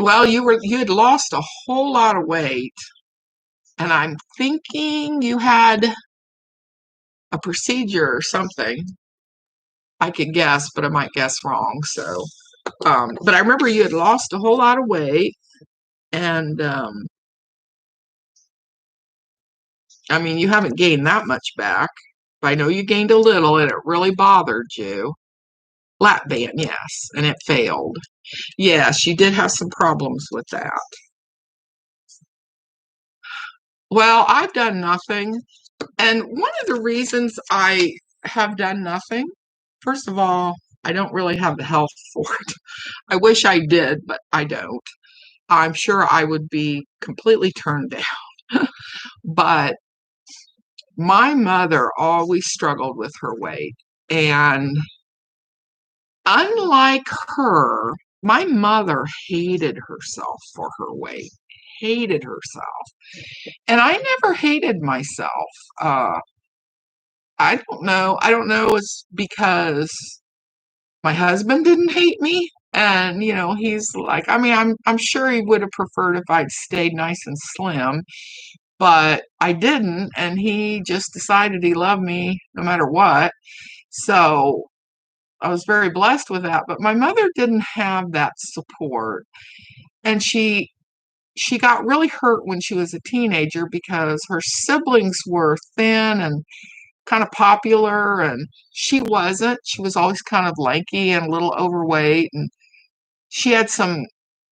well, you had lost a whole lot of weight, and I'm thinking you had a procedure or something. I could guess, but I might guess wrong. So, but I remember you had lost a whole lot of weight, and I mean, you haven't gained that much back. But I know you gained a little, and it really bothered you. Lap band, yes, and it failed. Yes, you did have some problems with that. Well, I've done nothing. And one of the reasons I have done nothing, first of all, I don't really have the health for it. I wish I did, but I don't. I'm sure I would be completely turned down. But my mother always struggled with her weight. And unlike her, my mother hated herself for her weight, hated herself. And I never hated myself. Uh, I don't know. I don't know. It's because my husband didn't hate me. And, he's like, I mean, I'm sure he would have preferred if I'd stayed nice and slim, but I didn't. And he just decided he loved me no matter what. So I was very blessed with that. But my mother didn't have that support. And she got really hurt when she was a teenager because her siblings were thin and kind of popular, and she wasn't. She was always kind of lanky and a little overweight, and she had some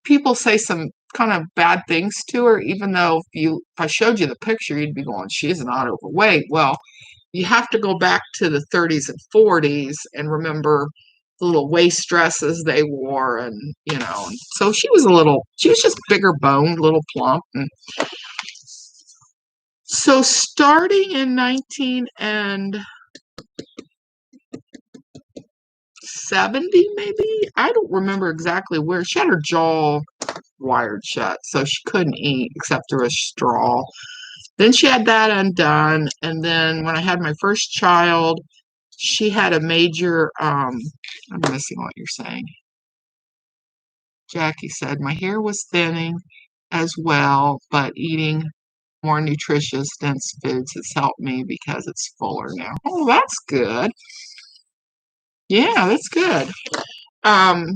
people say some kind of bad things to her, even though if I showed you the picture, you'd be going, she's not overweight. Well, you have to go back to the 30s and 40s and remember the little waist dresses they wore, and so she was just bigger boned, little plump. And so starting in 1970, maybe, I don't remember exactly where, she had her jaw wired shut, so she couldn't eat except through a straw. Then she had that undone, and then when I had my first child, she had a major I'm missing what you're saying. Jackie said my hair was thinning as well, but eating more nutritious, dense foods has helped me because it's fuller now. Oh, that's good. Yeah, that's good. I've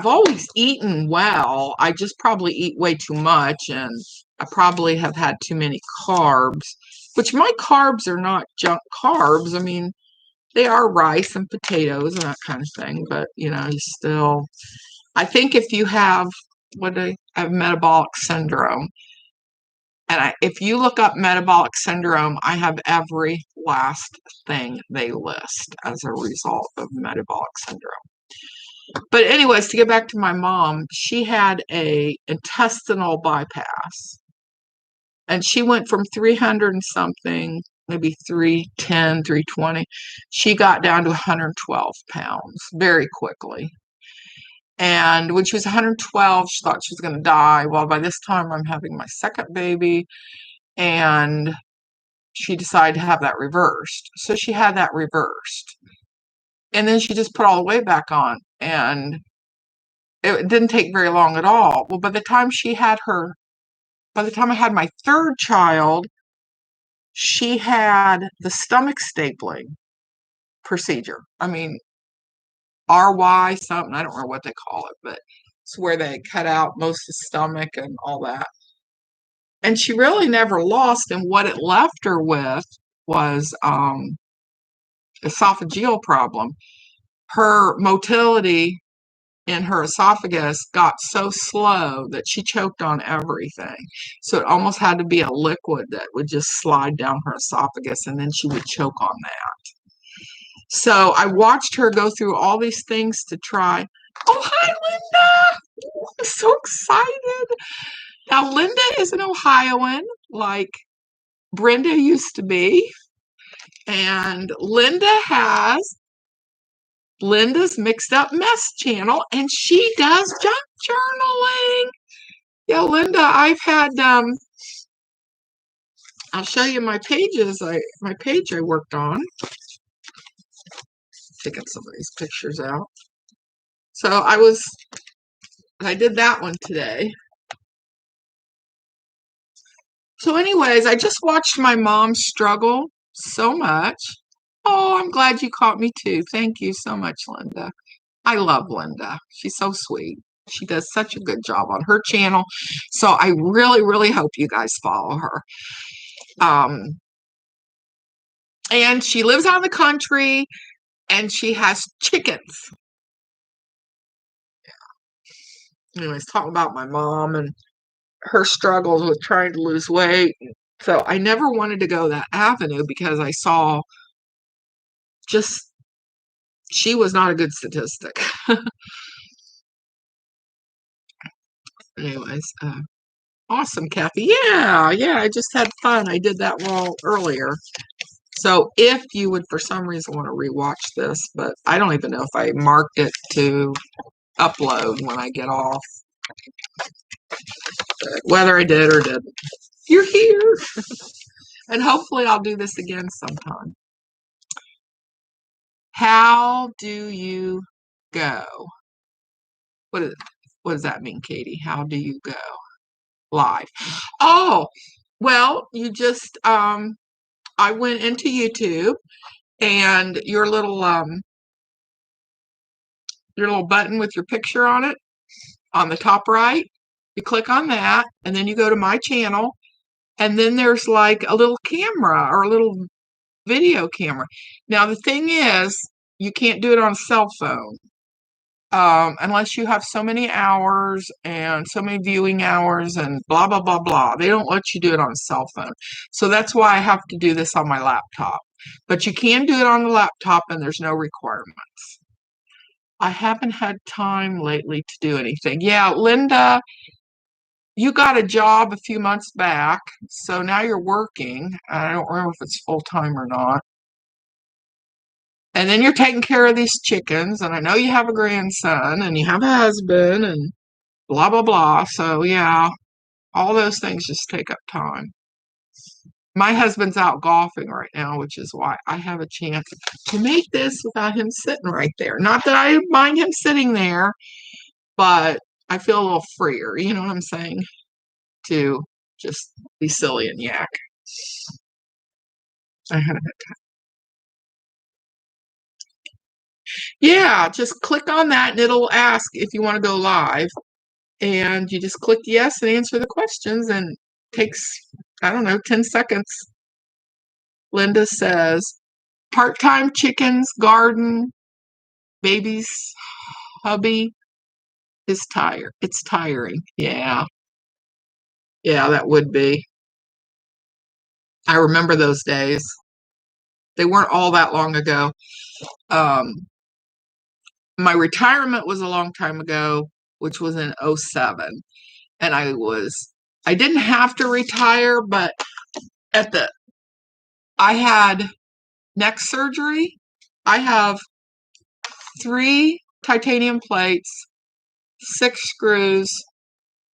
always eaten well. I just probably eat way too much, and I probably have had too many carbs, which my carbs are not junk carbs. I mean, they are rice and potatoes and that kind of thing, but you still, I think if you have metabolic syndrome, and if you look up metabolic syndrome, I have every last thing they list as a result of metabolic syndrome. But anyways, to get back to my mom, she had a intestinal bypass, and she went from 300 and something, maybe 310, 320. She got down to 112 pounds very quickly. And when she was 112, she thought she was going to die. Well, by this time, I'm having my second baby, and she decided to have that reversed. So she had that reversed. And then she just put all the weight back on, and it didn't take very long at all. Well, by the time I had my third child, she had the stomach stapling procedure. I mean, RY something, I don't know what they call it, but it's where they cut out most of the stomach and all that. And she really never lost, and what it left her with was esophageal problem. Her motility in her esophagus got so slow that she choked on everything. So it almost had to be a liquid that would just slide down her esophagus, and then she would choke on that. So I watched her go through all these things to try. Oh, hi, Linda! I'm so excited. Now, Linda is an Ohioan, like Brenda used to be. And Linda has Linda's Mixed Up Mess channel, and she does junk journaling. Yeah, Linda, I've had I'll show you my pages. My page I worked on. Taking some of these pictures out. So I did that one today. So anyways, I just watched my mom struggle so much. Oh, I'm glad you caught me too. Thank you so much, Linda. I love Linda. She's so sweet. She does such a good job on her channel. So I really, really hope you guys follow her. And she lives out in the country, and she has chickens. Anyways, talking about my mom and her struggles with trying to lose weight. So I never wanted to go that avenue because I saw just she was not a good statistic. Anyways, awesome, Kathy. Yeah, I just had fun. I did that well earlier. So if you would, for some reason, want to rewatch this, but I don't even know if I marked it to upload when I get off. But whether I did or didn't, you're here. And hopefully I'll do this again sometime. How do you go? What does that mean, Katie? How do you go? Live. Oh, well, you just I went into YouTube, and your little button with your picture on it on the top right, you click on that, and then you go to my channel, and then there's like a little camera or a little video camera. Now the thing is, you can't do it on a cell phone. Unless you have so many hours and so many viewing hours and blah, blah, blah, blah. They don't let you do it on a cell phone. So that's why I have to do this on my laptop. But you can do it on the laptop, and there's no requirements. I haven't had time lately to do anything. Yeah, Linda, you got a job a few months back, so now you're working. I don't remember if it's full-time or not. And then you're taking care of these chickens, and I know you have a grandson, and you have a husband, and blah, blah, blah. So, yeah, all those things just take up time. My husband's out golfing right now, which is why I have a chance to make this without him sitting right there. Not that I mind him sitting there, but I feel a little freer, you know what I'm saying? To just be silly and yak. Yeah, just click on that and it'll ask if you want to go live. And you just click yes and answer the questions, and it takes, I don't know, 10 seconds. Linda says, part-time chickens, garden, babies, hubby is tired. It's tiring. Yeah. Yeah, that would be. I remember those days. They weren't all that long ago. My retirement was a long time ago, which was in 07. And I didn't have to retire, but I had neck surgery. I have 3 titanium plates 6 screws,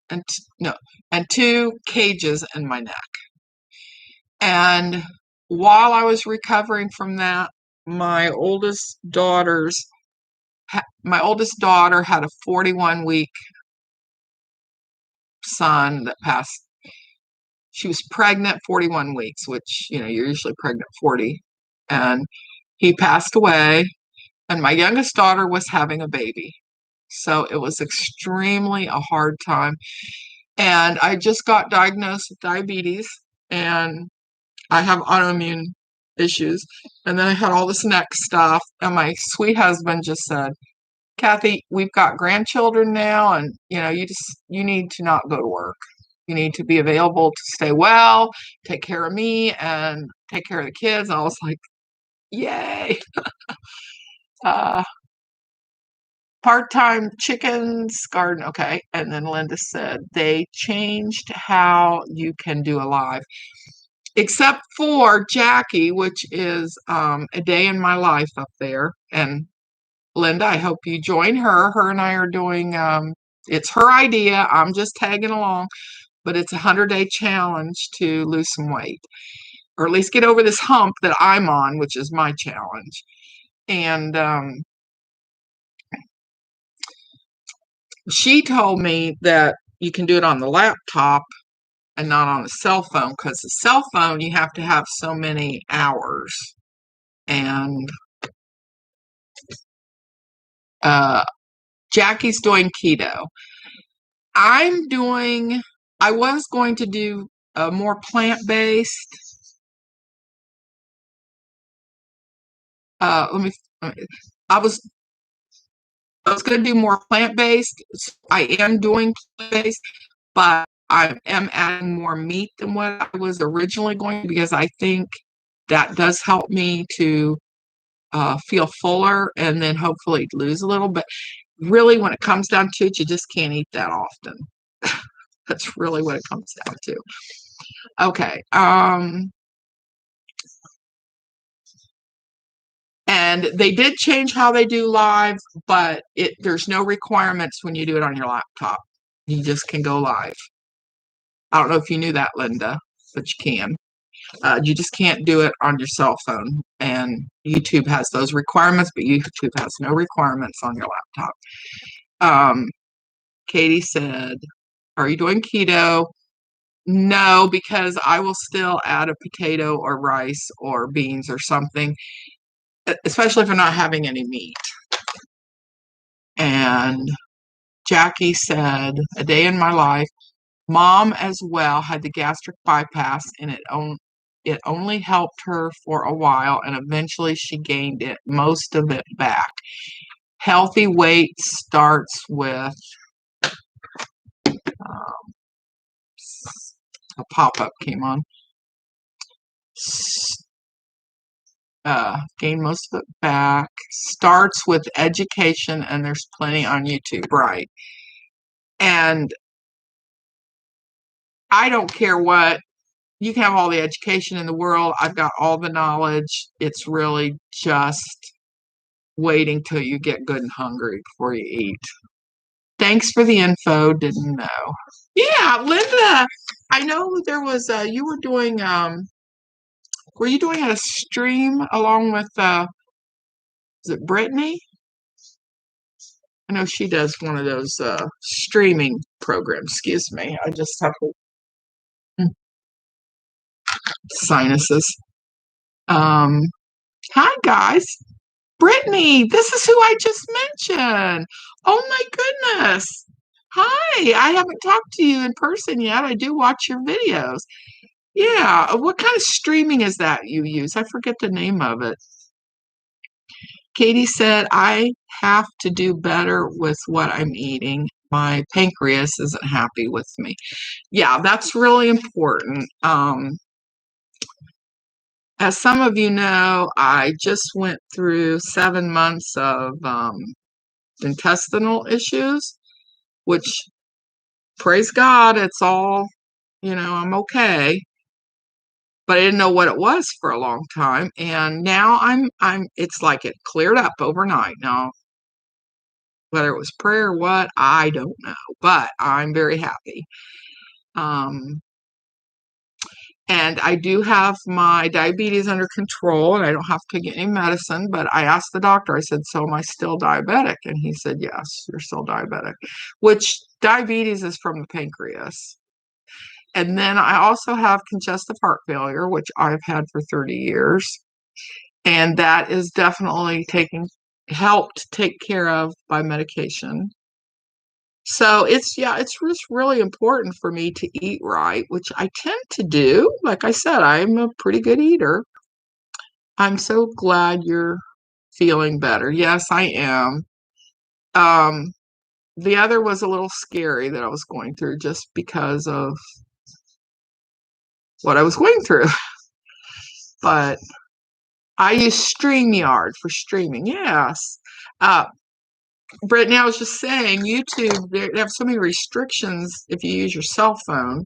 and no, and 2 cages in my neck. And while I was recovering from that, my oldest daughter had a 41-week son that passed. She was pregnant 41 weeks, which, you're usually pregnant 40. And he passed away. And my youngest daughter was having a baby. So it was extremely a hard time. And I just got diagnosed with diabetes, and I have autoimmune issues. And then I had all this neck stuff. And my sweet husband just said, Kathy, we've got grandchildren now, and you need to not go to work. You need to be available to stay well, take care of me, and take care of the kids. And I was like, yay. uh, Part-time chickens garden. Okay. And then Linda said they changed how you can do a live, except for Jackie, which is a day in my life up there. And Linda, I hope you join her. Her and I are doing, it's her idea. I'm just tagging along, but it's a 100-day challenge to lose some weight, or at least get over this hump that I'm on, which is my challenge. And she told me that you can do it on the laptop and not on the cell phone, because the cell phone, you have to have so many hours. And Jackie's doing keto. I was going to do a more plant-based. I was going to do more plant-based. I am doing plant-based, but I am adding more meat than what I was originally going to, because I think that does help me to feel fuller and then hopefully lose a little. But really, when it comes down to it, you just can't eat that often. That's really what it comes down to. Okay. And they did change how they do live, but there's no requirements when you do it on your laptop. You just can go live. I don't know if you knew that, Linda, but you can. You just can't do it on your cell phone. And YouTube has those requirements, but YouTube has no requirements on your laptop. Katie said, are you doing keto? No, because I will still add a potato or rice or beans or something, especially if I'm not having any meat. And Jackie said, a day in my life. Mom as well had the gastric bypass, and it only helped her for a while, and eventually she gained most of it back. Healthy weight starts with a pop-up came on. Gain most of it back. Starts with education, and there's plenty on YouTube, right? And I don't care what. You can have all the education in the world. I've got all the knowledge. It's really just waiting till you get good and hungry before you eat. Thanks for the info. Didn't know. Yeah, Linda, I know there was, you were doing, were you doing a stream along with, is it Brittany? I know she does one of those streaming programs. Excuse me. I just have to, sinuses. Hi, guys. Brittany, this is who I just mentioned. Oh my goodness. Hi, I haven't talked to you in person yet. I do watch your videos. Yeah, what kind of streaming is that you use? I forget the name of it. Katie said, I have to do better with what I'm eating. My pancreas isn't happy with me. Yeah, that's really important. As some of you know, I just went through 7 months of intestinal issues, which, praise God, it's all, I'm okay. But I didn't know what it was for a long time. And now it's like it cleared up overnight. Now, Whether it was prayer or what, I don't know, but I'm very happy. And I do have my diabetes under control and I don't have to get any medicine, but I asked the doctor, I said, so am I still diabetic? And he said, yes, you're still diabetic, which diabetes is from the pancreas. And then I also have congestive heart failure, which I've had for 30 years. And that is definitely helped take care of by medication. So it's just really important for me to eat right, which I tend to do. Like I said, I'm a pretty good eater. I'm so glad you're feeling better. Yes, I am. Um, the other was a little scary that I was going through just because of what I was going through. But I use StreamYard for streaming. Yes. Uh, Brittany, I was just saying, YouTube, they have so many restrictions if you use your cell phone.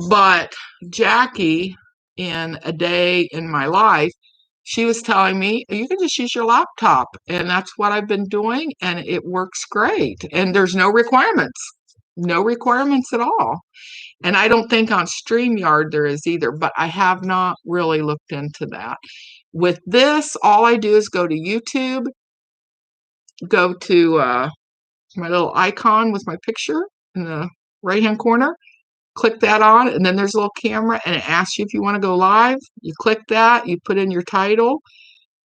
But Jackie, in a day in my life, she was telling me, you can just use your laptop. And that's what I've been doing. And it works great. And there's no requirements at all. And I don't think on StreamYard there is either, but I have not really looked into that. With this, all I do is go to YouTube, go to my little icon with my picture in the right-hand corner, click that on, and then there's a little camera, and it asks you if you want to go live. You click that, you put in your title,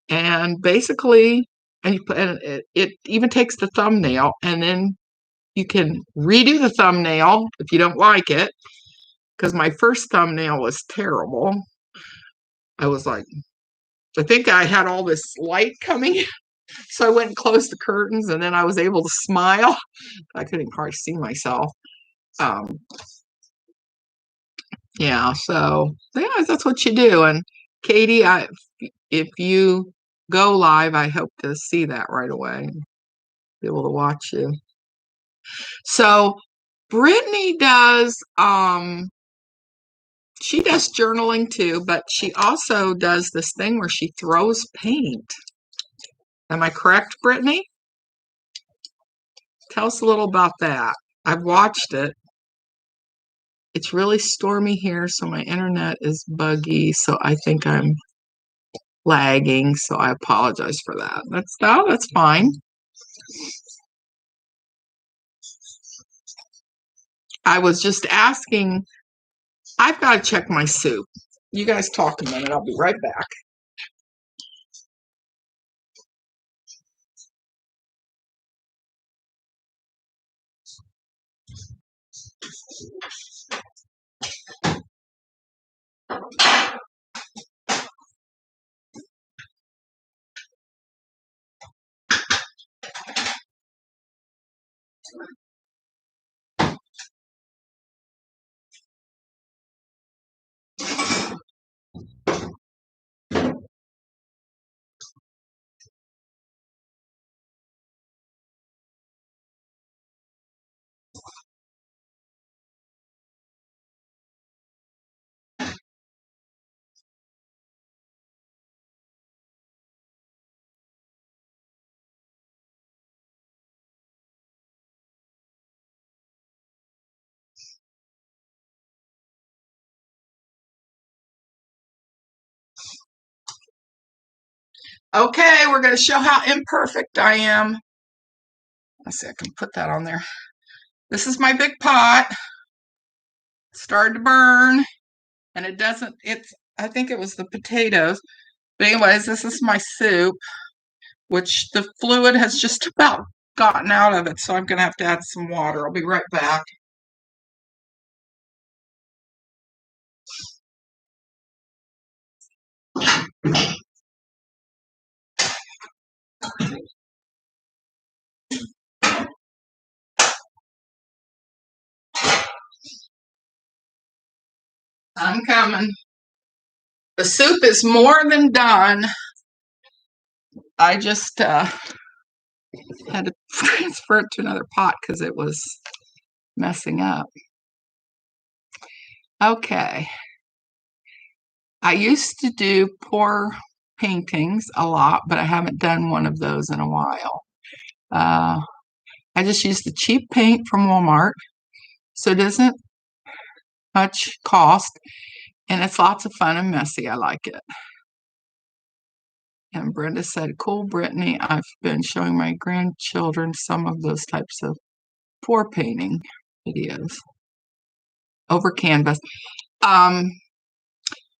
and basically, and it even takes the thumbnail, and then you can redo the thumbnail if you don't like it, because my first thumbnail was terrible. I was like, I think I had all this light coming, so I went and closed the curtains, and then I was able to smile. I couldn't hardly see myself. Yeah, so yeah, that's what you do. And Katie, if you go live, I hope to see that right away, be able to watch you. So Brittany does she does journaling too, but she also does this thing where she throws paint. Am I correct, Brittany? Tell us a little about that. I've watched it. It's really stormy here, so my internet is buggy, so I think I'm lagging, so I apologize for that. That's fine. I was just asking, I've got to check my soup. You guys talk a minute, I'll be right back. Okay, we're going to show how imperfect I am. Let's see, I can put that on there. This is my big pot. It started to burn, and I think it was the potatoes. But anyways, this is my soup, which the fluid has just about gotten out of it, so I'm going to have to add some water. I'll be right back. I'm coming. The soup is more than done. I just had to transfer it to another pot because it was messing up. Okay. I used to do pour paintings a lot, but I haven't done one of those in a while. I just use the cheap paint from Walmart, so it isn't much cost, and it's lots of fun and messy. I like it. And Brenda said, cool, Brittany. I've been showing my grandchildren some of those types of pour painting videos over canvas.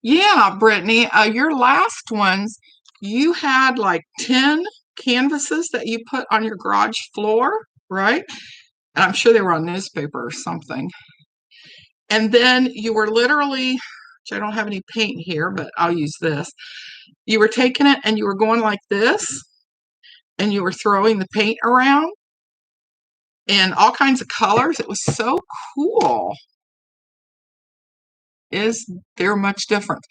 Yeah, Brittany, your last ones, you had like 10 canvases that you put on your garage floor, right? And I'm sure they were on newspaper or something. And then you were literally, which I don't have any paint here, but I'll use this. You were taking it and you were going like this, and you were throwing the paint around in all kinds of colors. It was so cool. Is there much different?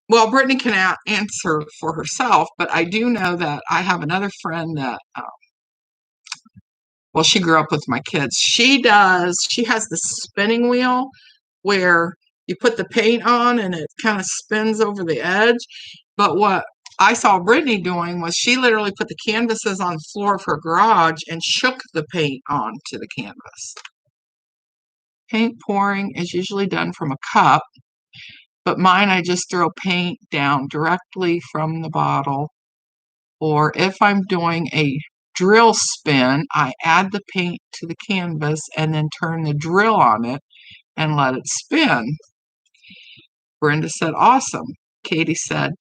Well, Brittany can answer for herself, but I do know that I have another friend that, well, she grew up with my kids. She has the spinning wheel where you put the paint on and it kind of spins over the edge. But what I saw Brittany doing was she literally put the canvases on the floor of her garage and shook the paint onto the canvas. Paint pouring is usually done from a cup, but mine I just throw paint down directly from the bottle. Or if I'm doing a drill spin, I add the paint to the canvas and then turn the drill on it and let it spin. Brenda said, awesome. Katie said,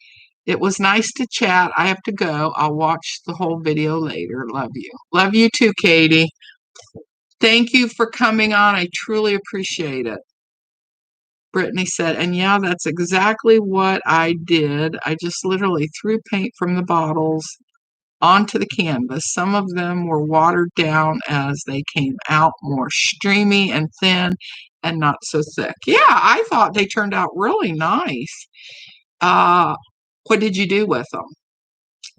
it was nice to chat. I have to go. I'll watch the whole video later. Love you. Love you too, Katie. Thank you for coming on. I truly appreciate it. Brittany said, and yeah, that's exactly what I did. I just literally threw paint from the bottles onto the canvas. Some of them were watered down as they came out more streamy and thin and not so thick. Yeah, I thought they turned out really nice. What did you do with them?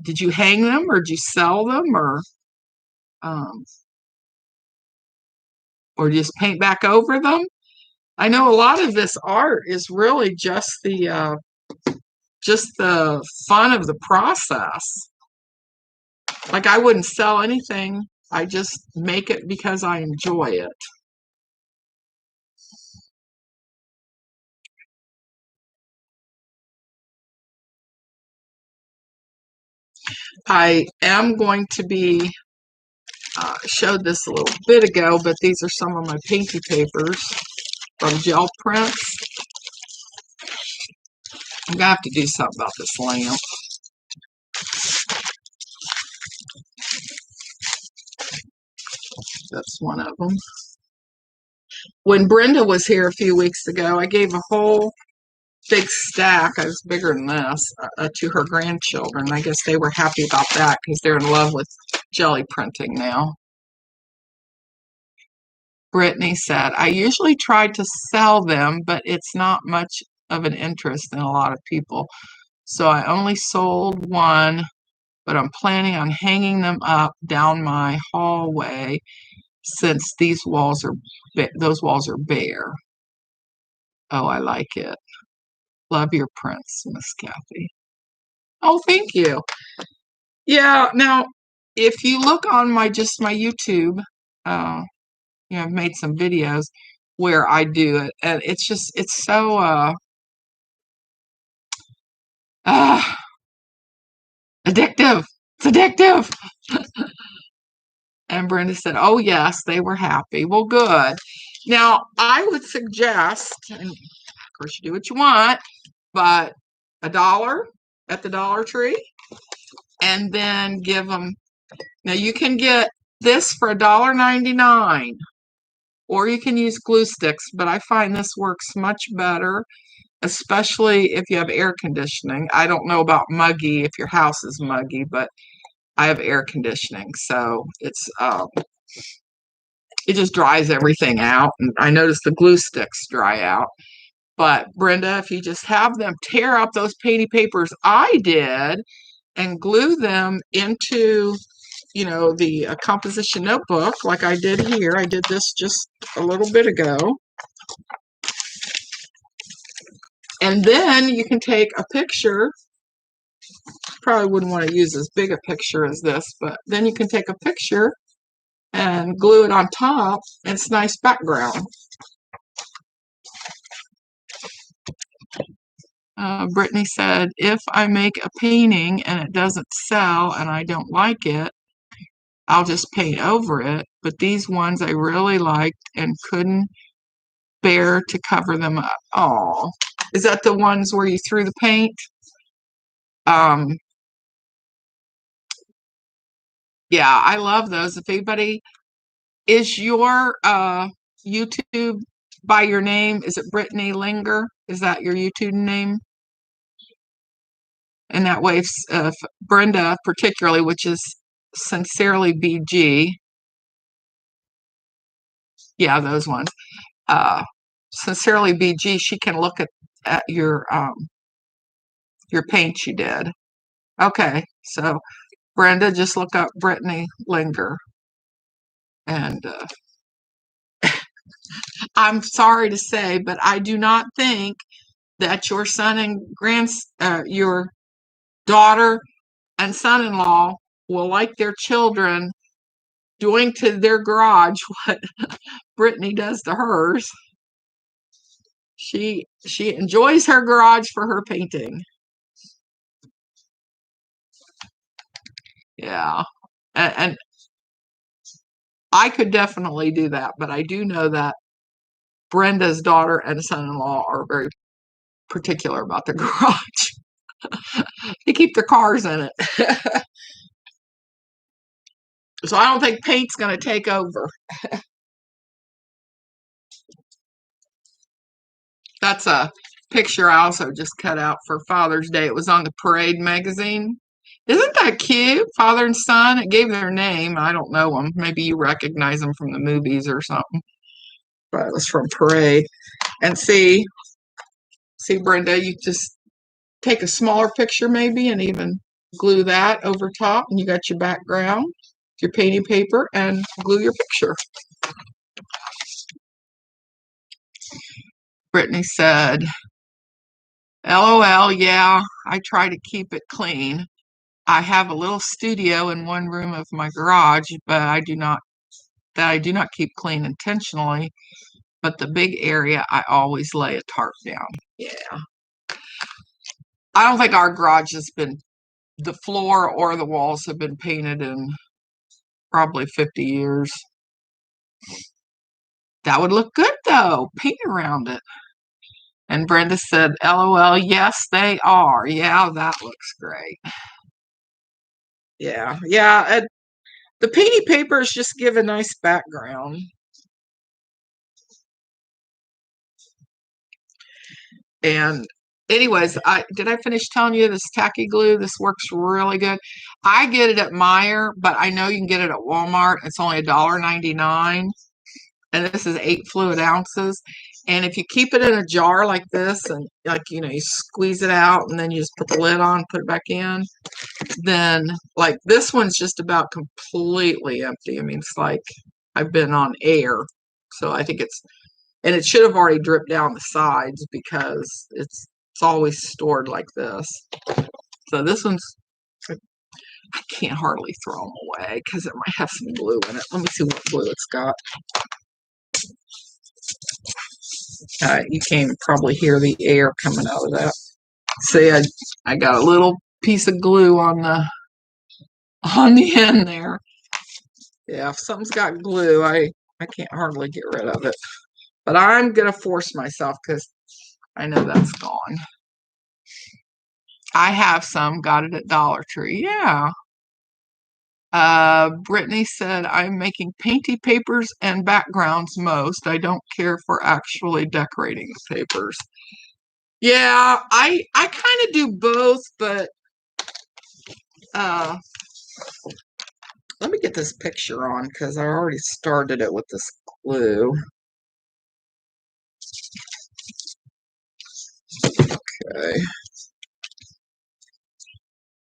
Did you hang them or did you sell them or just paint back over them? I know a lot of this art is really just the fun of the process. Like I wouldn't sell anything. I just make it because I enjoy it. I am going to be, showed this a little bit ago, but these are some of my painty papers from Gel Prints. I'm going to have to do something about this lamp. That's one of them. When Brenda was here a few weeks ago, I gave a whole big stack, it was bigger than this, to her grandchildren. I guess they were happy about that because they're in love with jelly printing now. Brittany said, I usually try to sell them, but it's not much of an interest in a lot of people. So I only sold one, but I'm planning on hanging them up down my hallway since those walls are bare. Oh, I like it. Love your prints, Miss Kathy. Oh, thank you. Yeah, now if you look on my YouTube, I've made some videos where I do it, and it's so addictive. It's addictive. And Brenda said, oh yes, they were happy. Well, good. Now I would suggest, and of course you do what you want, but $1 at the Dollar Tree, and then give them. Now you can get this for $1.99, or you can use glue sticks, but I find this works much better, especially if you have air conditioning. I don't know about muggy if your house is muggy, but I have air conditioning, so it just dries everything out. And I notice the glue sticks dry out. But Brenda, if you just have them tear up those painty papers I did and glue them into, the composition notebook like I did here. I did this just a little bit ago. And then you can take a picture probably wouldn't want to use as big a picture as this, but then you can take a picture and glue it on top, and it's a nice background. Brittany said, if I make a painting and it doesn't sell and I don't like it, I'll just paint over it. But these ones I really liked and couldn't bear to cover them up. Oh, is that the ones where you threw the paint? Yeah, I love those. If anybody, is your YouTube by your name? Is it Brittany Linger? Is that your YouTube name? And that way, if Brenda, particularly, which is Sincerely BG, yeah, those ones. Sincerely BG, she can look at your paint you did. Okay, so Brenda, just look up Brittany Linger, and I'm sorry to say, but I do not think that your son and your daughter and son-in-law will like their children doing to their garage what Brittany does to hers. She enjoys her garage for her painting. Yeah, and I could definitely do that, but I do know that Brenda's daughter and son-in-law are very particular about the garage. They keep their cars in it. So I don't think paint's going to take over. That's a picture I also just cut out for Father's Day. It was on the Parade magazine. Isn't that cute? Father and son. It gave their name. I don't know them. Maybe you recognize them from the movies or something. But it was from Parade. And see, Brenda, you just take a smaller picture maybe and even glue that over top, and you got your background, your painting paper, and glue your picture. Brittany said, LOL, yeah, I try to keep it clean. I have a little studio in one room of my garage, but I do not keep clean intentionally. But the big area, I always lay a tarp down. Yeah. I don't think our garage has been, the floor or the walls have been painted in probably 50 years. That would look good though, paint around it. And Brenda said, LOL, yes, they are. Yeah, that looks great. Yeah, yeah. The painting papers just give a nice background. And anyways, did I finish telling you this tacky glue? This works really good. I get it at Meijer, but I know you can get it at Walmart. It's only $1.99. And this is 8 fluid ounces. And if you keep it in a jar like this, and like, you squeeze it out and then you just put the lid on, put it back in, then like this one's just about completely empty. I mean, it's like I've been on air. So I think and it should have already dripped down the sides because it's always stored like this. So this one's, I can't hardly throw them away because it might have some glue in it. Let me see what glue it's got. You can probably hear the air coming out of that. See, I got a little piece of glue on the end there. Yeah, if something's got glue, I can't hardly get rid of it. But I'm gonna force myself because I know that's gone. I have some, got it at Dollar Tree. Yeah. Brittany said, I'm making painty papers and backgrounds most. I don't care for actually decorating the papers. Yeah, I kind of do both, but let me get this picture on because I already started it with this glue. Okay.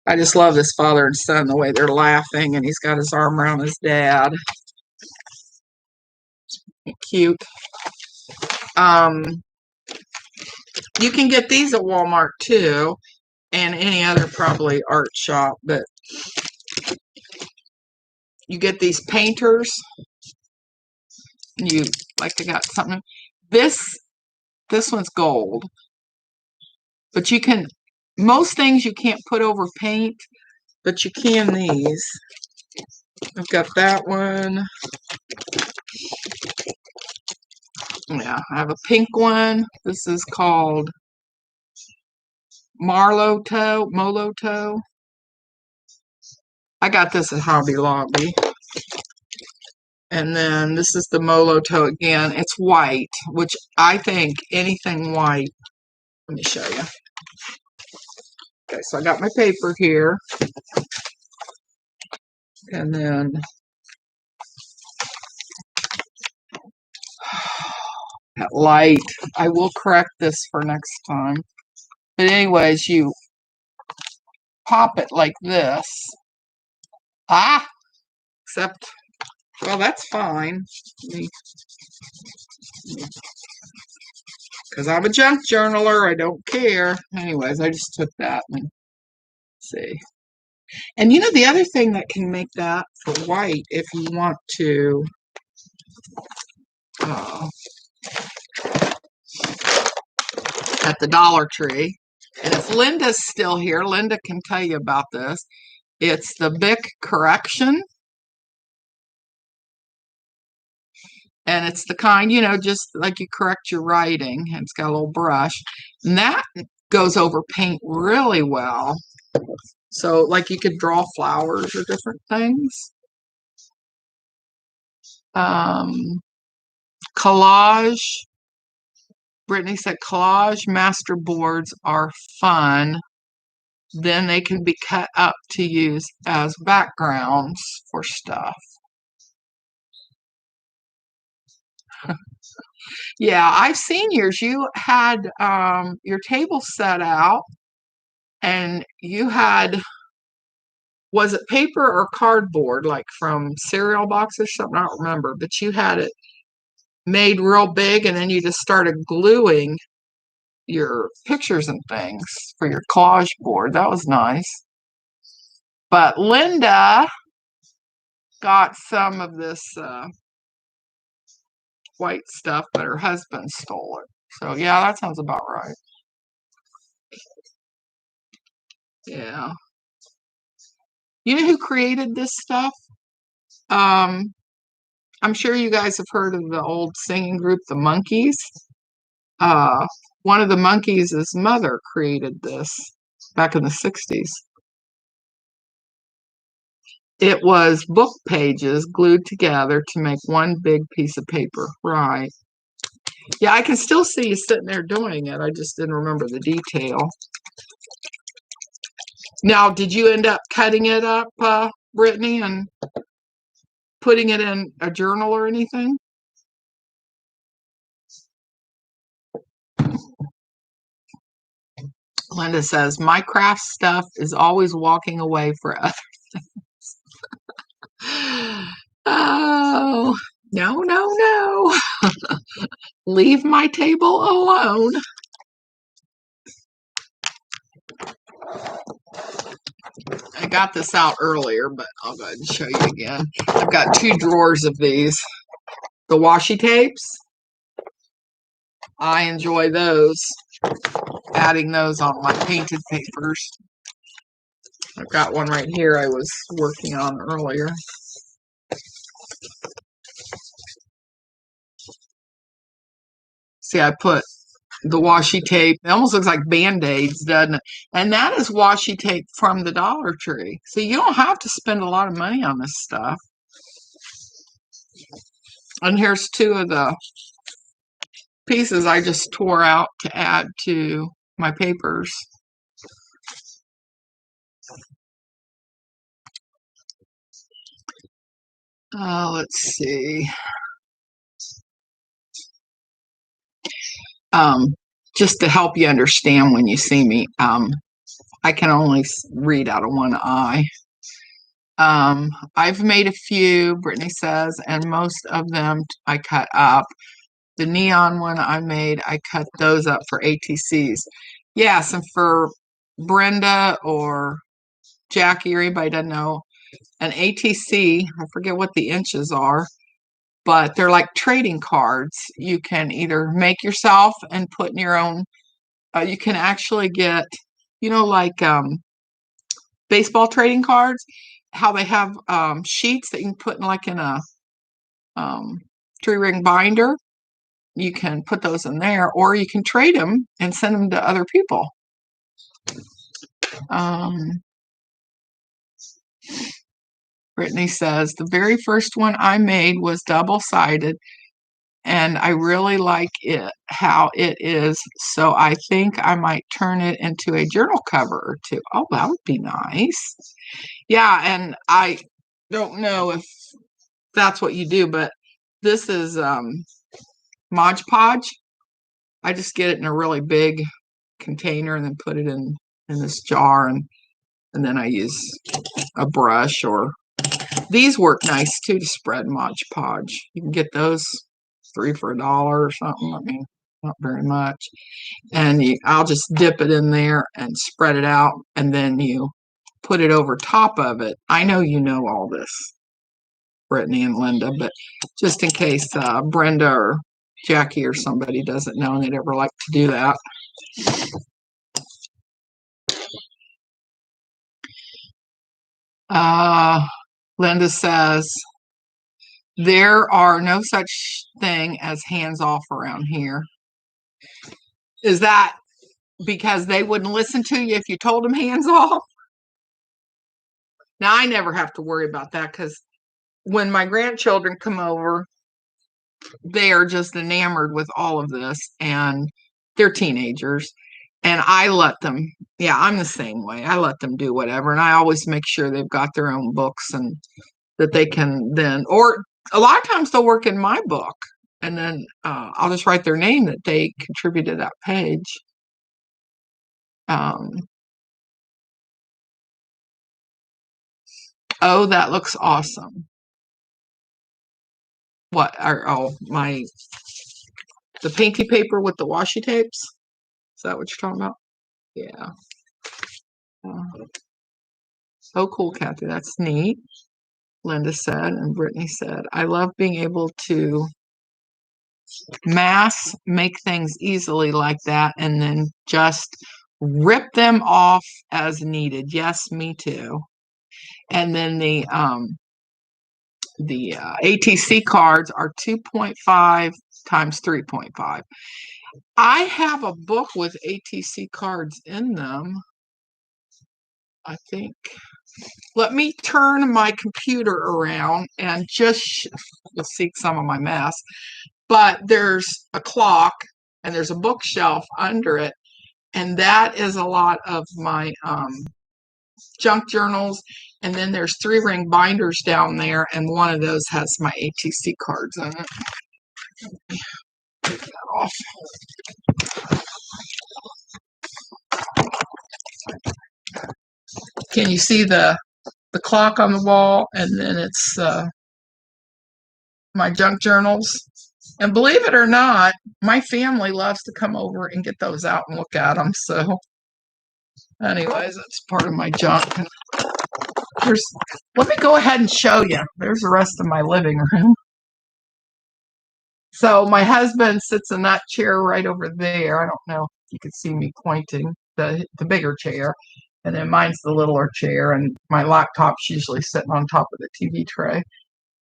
I just love this father and son, the way they're laughing, and he's got his arm around his dad. Cute. You can get these at Walmart too. and any other probably art shop, but you get these painters, and you like they got something. This one's gold, but you can, most things you can't put over paint, but you can these. I've got that one. Yeah, I have a pink one. This is called Molotow. I got this at Hobby Lobby. And then this is the Molotow again. It's white, which I think anything white. Let me show you. Okay, so I got my paper here. And then that light. I will correct this for next time. But anyways, you pop it like this. Ah! Except, well, that's fine. Because I'm a junk journaler, I don't care. Anyways, I just took that and see. And you know the other thing that can make that for white, if you want to, at the Dollar Tree, and if Linda's still here, Linda can tell you about this. It's the Bic Correction. And it's the kind, you know, just like you correct your writing. And it's got a little brush. And that goes over paint really well. So, like, you could draw flowers or different things. Collage. Brittany said collage master boards are fun. Then they can be cut up to use as backgrounds for stuff. Yeah, I've seen yours. You had your table set out and you had, was it paper or cardboard, like from cereal boxes or something? I don't remember, but you had it made real big and then you just started gluing your pictures and things for your collage board. That was nice. But Linda got some of this white stuff, but her husband stole it. So yeah, that sounds about right. Yeah. You know who created this stuff? I'm sure you guys have heard of the old singing group, the Monkees. One of the Monkees' mother created this back in the 60s. It was book pages glued together to make one big piece of paper. Right. Yeah, I can still see you sitting there doing it. I just didn't remember the detail. Now, did you end up cutting it up, Brittany, and putting it in a journal or anything? Linda says, my craft stuff is always walking away for other things. Oh, no, no, no. Leave my table alone. I got this out earlier, but I'll go ahead and show you again. I've got 2 drawers of these. The washi tapes. I enjoy those. Adding those on my painted papers. I've got one right here I was working on earlier. See, I put the washi tape. It almost looks like Band-Aids, doesn't it? And that is washi tape from the Dollar Tree. So you don't have to spend a lot of money on this stuff. And here's 2 of the pieces I just tore out to add to my papers. Let's see. Just to help you understand when you see me, I can only read out of one eye. I've made a few, Brittany says, and most of them I cut up. The neon one I made, I cut those up for ATCs. Yes, and for Brenda or Jackie or anybody doesn't know, an ATC, I forget what the inches are, but they're like trading cards. You can either make yourself and put in your own, you can actually get, like baseball trading cards, how they have sheets that you can put in a um, 3-ring binder. You can put those in there, or you can trade them and send them to other people. Brittany says, the very first one I made was double-sided, and I really like it, how it is, so I think I might turn it into a journal cover or two. Oh, that would be nice. Yeah, and I don't know if that's what you do, but this is Mod Podge. I just get it in a really big container and then put it in this jar, and then I use a brush, or these work nice too to spread Mod Podge. You can get those 3 for $1 or something. I mean, not very much. And I'll just dip it in there and spread it out, and then you put it over top of it. I know you know all this, Brittany and Linda, but just in case Brenda or Jackie or somebody doesn't know and they'd ever like to do that. Linda says, there are no such thing as hands off around here. Is that because they wouldn't listen to you if you told them hands off? Now, I never have to worry about that, because when my grandchildren come over, they are just enamored with all of this, and they're teenagers, and I let them, I'm the same way. I let them do whatever, and I always make sure they've got their own books, and that they can then, or a lot of times they'll work in my book, and then I'll just write their name that they contributed to that page. Oh, that looks awesome. What are, the painty paper with the washi tapes? Is that what you're talking about? Yeah. So cool, Kathy. That's neat. Linda said, and Brittany said, I love being able to mass make things easily like that and then just rip them off as needed. Yes, me too. And then the ATC cards are 2.5 times 3.5. I have a book with ATC cards in them, I think. Let me turn my computer around and just, you'll see some of my mess, but there's a clock and there's a bookshelf under it, and that is a lot of my junk journals, and then there's 3-ring binders down there, and one of those has my ATC cards in it. Take that off. Can you see the clock on the wall? And then it's my junk journals. And believe it or not, my family loves to come over and get those out and look at them. So anyways, that's part of my junk. Let me go ahead and show you. There's the rest of my living room. So my husband sits in that chair right over there. I don't know if you can see me pointing, the bigger chair. And then mine's the littler chair, and my laptop's usually sitting on top of the TV tray.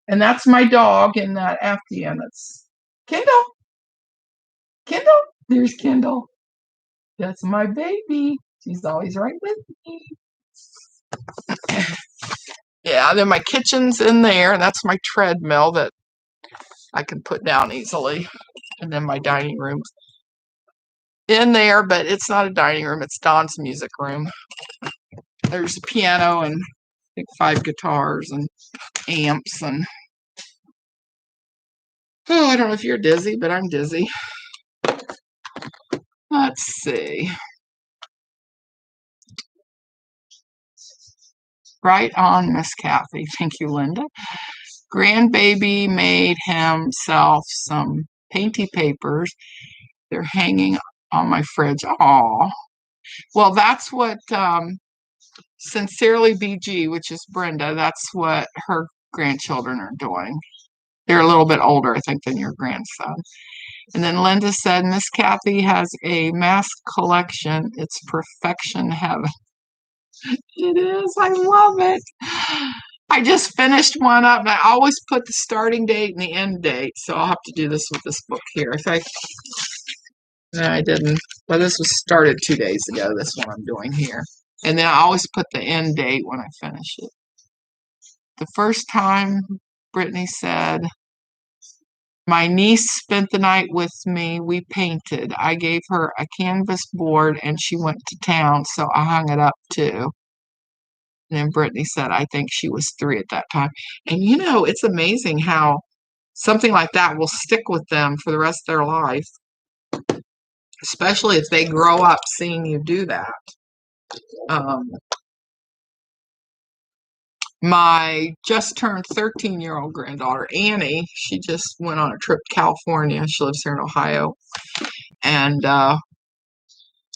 And that's my dog in that Afghan. That's Kendall. Kendall. There's Kendall. That's my baby. She's always right with me. Yeah, then my kitchen's in there, and that's my treadmill that I can put down easily. And then my dining room's in there, but it's not a dining room. It's Don's music room. There's a piano and I think 5 guitars and amps, and I don't know if you're dizzy, but I'm dizzy. Let's see. Right on, Miss Kathy. Thank you, Linda. Grandbaby made himself some painty papers. They're hanging on my fridge. Aw. Well, that's what Sincerely BG, which is Brenda, that's what her grandchildren are doing. They're a little bit older, I think, than your grandson. And then Linda said, Miss Kathy has a mask collection. It's perfection heaven. It is. I love it. I just finished one up, and I always put the starting date and the end date. So I'll have to do this with this book here. If I, no, I didn't. Well, this was started 2 days ago. This one I'm doing here, and then I always put the end date when I finish it. The first time, Brittany said, my niece spent the night with me. We painted. I gave her a canvas board and she went to town, so I hung it up too. And then Brittany said, I think she was 3 at that time. And it's amazing how something like that will stick with them for the rest of their life, especially if they grow up seeing you do that. My just turned 13-year-old granddaughter, Annie, she just went on a trip to California. She lives here in Ohio. And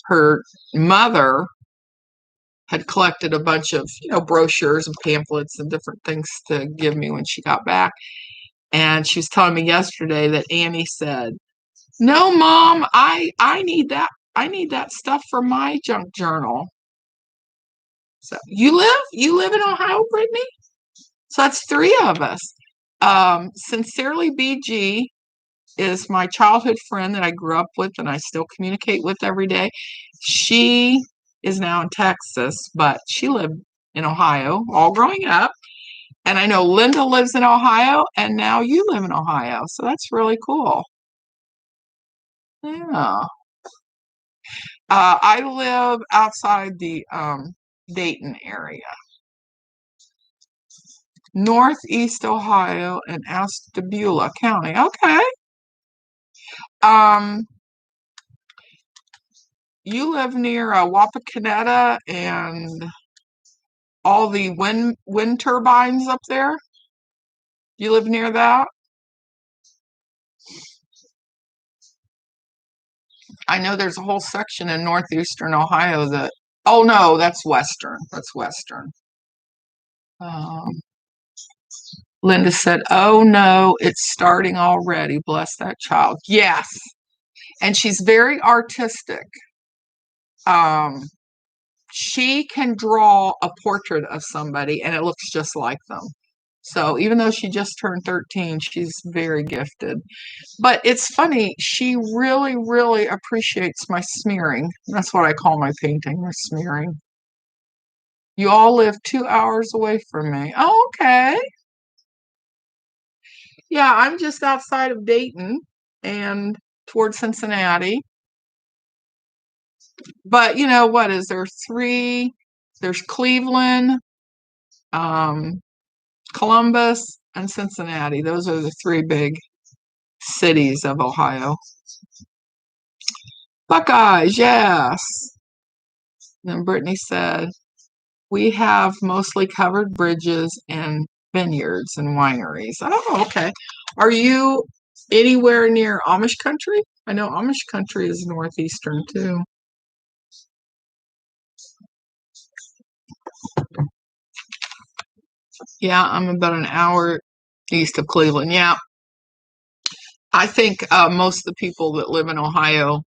her mother had collected a bunch of, brochures and pamphlets and different things to give me when she got back. And she was telling me yesterday that Annie said, no, Mom, I need that. I need that stuff for my junk journal. So you live in Ohio, Brittany? So that's 3 of us. Sincerely BG is my childhood friend that I grew up with and I still communicate with every day. She is now in Texas, but she lived in Ohio all growing up. And I know Linda lives in Ohio, and now you live in Ohio. So that's really cool. Yeah. I live outside the Dayton area. Northeast Ohio and Ashtabula County. Okay. You live near Wapakoneta and all the wind turbines up there? You live near that? I know there's a whole section in northeastern Ohio that, oh no, that's western. That's western. Um, Linda said, oh no, it's starting already. Bless that child. Yes. And she's very artistic. She can draw a portrait of somebody and it looks just like them. So even though she just turned 13, she's very gifted. But it's funny, she really, really appreciates my smearing. That's what I call my painting, my smearing. You all live 2 hours away from me. Oh, okay. Yeah, I'm just outside of Dayton and towards Cincinnati. But what is there? 3, there's Cleveland, Columbus, and Cincinnati. Those are the 3 big cities of Ohio. Buckeyes, yes. Then Brittany said, we have mostly covered bridges and vineyards and wineries. Oh, okay. Are you anywhere near Amish country? I know Amish country is northeastern too. Yeah, I'm about an hour east of Cleveland. Yeah. I think most of the people that live in Ohio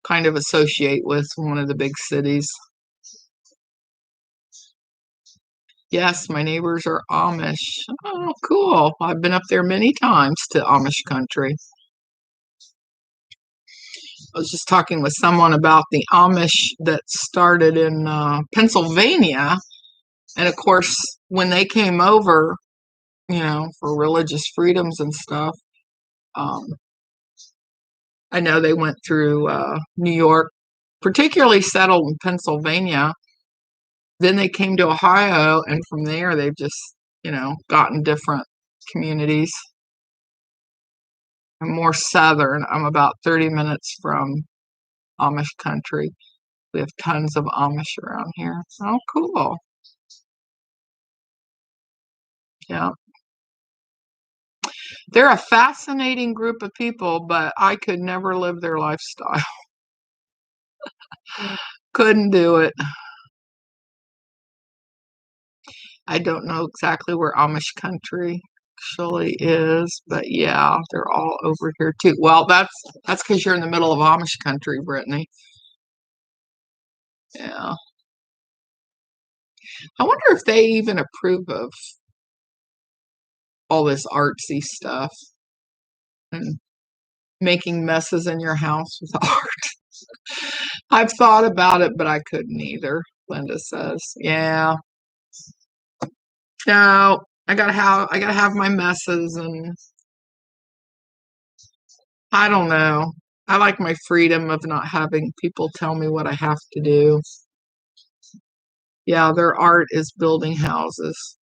kind of associate with one of the big cities. Yes, my neighbors are Amish. Oh, cool. I've been up there many times to Amish country. I was just talking with someone about the Amish that started in Pennsylvania. And of course, when they came over, for religious freedoms and stuff, um, I know they went through New York, particularly settled in Pennsylvania. Then they came to Ohio, and from there, they've just, gotten different communities. I'm more southern. I'm about 30 minutes from Amish country. We have tons of Amish around here. Oh, cool. Yeah. They're a fascinating group of people, but I could never live their lifestyle. Couldn't do it. I don't know exactly where Amish country actually is, but yeah, they're all over here too. Well, that's because you're in the middle of Amish country, Brittany. Yeah. I wonder if they even approve of all this artsy stuff and making messes in your house with art. I've thought about it, but I couldn't either, Linda says. Yeah. No, I gotta have my messes, and I don't know. I like my freedom of not having people tell me what I have to do. Yeah, their art is building houses.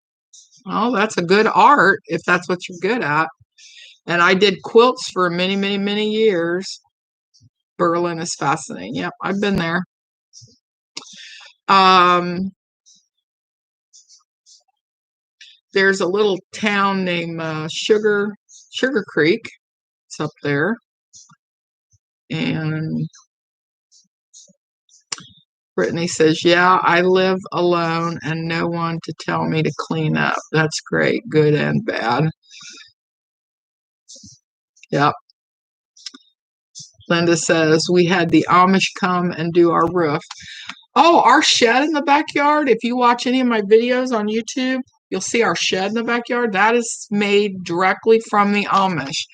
Oh, that's a good art if that's what you're good at. And I did quilts for many, many, many years. Berlin is fascinating. Yep, I've been there. Um, there's a little town named Sugar Creek. It's up there. And Brittany says, yeah, I live alone and no one to tell me to clean up. That's great, good and bad. Yep. Linda says, we had the Amish come and do our roof. Oh, our shed in the backyard. If you watch any of my videos on YouTube, you'll see our shed in the backyard. That is made directly from the Amish.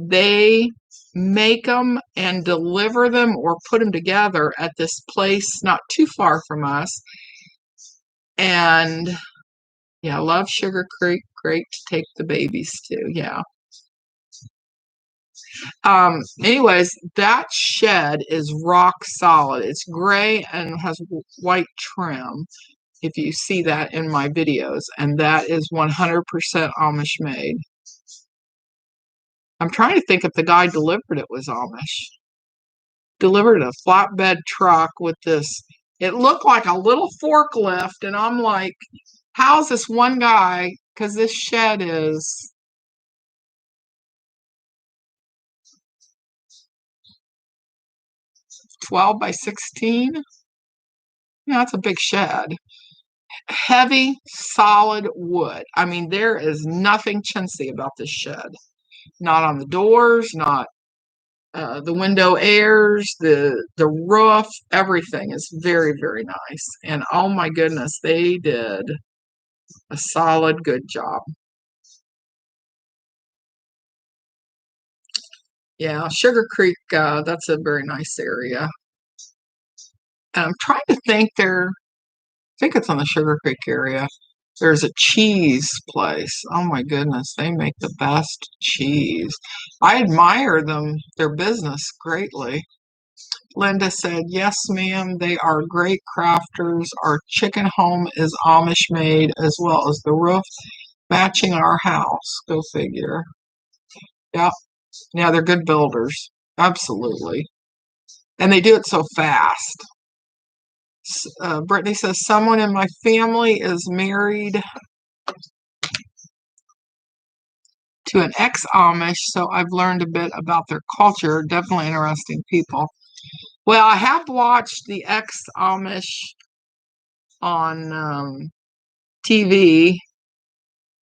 They make them and deliver them or put them together at this place not too far from us. And yeah, I love Sugar Creek. Great to take the babies to. Yeah. Anyways, that shed is rock solid. It's gray and has white trim. If you see that in my videos, and that is 100% Amish made. I'm trying to think if the guy delivered it was Amish. Delivered a flatbed truck with this. It looked like a little forklift, and I'm like, how's this one guy? Because this shed is 12 by 16. Yeah, that's a big shed. Heavy, solid wood. I mean, there is nothing chintzy about this shed. Not on the doors, not the window airs, the roof, everything is very, very nice. And oh my goodness, they did a solid, good job. Yeah, Sugar Creek, that's a very nice area. And I'm trying to think I think it's on the Sugar Creek area. There's a cheese place. Oh my goodness, they make the best cheese. I admire them, their business greatly. Linda said, yes, ma'am, they are great crafters. Our chicken home is Amish made as well as the roof matching our house. Go figure. Yeah, yeah, they're good builders. Absolutely. And they do it so fast. Brittany says, someone in my family is married to an ex-Amish, so I've learned a bit about their culture. Definitely interesting people. Well, I have watched the ex-Amish on TV,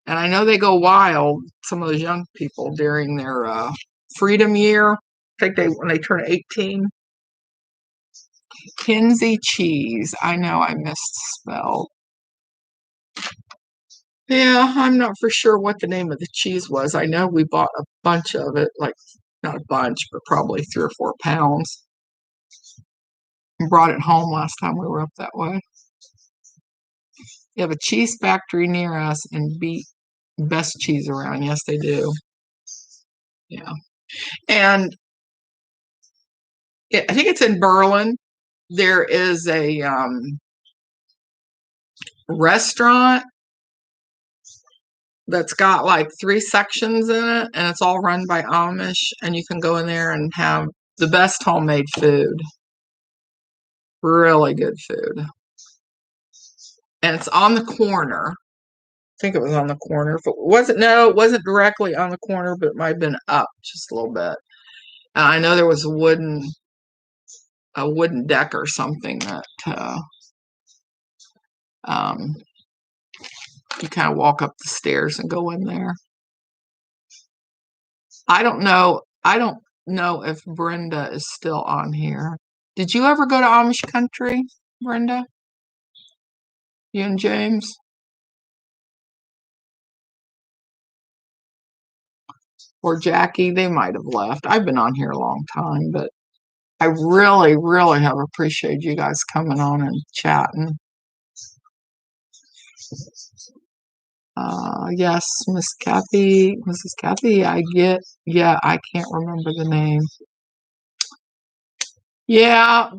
and I know they go wild, some of those young people, during their freedom year. I think when they turn 18. Kinsey cheese. I know I misspelled. Yeah, I'm not for sure what the name of the cheese was. I know we bought a bunch of it, like not a bunch, but probably 3 or 4 pounds. And brought it home last time we were up that way. You have a cheese factory near us and beat best cheese around. Yes, they do. Yeah. And I think it's in Berlin. There is a restaurant that's got like 3 sections in it, and it's all run by Amish, and you can go in there and have the best homemade food. Really good food. And it's on the corner. I think it was on the corner. If it wasn't, no, it wasn't directly on the corner, but it might have been up just a little bit. And I know there was a wooden a wooden deck or something that um, you kind of walk up the stairs and go in there. I don't know. I don't know if Brenda is still on here. Did you ever go to Amish country, Brenda? You and James? Or Jackie? They might have left. I've been on here a long time, but I really, really have appreciated you guys coming on and chatting. Yes, Mrs. Kathy, yeah, I can't remember the name. Yeah,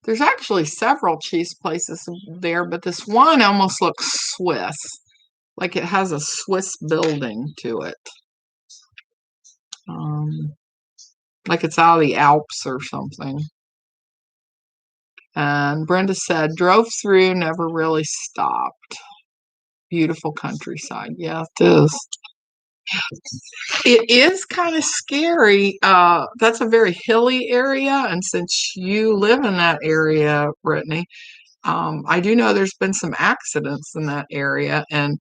there's actually several cheese places there, but this one almost looks Swiss, like it has a Swiss building to it. Um, like it's out of the Alps or something. And Brenda said, drove through, never really stopped. Beautiful countryside. Yeah, it is. It is kind of scary. That's a very hilly area. And since you live in that area, Brittany, I do know there's been some accidents in that area. And,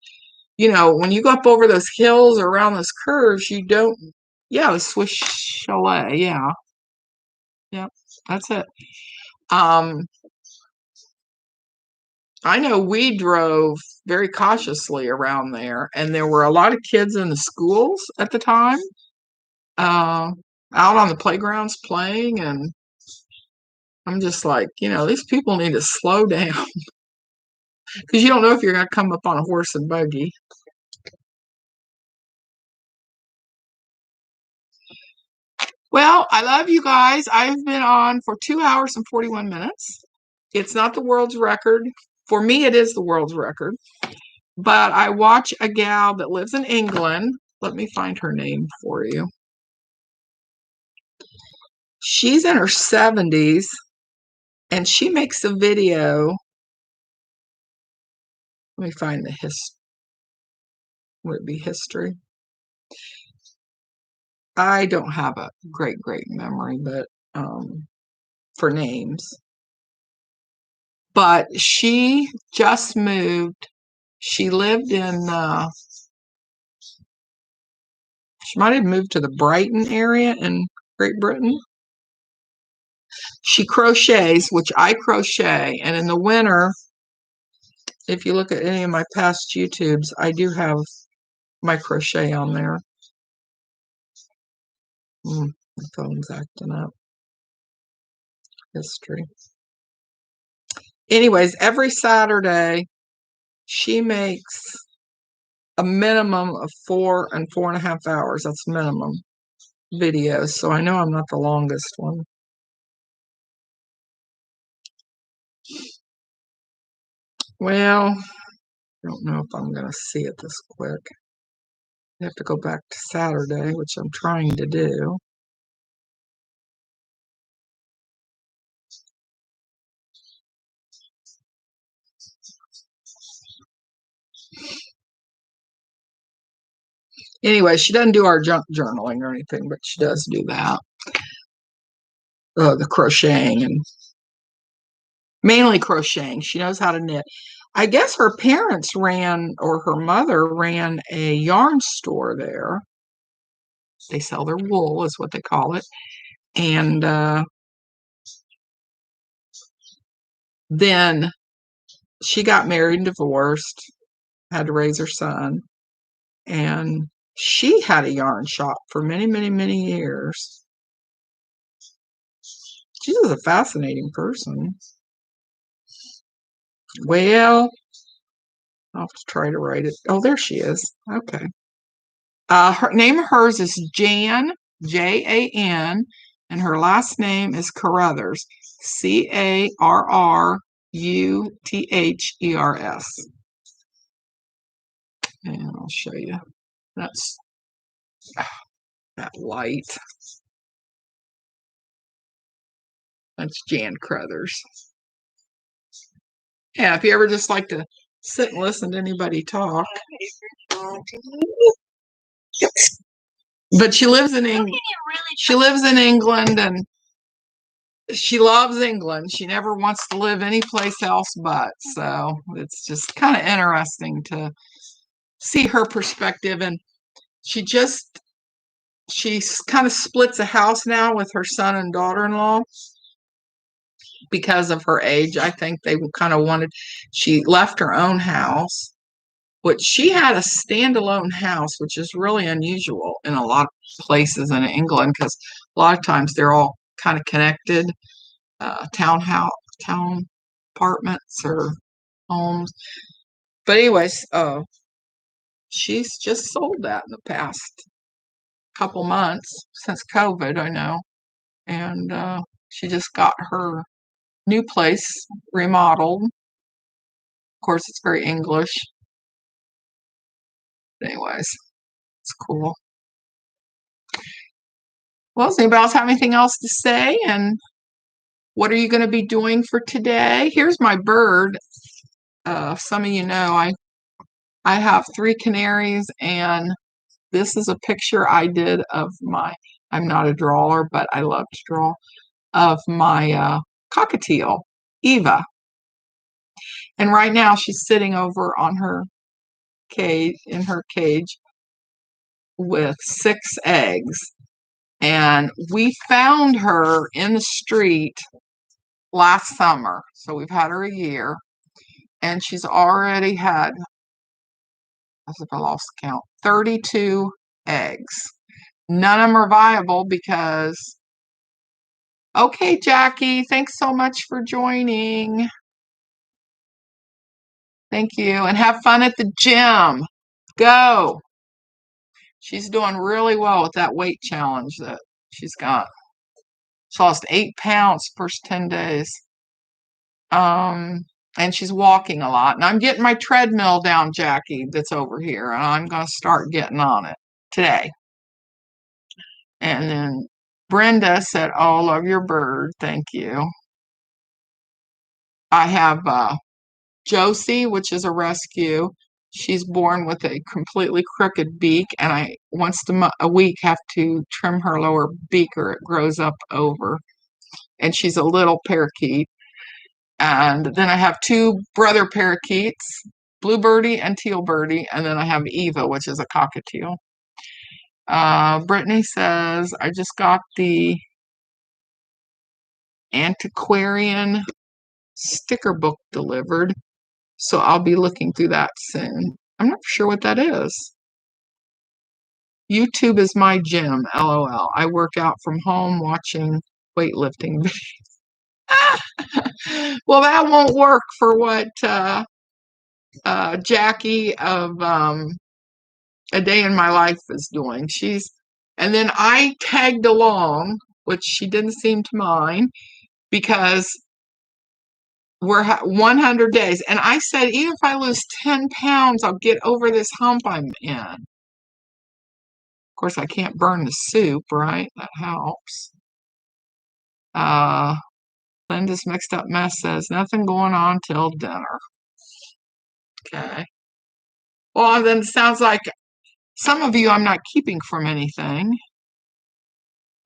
when you go up over those hills or around those curves, you don't, yeah, the Swiss Chalet. Yeah. Yep. That's it. Um, I know we drove very cautiously around there, and there were a lot of kids in the schools at the time, uh, out on the playgrounds playing, and I'm just like, these people need to slow down because you don't know if you're going to come up on a horse and buggy. Well, I love you guys. I've been on for 2 hours and 41 minutes. It's not the world's record. For me, it is the world's record. But I watch a gal that lives in England. Let me find her name for you. She's in her 70s and she makes a video. Let me find the would it be history? I don't have a great memory, but for names. But she just moved. She lived in she might have moved to the Brighton area in Great Britain. She crochets, which I crochet, and in the winter, if you look at any of my past YouTubes, I do have my crochet on there. My phone's acting up. History. Anyways, every Saturday, she makes a minimum of 4 and 4.5 hours. That's minimum videos. So I know I'm not the longest one. Well, I don't know if I'm going to see it this quick. I have to go back to Saturday, which I'm trying to do. Anyway, she doesn't do our junk journaling or anything, but she does do that. The crocheting and mainly crocheting. She knows how to knit. I guess her parents or her mother ran a yarn store there. They sell their wool, is what they call it. And then she got married and divorced, had to raise her son. And she had a yarn shop for many, many, many years. She was a fascinating person. Well, I'll have to try to write it. Oh, there she is. Okay. Her name of hers is Jan, Jan, and her last name is Carruthers, Carruthers. And I'll show you. That's that light. That's Jan Carruthers. Yeah, if you ever just like to sit and listen to anybody talk. But she lives in England. She lives in England, and she loves England. She never wants to live anyplace else but. So it's just kind of interesting to see her perspective. And she kind of splits a house now with her son and daughter-in-law because of her age. I think they kind of wanted, she left her own house, which she had a standalone house, which is really unusual in a lot of places in England because a lot of times they're all kind of connected, town apartments or homes. But anyways, she's just sold that in the past couple months since COVID, I know. And she just got her new place remodeled. Of course, it's very English. But anyways, it's cool. Well, does anybody else have anything else to say? And what are you going to be doing for today? Here's my bird. Some of you know I have 3 canaries, and this is a picture I did of I'm not a drawer, but I love to draw, of my cockatiel, Eva. And right now she's sitting over on her cage, in her cage, with 6 eggs. And we found her in the street last summer. So we've had her a year, and she's already had, as if I lost count, 32 eggs. None of them are viable because, okay, Jackie, thanks so much for joining. Thank you. And have fun at the gym. Go. She's doing really well with that weight challenge that she's got. She lost 8 pounds first 10 days. And she's walking a lot. And I'm getting my treadmill down, Jackie, that's over here. And I'm going to start getting on it today. And then Brenda said, oh, love your bird. Thank you. I have Josie, which is a rescue. She's born with a completely crooked beak, and I once a week have to trim her lower beak or it grows up over. And she's a little parakeet. And then I have 2 brother parakeets, Bluebirdie and Tealbirdie, and then I have Eva, which is a cockatiel. Brittany says, I just got the antiquarian sticker book delivered, so I'll be looking through that soon. I'm not sure what that is. YouTube is my gym, LOL. I work out from home watching weightlifting videos. Well, that won't work for what Jackie of A Day in My Life is doing. And then I tagged along, which she didn't seem to mind, because we're 100 days. And I said, even if I lose 10 pounds, I'll get over this hump I'm in. Of course, I can't burn the soup, right? That helps. Linda's Mixed Up Mess says, nothing going on till dinner. Okay. Well, then it sounds like some of you I'm not keeping from anything.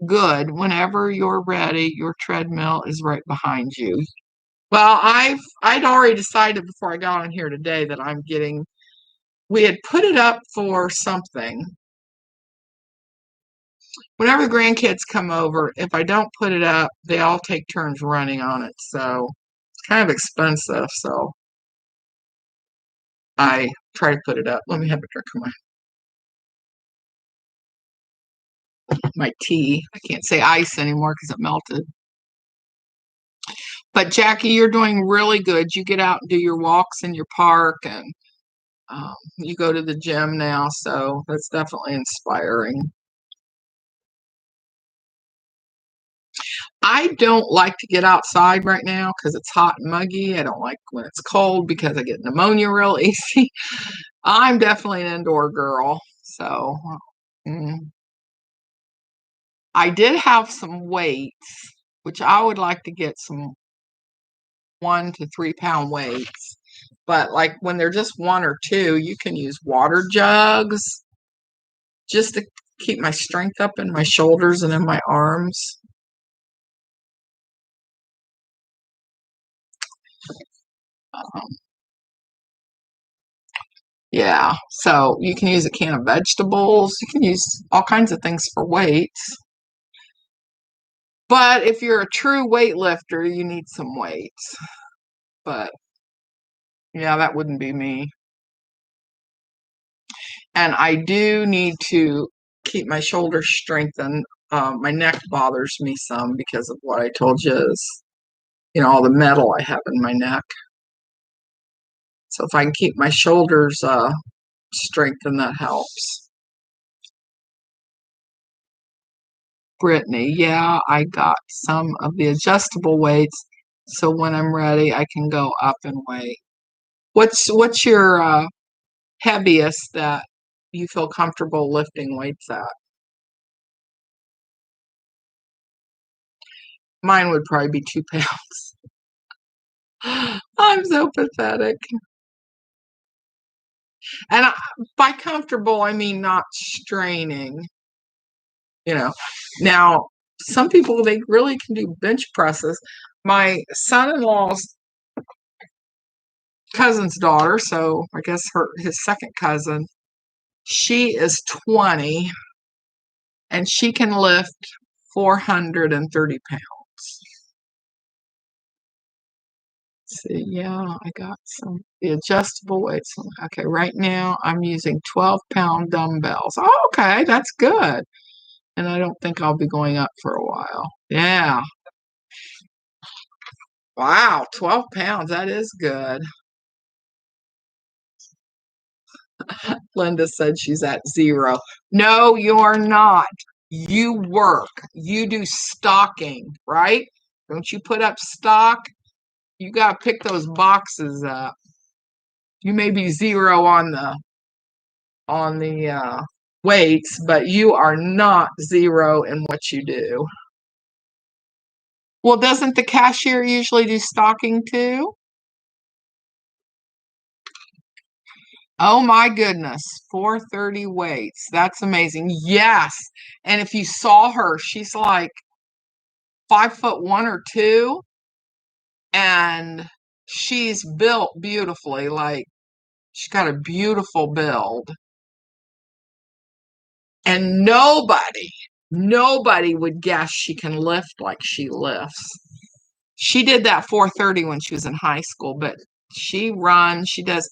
Good. Whenever you're ready, your treadmill is right behind you. Well, I'd already decided before I got on here today that we had put it up for something. Whenever the grandkids come over, if I don't put it up, they all take turns running on it. So it's kind of expensive. So I try to put it up. Let me have a drink of my tea. I can't say ice anymore because it melted. But Jackie, you're doing really good. You get out and do your walks in your park, and you go to the gym now. So that's definitely inspiring. I don't like to get outside right now because it's hot and muggy. I don't like when it's cold because I get pneumonia real easy. I'm definitely an indoor girl. So I did have some weights, which I would like to get some 1 to 3 pound weights. But like when they're just 1 or 2, you can use water jugs just to keep my strength up in my shoulders and in my arms. Um, yeah, so you can use a can of vegetables. You can use all kinds of things for weights. But if you're a true weightlifter, you need some weights. But yeah, that wouldn't be me. And I do need to keep my shoulders strengthened. My neck bothers me some because of what I told you is, all the metal I have in my neck. So if I can keep my shoulders strengthened, that helps. Brittany, yeah, I got some of the adjustable weights, so when I'm ready, I can go up in weight. What's your heaviest that you feel comfortable lifting weights at? Mine would probably be 2 pounds. I'm so pathetic. And by comfortable, I mean not straining. Now, some people, they really can do bench presses. My son-in-law's cousin's daughter, so I guess his second cousin, she is 20 and she can lift 430 pounds. Let's see, yeah, I got the adjustable weights. Okay, right now I'm using 12-pound dumbbells. Oh, okay, that's good. And I don't think I'll be going up for a while. Yeah. Wow, 12 pounds. That is good. Linda said she's at 0. No, you're not. You work. You do stocking, right? Don't you put up stock? You got to pick those boxes up. You may be 0 on the weights, but you are not 0 in what you do. Well, doesn't the cashier usually do stocking too? Oh my goodness, 430 weights. That's amazing. Yes. And if you saw her, she's like 5'1" or 2, and she's built beautifully. Like, she's got a beautiful build. And nobody would guess she can lift like she lifts. She did that 430 when she was in high school, but she runs, she does,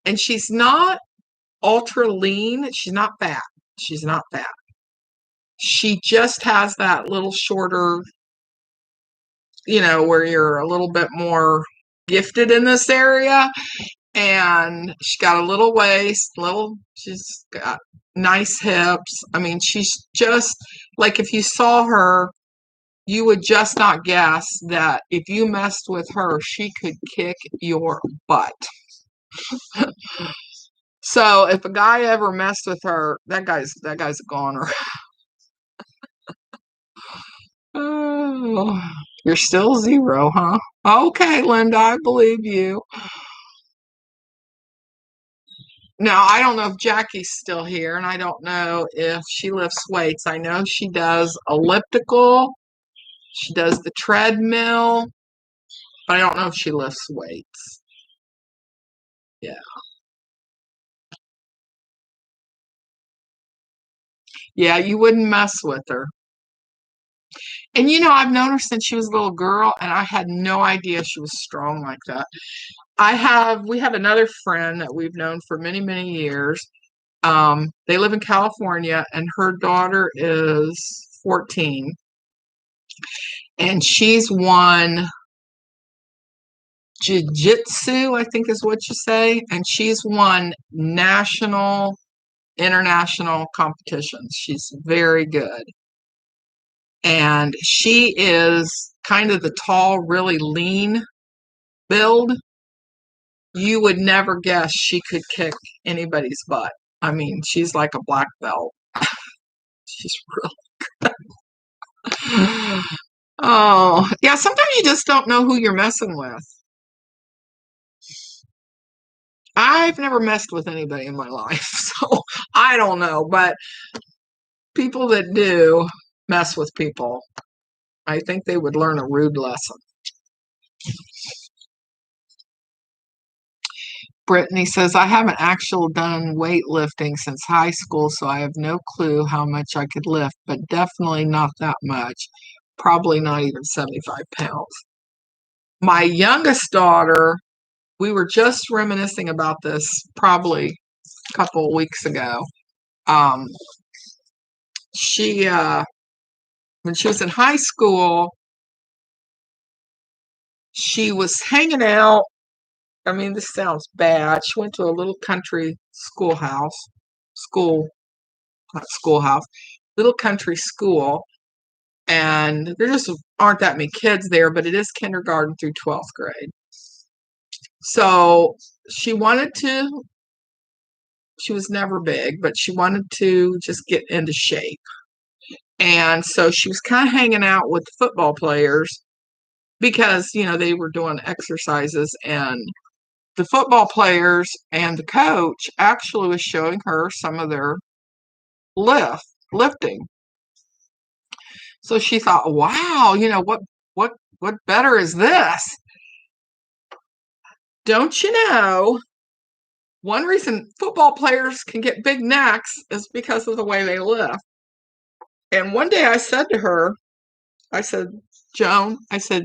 and she's not ultra lean. She's not fat. She's not fat. She just has that little shorter, where you're a little bit more gifted in this area. And she's got a little waist, she's got nice hips. I mean, she's just like, if you saw her, you would just not guess that if you messed with her, she could kick your butt. So if a guy ever messed with her, that guy's a goner. Oh, you're still 0, huh? Okay, Linda, I believe you. Now, I don't know if Jackie's still here, and I don't know if she lifts weights. I know she does elliptical, she does the treadmill, but I don't know if she lifts weights. Yeah. Yeah, you wouldn't mess with her. And I've known her since she was a little girl, and I had no idea she was strong like that. We have another friend that we've known for many, many years. They live in California, and her daughter is 14, and she's won jiu-jitsu, I think is what you say, and she's won national, international competitions. She's very good. And she is kind of the tall, really lean build. You would never guess she could kick anybody's butt. I mean, she's like a black belt. She's really good. Oh, yeah, sometimes you just don't know who you're messing with. I've never messed with anybody in my life, so I don't know. But People that do mess with people, I think they would learn a rude lesson. Brittany says, I haven't actually done weightlifting since high school, so I have no clue how much I could lift, but definitely not that much. Probably not even 75 pounds. My youngest daughter, we were just reminiscing about this probably a couple of weeks ago. Um, she, when she was in high school, she was hanging out. I mean, this sounds bad. She went to a little country not schoolhouse, little country school. And there just aren't that many kids there, but it is kindergarten through 12th grade. So she wanted to, she was never big, but she wanted to just get into shape. And so she was kind of hanging out with the football players because, they were doing exercises, and the football players and the coach actually was showing her some of their lifting. So she thought, wow, what better is this? Don't you know, one reason football players can get big necks is because of the way they lift. And one day I said to her, I said, Joan, I said,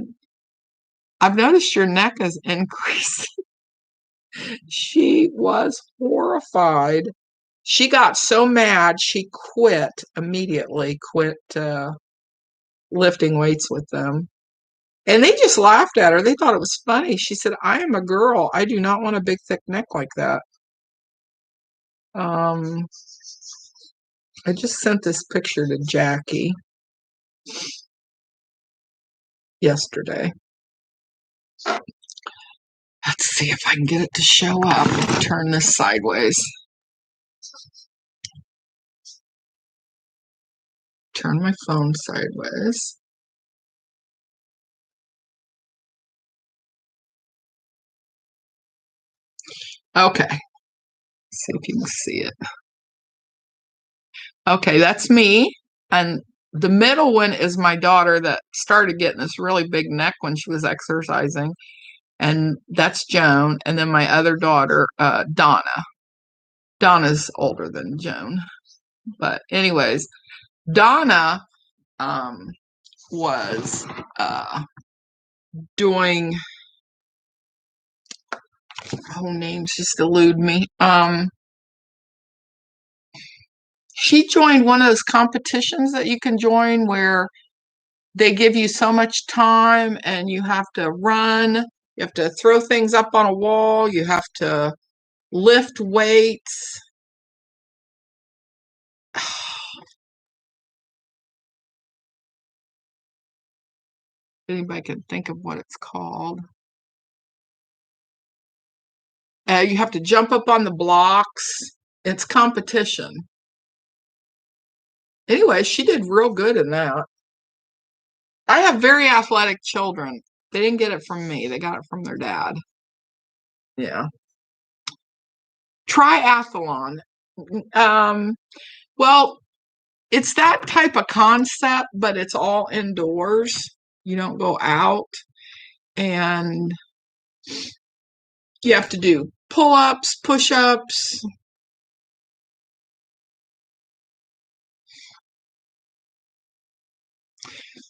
I've noticed your neck is increasing. She was horrified. She got so mad, she quit lifting weights with them. And they just laughed at her. They thought it was funny. She said, I am a girl. I do not want a big, thick neck like that. I just sent this picture to Jackie yesterday. Let's see if I can get it to show up. Turn this sideways. Turn my phone sideways. Okay. See if you can see it. Okay, that's me. And the middle one is my daughter that started getting this really big neck when she was exercising. And that's Joan. And then my other daughter, Donna. Donna's older than Joan. But anyways, Donna was doing, names just elude me. She joined one of those competitions that you can join where they give you so much time and you have to run, you have to throw things up on a wall, you have to lift weights. Anybody can think of what it's called. You have to jump up on the blocks. It's competition. Anyway, she did real good in that. I have very athletic children. They didn't get it from me. They got it from their dad. Yeah. Triathlon. Well, it's that type of concept, but it's all indoors. You don't go out, and you have to do pull-ups, push-ups.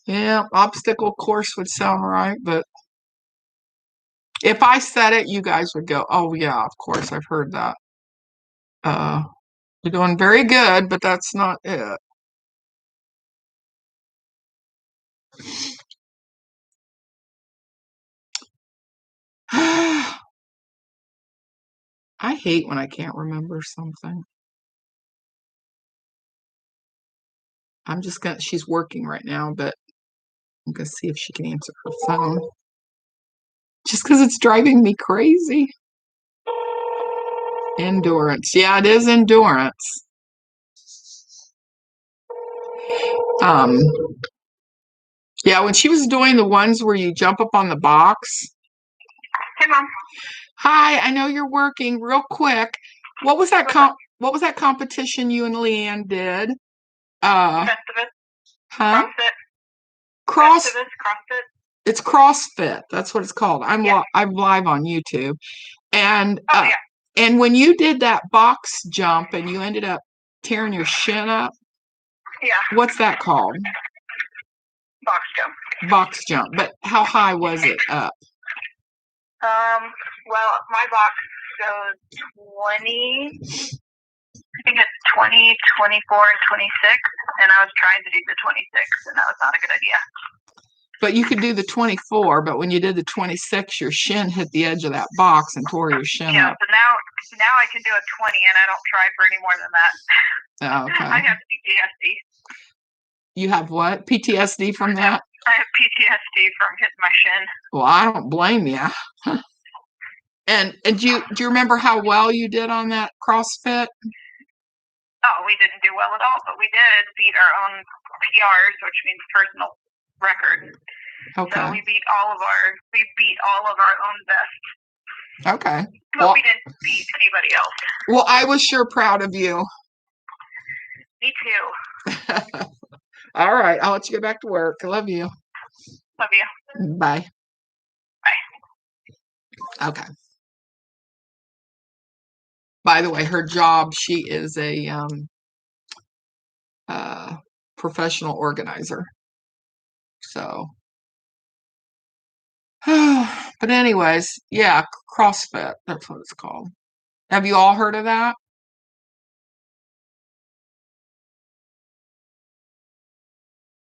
Yeah, obstacle course would sound right, but if I said it, you guys would go, oh yeah, of course, I've heard that. You're doing very good, but that's not it. I hate when I can't remember something. She's working right now, but I'm gonna see if she can answer her phone. Just because it's driving me crazy. Endurance. Yeah, it is endurance. Um, yeah, when she was doing the ones where you jump up on the box. Hey, Mom. Hi, I know you're working real quick. What was that competition you and Leanne did? Festivus, Huh? CrossFit, Cross. Festivus, CrossFit. It's CrossFit. That's what it's called. Yeah. I'm live on YouTube, and Oh yeah. and when you did that box jump and you ended up tearing your shin up, Yeah. what's that called? Box jump. Box jump. But how high was it up? Well, my box goes 20. I think it's 20, 24, and 26, and I was trying to do the 26, and that was not a good idea. But you could do the 24, but when you did the 26, your shin hit the edge of that box and tore your shin Yeah, up. so now I can do a 20, and I don't try for any more than that. Okay. I have PTSD. You have what? PTSD from that? I have PTSD from hitting my shin. Well, I don't blame you. And do you remember how well you did on that CrossFit? Oh, we didn't do well at all, but we did beat our own PRs, which means personal record. Okay. So we beat all of our own best. Okay. But Well, we didn't beat anybody else. Well, I was sure proud of you. Me too. All right. I'll let you get back to work. I love you. Love you. Bye. Bye. Okay. By the way, her job, she is a professional organizer. So, but anyways, yeah, CrossFit, that's what it's called. Have you all heard of that?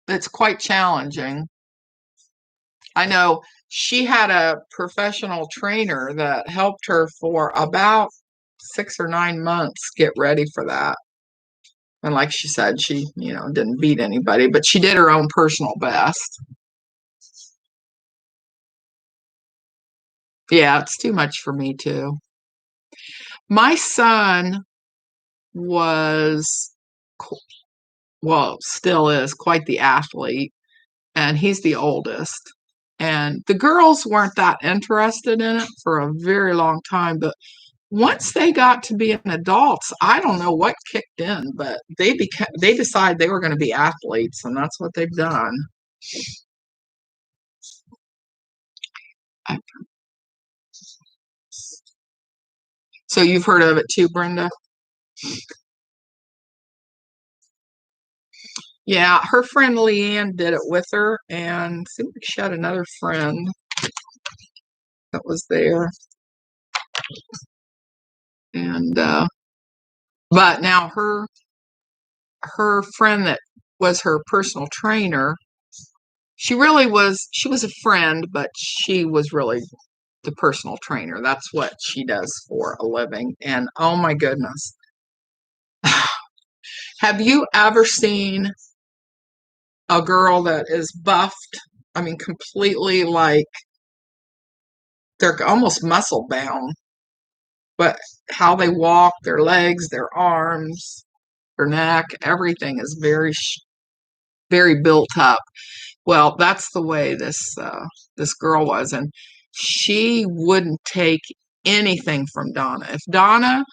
It's quite challenging. I know she had a professional trainer that helped her for about 6 or 9 months get ready for that. And like she said, she, didn't beat anybody, but she did her own personal best. Yeah, it's too much for me too. My son was, well, still is quite the athlete, and he's the oldest. And the girls weren't that interested in it for a very long time, but once they got to being adults, I don't know what kicked in, but they decided they were going to be athletes, and that's what they've done. So you've heard of it too, Brenda? Yeah, her friend Leanne did it with her, and I think she had another friend that was there. And but now her friend that was her personal trainer, she was a friend, but she was really the personal trainer. That's what she does for a living. And oh my goodness. Have you ever seen a girl that is buffed? I mean, completely like they're almost muscle bound, but how they walk, their legs, their arms, their neck, everything is very built up. Well, that's the way this girl was, and she wouldn't take anything from Donna. If Donna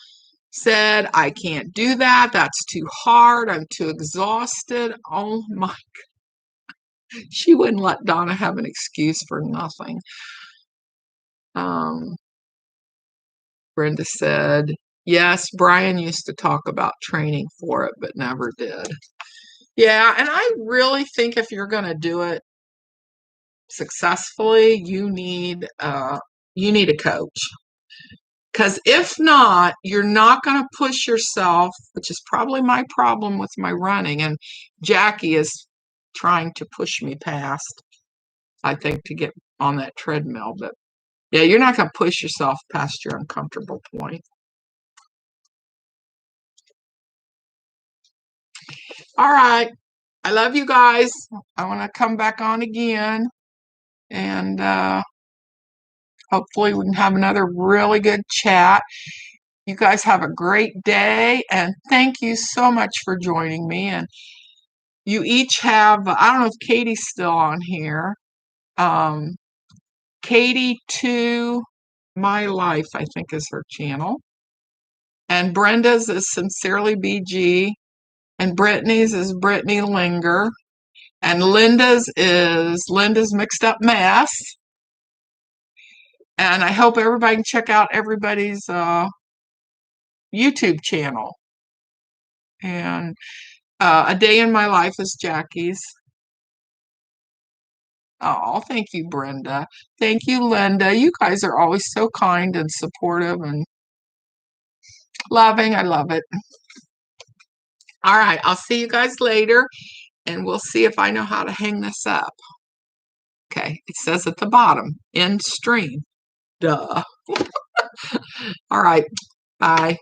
said, "I can't do that, that's too hard, I'm too exhausted," oh my, she wouldn't let Donna have an excuse for nothing. Brenda said, yes, Brian used to talk about training for it, but never did. Yeah, and I really think if you're going to do it successfully, you need a coach. Because if not, you're not going to push yourself, which is probably my problem with my running. And Jackie is trying to push me past, I think, to get on that treadmill. But yeah, you're not going to push yourself past your uncomfortable point. All right. I love you guys. I want to come back on again. And hopefully we can have another really good chat. You guys have a great day. And thank you so much for joining me. And you each have, I don't know if Katie's still on here. Katie to My Life, I think is her channel. And Brenda's is Sincerely BG. And Brittany's is Brittany Linger. And Linda's is Linda's Mixed Up Mess. And I hope everybody can check out everybody's YouTube channel. And A Day in My Life is Jackie's. Oh, thank you, Brenda. Thank you, Linda. You guys are always so kind and supportive and loving. I love it. All right, I'll see you guys later, and we'll see if I know how to hang this up. Okay, it says at the bottom, end stream. Duh. All right, bye.